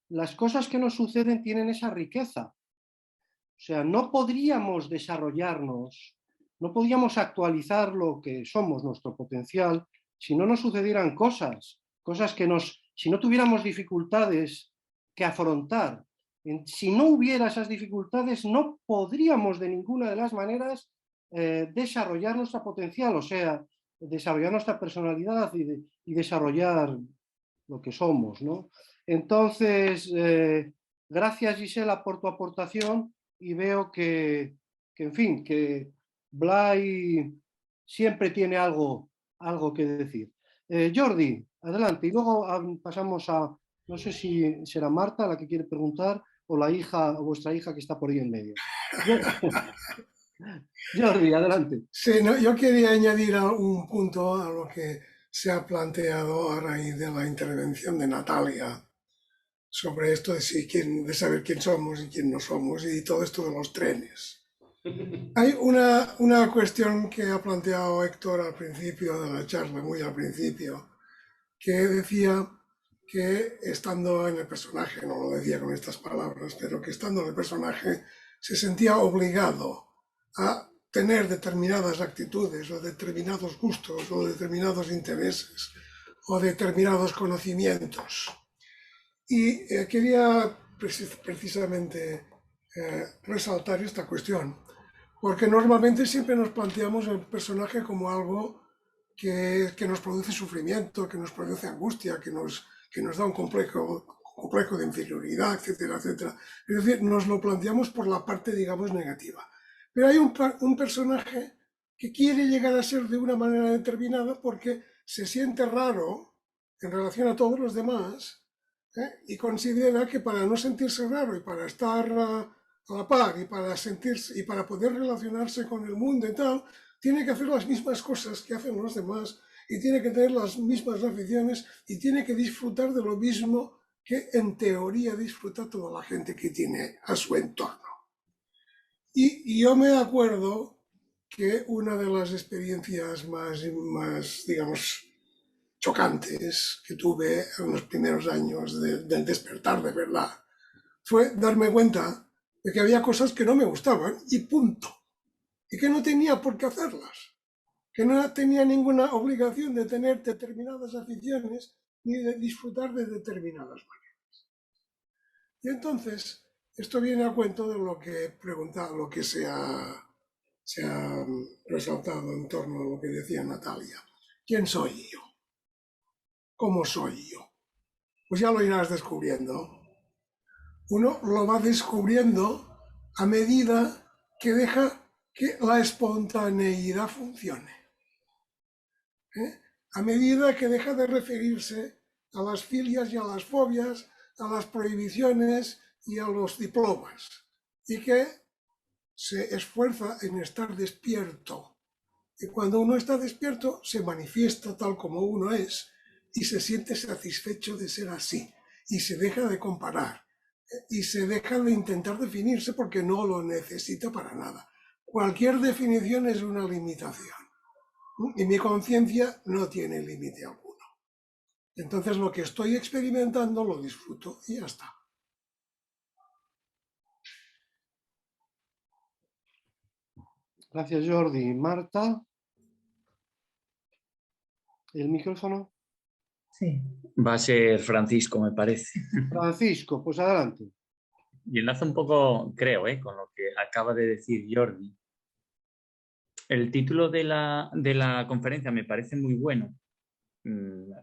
A: Las cosas que nos suceden tienen esa riqueza. O sea, no podríamos desarrollarnos, no podríamos actualizar lo que somos, nuestro potencial, si no nos sucedieran cosas que si no tuviéramos dificultades que afrontar. Si no hubiera esas dificultades, no podríamos de ninguna de las maneras desarrollar nuestro potencial, o sea, desarrollar nuestra personalidad y desarrollar lo que somos, ¿no? Entonces, gracias, Gisela, por tu aportación y veo en fin, que Blay siempre tiene algo que decir. Jordi, adelante. Y luego pasamos a, no sé si será Marta la que quiere preguntar o la hija, o vuestra hija que está por ahí en medio. Jordi, adelante.
C: Sí, no, yo quería añadir un punto a lo que se ha planteado a raíz de la intervención de Natalia sobre esto de saber quién somos y quién no somos y todo esto de los trenes. Hay una cuestión que ha planteado Héctor al principio de la charla, muy al principio, que decía que estando en el personaje, no lo decía con estas palabras, pero que estando en el personaje se sentía obligado a tener determinadas actitudes o determinados gustos o determinados intereses o determinados conocimientos. Y quería precisamente resaltar esta cuestión, porque normalmente siempre nos planteamos el personaje como algo que nos produce sufrimiento, que nos produce angustia, que nos da un complejo de inferioridad, etcétera, etcétera. Es decir, nos lo planteamos por la parte, digamos, negativa. Pero hay un personaje que quiere llegar a ser de una manera determinada porque se siente raro en relación a todos los demás, y considera que para no sentirse raro y para estar a la par y para poder relacionarse con el mundo y tal, tiene que hacer las mismas cosas que hacen los demás y tiene que tener las mismas aficiones y tiene que disfrutar de lo mismo que en teoría disfruta toda la gente que tiene a su entorno. Y yo me acuerdo que una de las experiencias más, digamos, chocantes que tuve en los primeros años del despertar de verdad fue darme cuenta de que había cosas que no me gustaban y punto. Y que no tenía por qué hacerlas. Que no tenía ninguna obligación de tener determinadas aficiones ni de disfrutar de determinadas maneras. Y entonces, esto viene a cuento de lo que he preguntado, lo que se ha resaltado en torno a lo que decía Natalia. ¿Quién soy yo? ¿Cómo soy yo? Pues ya lo irás descubriendo. Uno lo va descubriendo a medida que deja que la espontaneidad funcione. A medida que deja de referirse a las filias y a las fobias, a las prohibiciones y a los diplomas, y que se esfuerza en estar despierto. Y cuando uno está despierto, se manifiesta tal como uno es y se siente satisfecho de ser así, y se deja de comparar, y se deja de intentar definirse porque no lo necesita para nada. Cualquier definición es una limitación. Y mi conciencia no tiene límite alguno. Entonces lo que estoy experimentando lo disfruto y ya está.
A: Gracias, Jordi. Marta, ¿el micrófono?
J: Sí. Va a ser Francisco, me parece.
A: Francisco, pues adelante.
J: Y enlaza un poco, creo, con lo que acaba de decir Jordi. El título de la conferencia me parece muy bueno.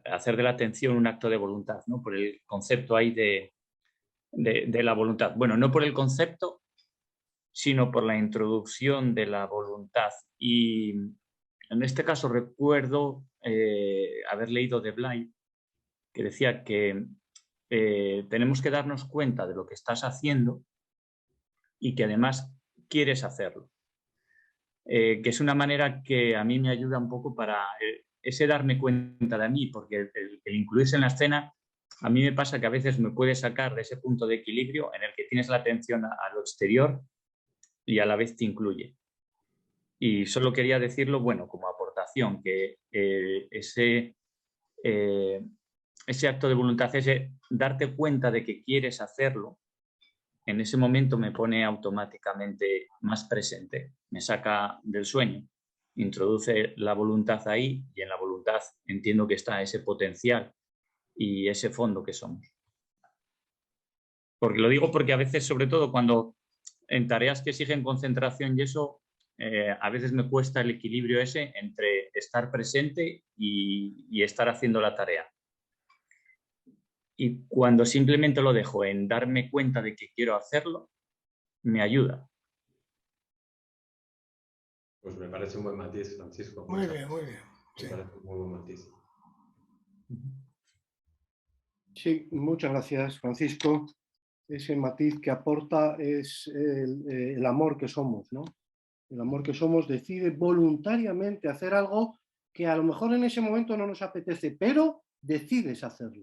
J: Hacer de la atención un acto de voluntad, ¿no? Por el concepto ahí de la voluntad. Bueno, no por el concepto, sino por la introducción de la voluntad. Y en este caso recuerdo haber leído de Blay, que decía que tenemos que darnos cuenta de lo que estás haciendo y que además quieres hacerlo. Que es una manera que a mí me ayuda un poco para ese darme cuenta de mí, porque el incluirse en la escena, a mí me pasa que a veces me puede sacar de ese punto de equilibrio en el que tienes la atención a lo exterior y a la vez te incluye. Y solo quería decirlo, bueno, como aportación, que ese acto de voluntad, ese darte cuenta de que quieres hacerlo, en ese momento me pone automáticamente más presente, me saca del sueño, introduce la voluntad ahí y en la voluntad entiendo que está ese potencial y ese fondo que somos. Porque lo digo porque a veces, sobre todo cuando en tareas que exigen concentración y eso, a veces me cuesta el equilibrio ese entre estar presente y estar haciendo la tarea. Y cuando simplemente lo dejo en darme cuenta de que quiero hacerlo, me ayuda.
B: Pues me parece un buen matiz, Francisco.
C: Muy bien, muy bien.
B: Sí. Me parece un muy buen matiz.
A: Sí, muchas gracias, Francisco. Ese matiz que aporta es el amor que somos, ¿no? El amor que somos decide voluntariamente hacer algo que a lo mejor en ese momento no nos apetece, pero decides hacerlo.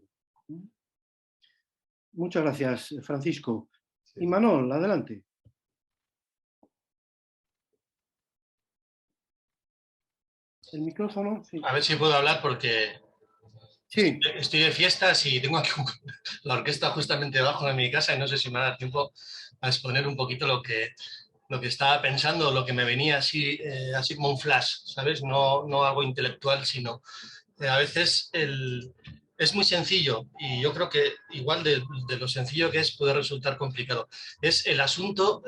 A: Muchas gracias, Francisco. Sí. Y Manol, adelante. El micrófono. Sí.
D: A ver si puedo hablar porque sí. Estoy de fiestas y tengo aquí la orquesta justamente debajo de mi casa y no sé si me va a dar tiempo a exponer un poquito lo que estaba pensando, lo que me venía así como un flash, ¿sabes? No algo intelectual, sino a veces es muy sencillo y yo creo que igual de lo sencillo que es puede resultar complicado. Es el asunto,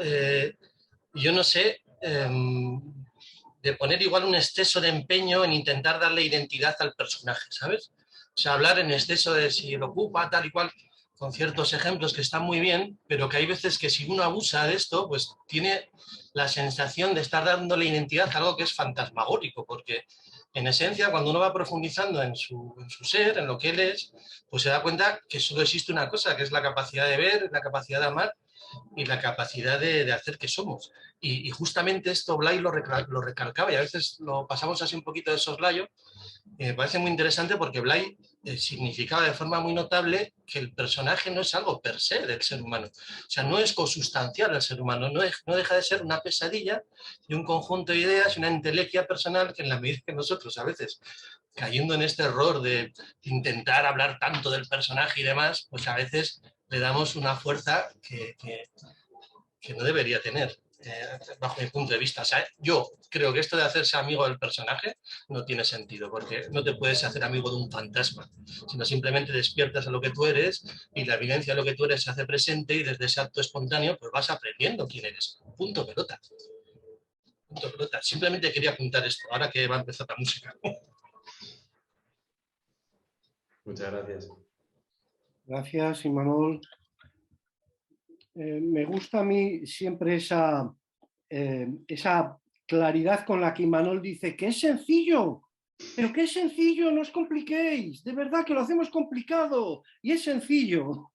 D: yo no sé, de poner igual un exceso de empeño en intentar darle identidad al personaje, ¿sabes? O sea, hablar en exceso de si lo ocupa, tal y cual, con ciertos ejemplos que están muy bien, pero que hay veces que si uno abusa de esto, pues tiene la sensación de estar dándole identidad a algo que es fantasmagórico, porque en esencia, cuando uno va profundizando en su ser, en lo que él es, pues se da cuenta que solo existe una cosa, que es la capacidad de ver, la capacidad de amar y la capacidad de hacer que somos. Y justamente esto Blay lo recalcaba y a veces lo pasamos así un poquito de soslayo. Me parece muy interesante porque Blay significaba de forma muy notable que el personaje no es algo per se del ser humano. O sea, no es consustancial al ser humano, no deja de ser una pesadilla y un conjunto de ideas y una entelequia personal que en la medida que nosotros a veces, cayendo en este error de intentar hablar tanto del personaje y demás, pues a veces le damos una fuerza que no debería tener. Bajo mi punto de vista. O sea, yo creo que esto de hacerse amigo del personaje no tiene sentido, porque no te puedes hacer amigo de un fantasma, sino simplemente despiertas a lo que tú eres y la evidencia de lo que tú eres se hace presente y desde ese acto espontáneo pues vas aprendiendo quién eres. Punto pelota. Punto pelota. Simplemente quería apuntar esto, ahora que va a empezar la música.
B: Muchas gracias.
A: Gracias, Imanol. Me gusta a mí siempre esa claridad con la que Imanol dice que es sencillo, pero que es sencillo, no os compliquéis, de verdad que lo hacemos complicado y es sencillo.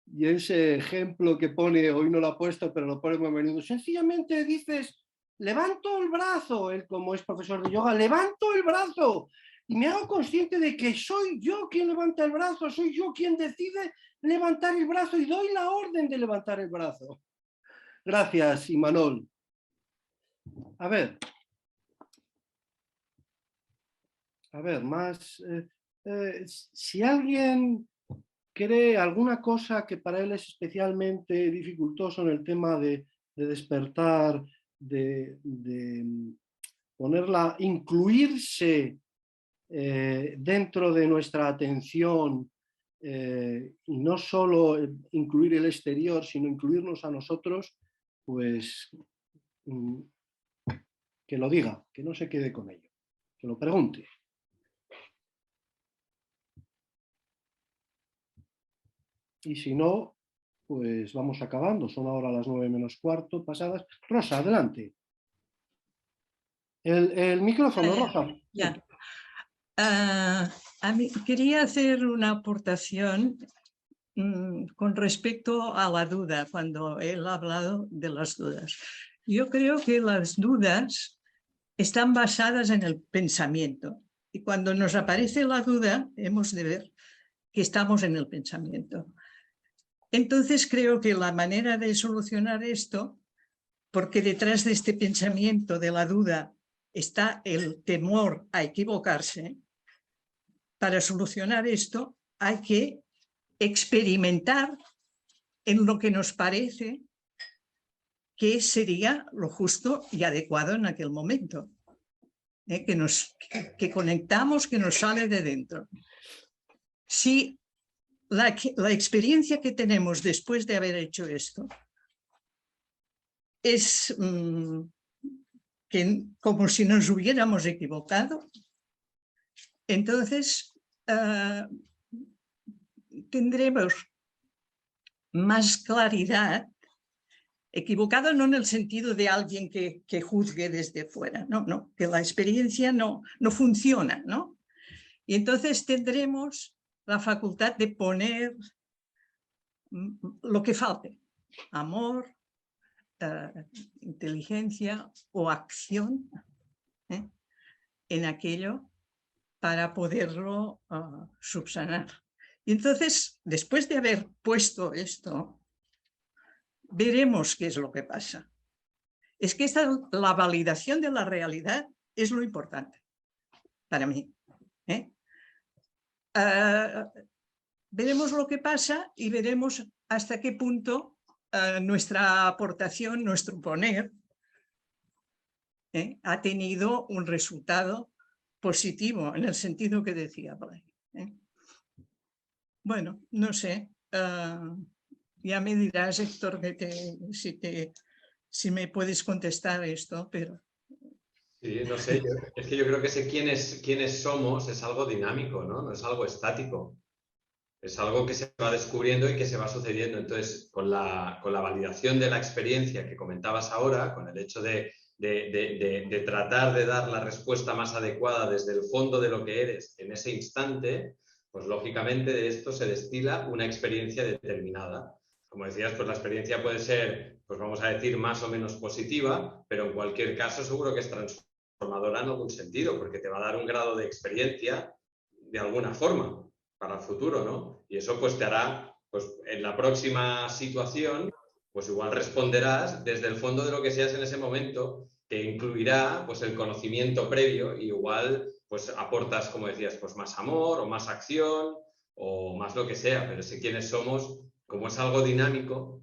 A: Y ese ejemplo que pone, hoy no lo ha puesto, pero lo pone muy a menudo, sencillamente dices, levanto el brazo, él como es profesor de yoga, levanto el brazo y me hago consciente de que soy yo quien levanta el brazo, soy yo quien decide levantar el brazo y doy la orden de levantar el brazo. Gracias, Imanol. A ver, más. Si alguien cree alguna cosa que para él es especialmente dificultoso en el tema de despertar, de ponerla, incluirse dentro de nuestra atención, y no solo incluir el exterior, sino incluirnos a nosotros, pues que lo diga, que no se quede con ello, que lo pregunte. Y si no, pues vamos acabando, son ahora las 9:15 pasadas. Rosa, adelante. El micrófono, Rosa.
K: Ya. A mí quería hacer una aportación con respecto a la duda, cuando él ha hablado de las dudas. Yo creo que las dudas están basadas en el pensamiento y cuando nos aparece la duda hemos de ver que estamos en el pensamiento. Entonces creo que la manera de solucionar esto, porque detrás de este pensamiento de la duda está el temor a equivocarse, para solucionar esto hay que experimentar en lo que nos parece que sería lo justo y adecuado en aquel momento, que conectamos, que nos sale de dentro. Si la experiencia que tenemos después de haber hecho esto es como si nos hubiéramos equivocado, entonces tendremos más claridad, equivocado no en el sentido de alguien que juzgue desde fuera, no, que la experiencia no funciona, ¿no? Y entonces tendremos la facultad de poner lo que falte, amor, inteligencia o acción en aquello para poderlo subsanar. Y entonces, después de haber puesto esto, veremos qué es lo que pasa. Es que la validación de la realidad es lo importante para mí. Veremos lo que pasa y veremos hasta qué punto nuestra aportación, nuestro poner, ha tenido un resultado positivo en el sentido que decía Blay. Bueno, no sé, ya me dirás, Héctor, si me puedes contestar esto, pero...
B: Sí, no sé, es que yo creo que ese quiénes somos es algo dinámico, ¿no? No es algo estático. Es algo que se va descubriendo y que se va sucediendo. Entonces, con la validación de la experiencia que comentabas ahora, con el hecho de tratar de dar la respuesta más adecuada desde el fondo de lo que eres en ese instante, pues lógicamente de esto se destila una experiencia determinada. Como decías, pues la experiencia puede ser, pues vamos a decir, más o menos positiva, pero en cualquier caso seguro que es transformadora en algún sentido, porque te va a dar un grado de experiencia de alguna forma para el futuro, ¿no? Y eso pues te hará, pues en la próxima situación, pues igual responderás desde el fondo de lo que seas en ese momento, que incluirá pues el conocimiento previo y igual pues aportas, como decías, pues más amor o más acción o más lo que sea, pero sé quiénes somos, como es algo dinámico,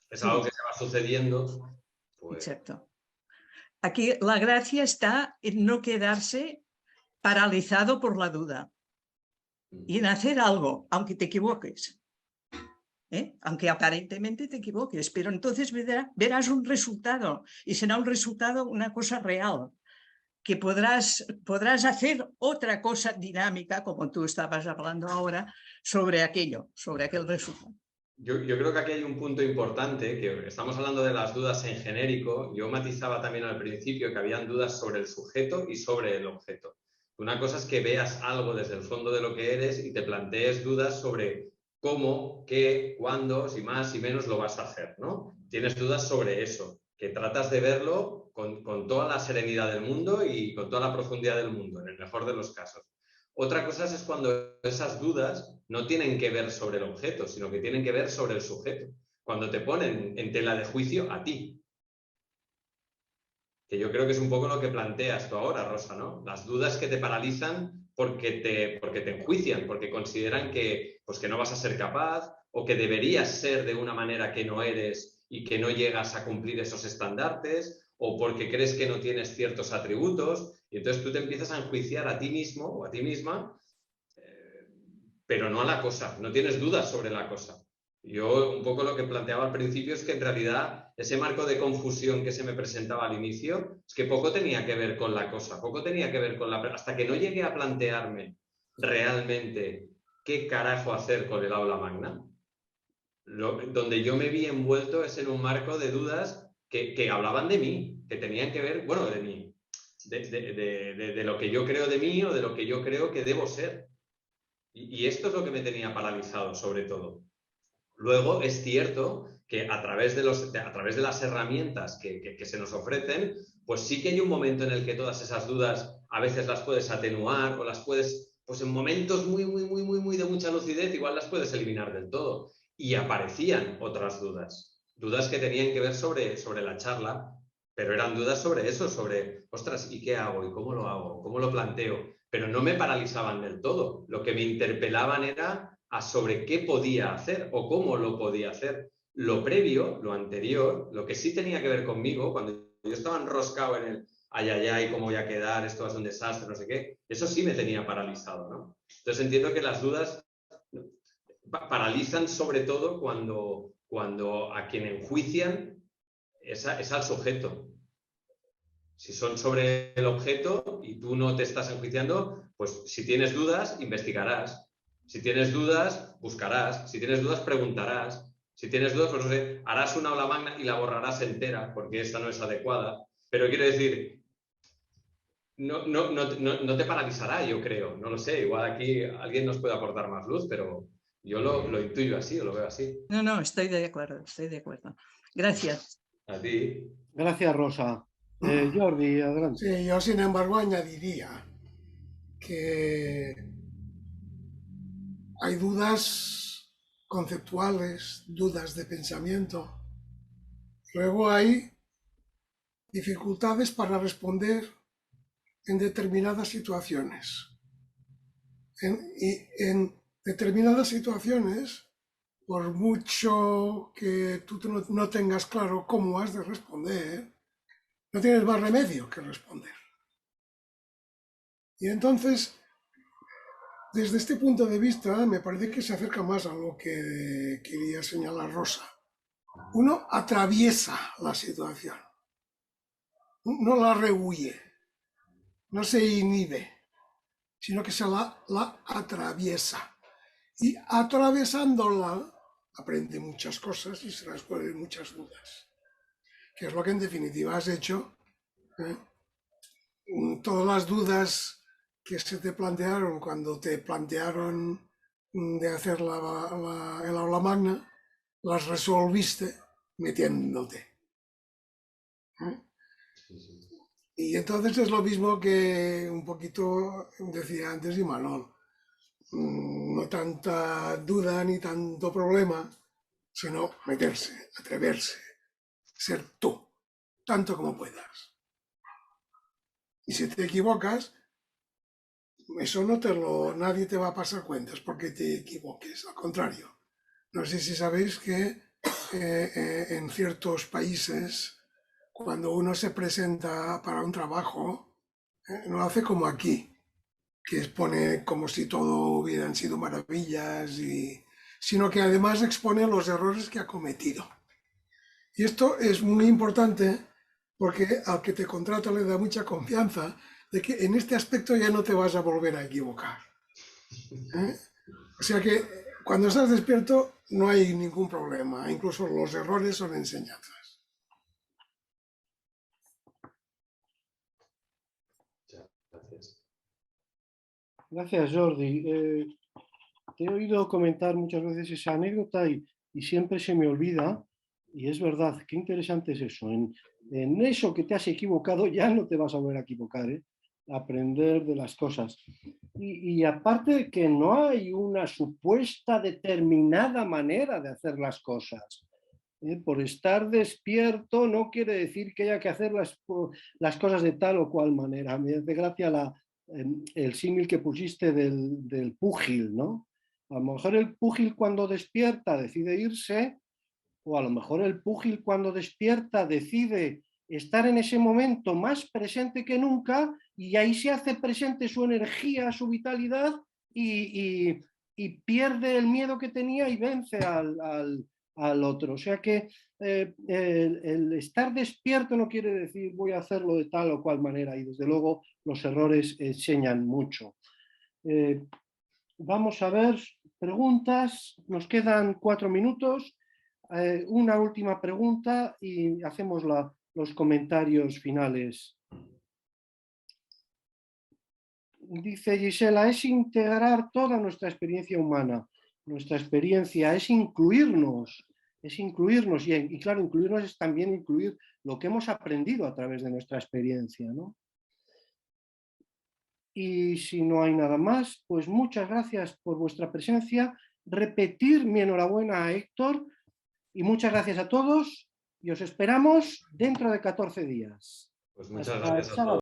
B: es algo que se va sucediendo. Pues...
K: Exacto. Aquí la gracia está en no quedarse paralizado por la duda y en hacer algo, aunque te equivoques. Aunque aparentemente te equivoques, pero entonces verás un resultado y será un resultado, una cosa real, que podrás hacer otra cosa dinámica, como tú estabas hablando ahora, sobre aquello, sobre aquel resultado.
B: Yo creo que aquí hay un punto importante, que estamos hablando de las dudas en genérico. Yo matizaba también al principio que habían dudas sobre el sujeto y sobre el objeto. Una cosa es que veas algo desde el fondo de lo que eres y te plantees dudas sobre cómo, qué, cuándo, si más, si menos lo vas a hacer, ¿no? Tienes dudas sobre eso, que tratas de verlo con toda la serenidad del mundo y con toda la profundidad del mundo, en el mejor de los casos. Otra cosa es cuando esas dudas no tienen que ver sobre el objeto, sino que tienen que ver sobre el sujeto. Cuando te ponen en tela de juicio a ti. Que yo creo que es un poco lo que planteas tú ahora, Rosa, ¿no? Las dudas que te paralizan porque te enjuician, porque consideran que, pues, que no vas a ser capaz o que deberías ser de una manera que no eres y que no llegas a cumplir esos estandartes, o porque crees que no tienes ciertos atributos, y entonces tú te empiezas a enjuiciar a ti mismo o a ti misma, pero no a la cosa, no tienes dudas sobre la cosa. Yo un poco lo que planteaba al principio es que en realidad ese marco de confusión que se me presentaba al inicio es que poco tenía que ver con la cosa, poco tenía que ver con la... Hasta que no llegué a plantearme realmente qué carajo hacer con el aula magna, donde yo me vi envuelto es en un marco de dudas que hablaban de mí, que tenían que ver, bueno, de mí, de lo que yo creo de mí o de lo que yo creo que debo ser. Y esto es lo que me tenía paralizado, sobre todo. Luego, es cierto que a través de las herramientas que se nos ofrecen, pues sí que hay un momento en el que todas esas dudas a veces las puedes atenuar o las puedes, pues en momentos muy de mucha lucidez, igual las puedes eliminar del todo. Y aparecían otras dudas que tenían que ver sobre la charla, pero eran dudas sobre eso, sobre, ostras, ¿y qué hago? ¿Y cómo lo hago? ¿Cómo lo planteo? Pero no me paralizaban del todo. Lo que me interpelaban era a sobre qué podía hacer o cómo lo podía hacer. Lo previo, lo anterior, lo que sí tenía que ver conmigo, cuando yo estaba enroscado en el ay, cómo voy a quedar, esto va a ser un desastre, no sé qué, eso sí me tenía paralizado, ¿no? Entonces entiendo que las dudas paralizan sobre todo cuando a quien enjuician es al sujeto. Si son sobre el objeto y tú no te estás enjuiciando, pues si tienes dudas, investigarás. Si tienes dudas, buscarás. Si tienes dudas, preguntarás. Si tienes dudas, pues no sé, harás una aula magna y la borrarás entera porque esta no es adecuada. Pero quiero decir, no te paralizará, yo creo. No lo sé, igual aquí alguien nos puede aportar más luz, pero yo lo intuyo así, o lo veo así.
K: No, estoy de acuerdo, Gracias.
B: A ti.
A: Gracias, Rosa. Jordi, adelante.
C: Sí, yo sin embargo añadiría que hay dudas conceptuales, dudas de pensamiento. Luego hay dificultades para responder en determinadas situaciones. En determinadas situaciones, por mucho que tú no tengas claro cómo has de responder, no tienes más remedio que responder. Y entonces, desde este punto de vista, me parece que se acerca más a lo que quería señalar Rosa. Uno atraviesa la situación, no la rehuye, no se inhibe, sino que se la atraviesa. Y atravesándola, aprende muchas cosas y se resuelven muchas dudas. Que es lo que en definitiva has hecho. Todas las dudas que se te plantearon cuando te plantearon de hacer el aula magna, las resolviste metiéndote. Y entonces es lo mismo que un poquito decía antes Imanol. no tanta duda ni tanto problema, sino meterse, atreverse, ser tú, tanto como puedas. Y si te equivocas, eso nadie te va a pasar cuentas porque te equivoques, al contrario. No sé si sabéis que en ciertos países, cuando uno se presenta para un trabajo, no hace como aquí, que expone como si todo hubieran sido maravillas, sino que además expone los errores que ha cometido. Y esto es muy importante porque al que te contrata le da mucha confianza de que en este aspecto ya no te vas a volver a equivocar. O sea que cuando estás despierto no hay ningún problema, incluso los errores son enseñanzas.
B: Gracias.
A: Gracias, Jordi. Te he oído comentar muchas veces esa anécdota y siempre se me olvida, y es verdad, qué interesante es eso. En eso que te has equivocado ya no te vas a volver a equivocar, ¿eh? Aprender de las cosas. Y aparte de que no hay una supuesta determinada manera de hacer las cosas. Por estar despierto no quiere decir que haya que hacer las cosas de tal o cual manera. Me hace gracia el símil que pusiste del púgil, ¿no? A lo mejor el púgil cuando despierta decide irse, o a lo mejor el púgil cuando despierta decide estar en ese momento más presente que nunca y ahí se hace presente su energía, su vitalidad y pierde el miedo que tenía y vence al otro. O sea que el estar despierto no quiere decir voy a hacerlo de tal o cual manera y desde luego los errores enseñan mucho. Vamos a ver preguntas, nos quedan 4 minutos. Una última pregunta y hacemos los comentarios finales. Dice Gisela, es integrar toda nuestra experiencia humana. Nuestra experiencia es incluirnos y claro, incluirnos es también incluir lo que hemos aprendido a través de nuestra experiencia, ¿no? Y si no hay nada más, pues muchas gracias por vuestra presencia. Repetir mi enhorabuena a Héctor y muchas gracias a todos y os esperamos dentro de 14 días.
B: Pues muchas
A: Hasta
B: gracias
A: el
B: a
A: sábado.
B: todos.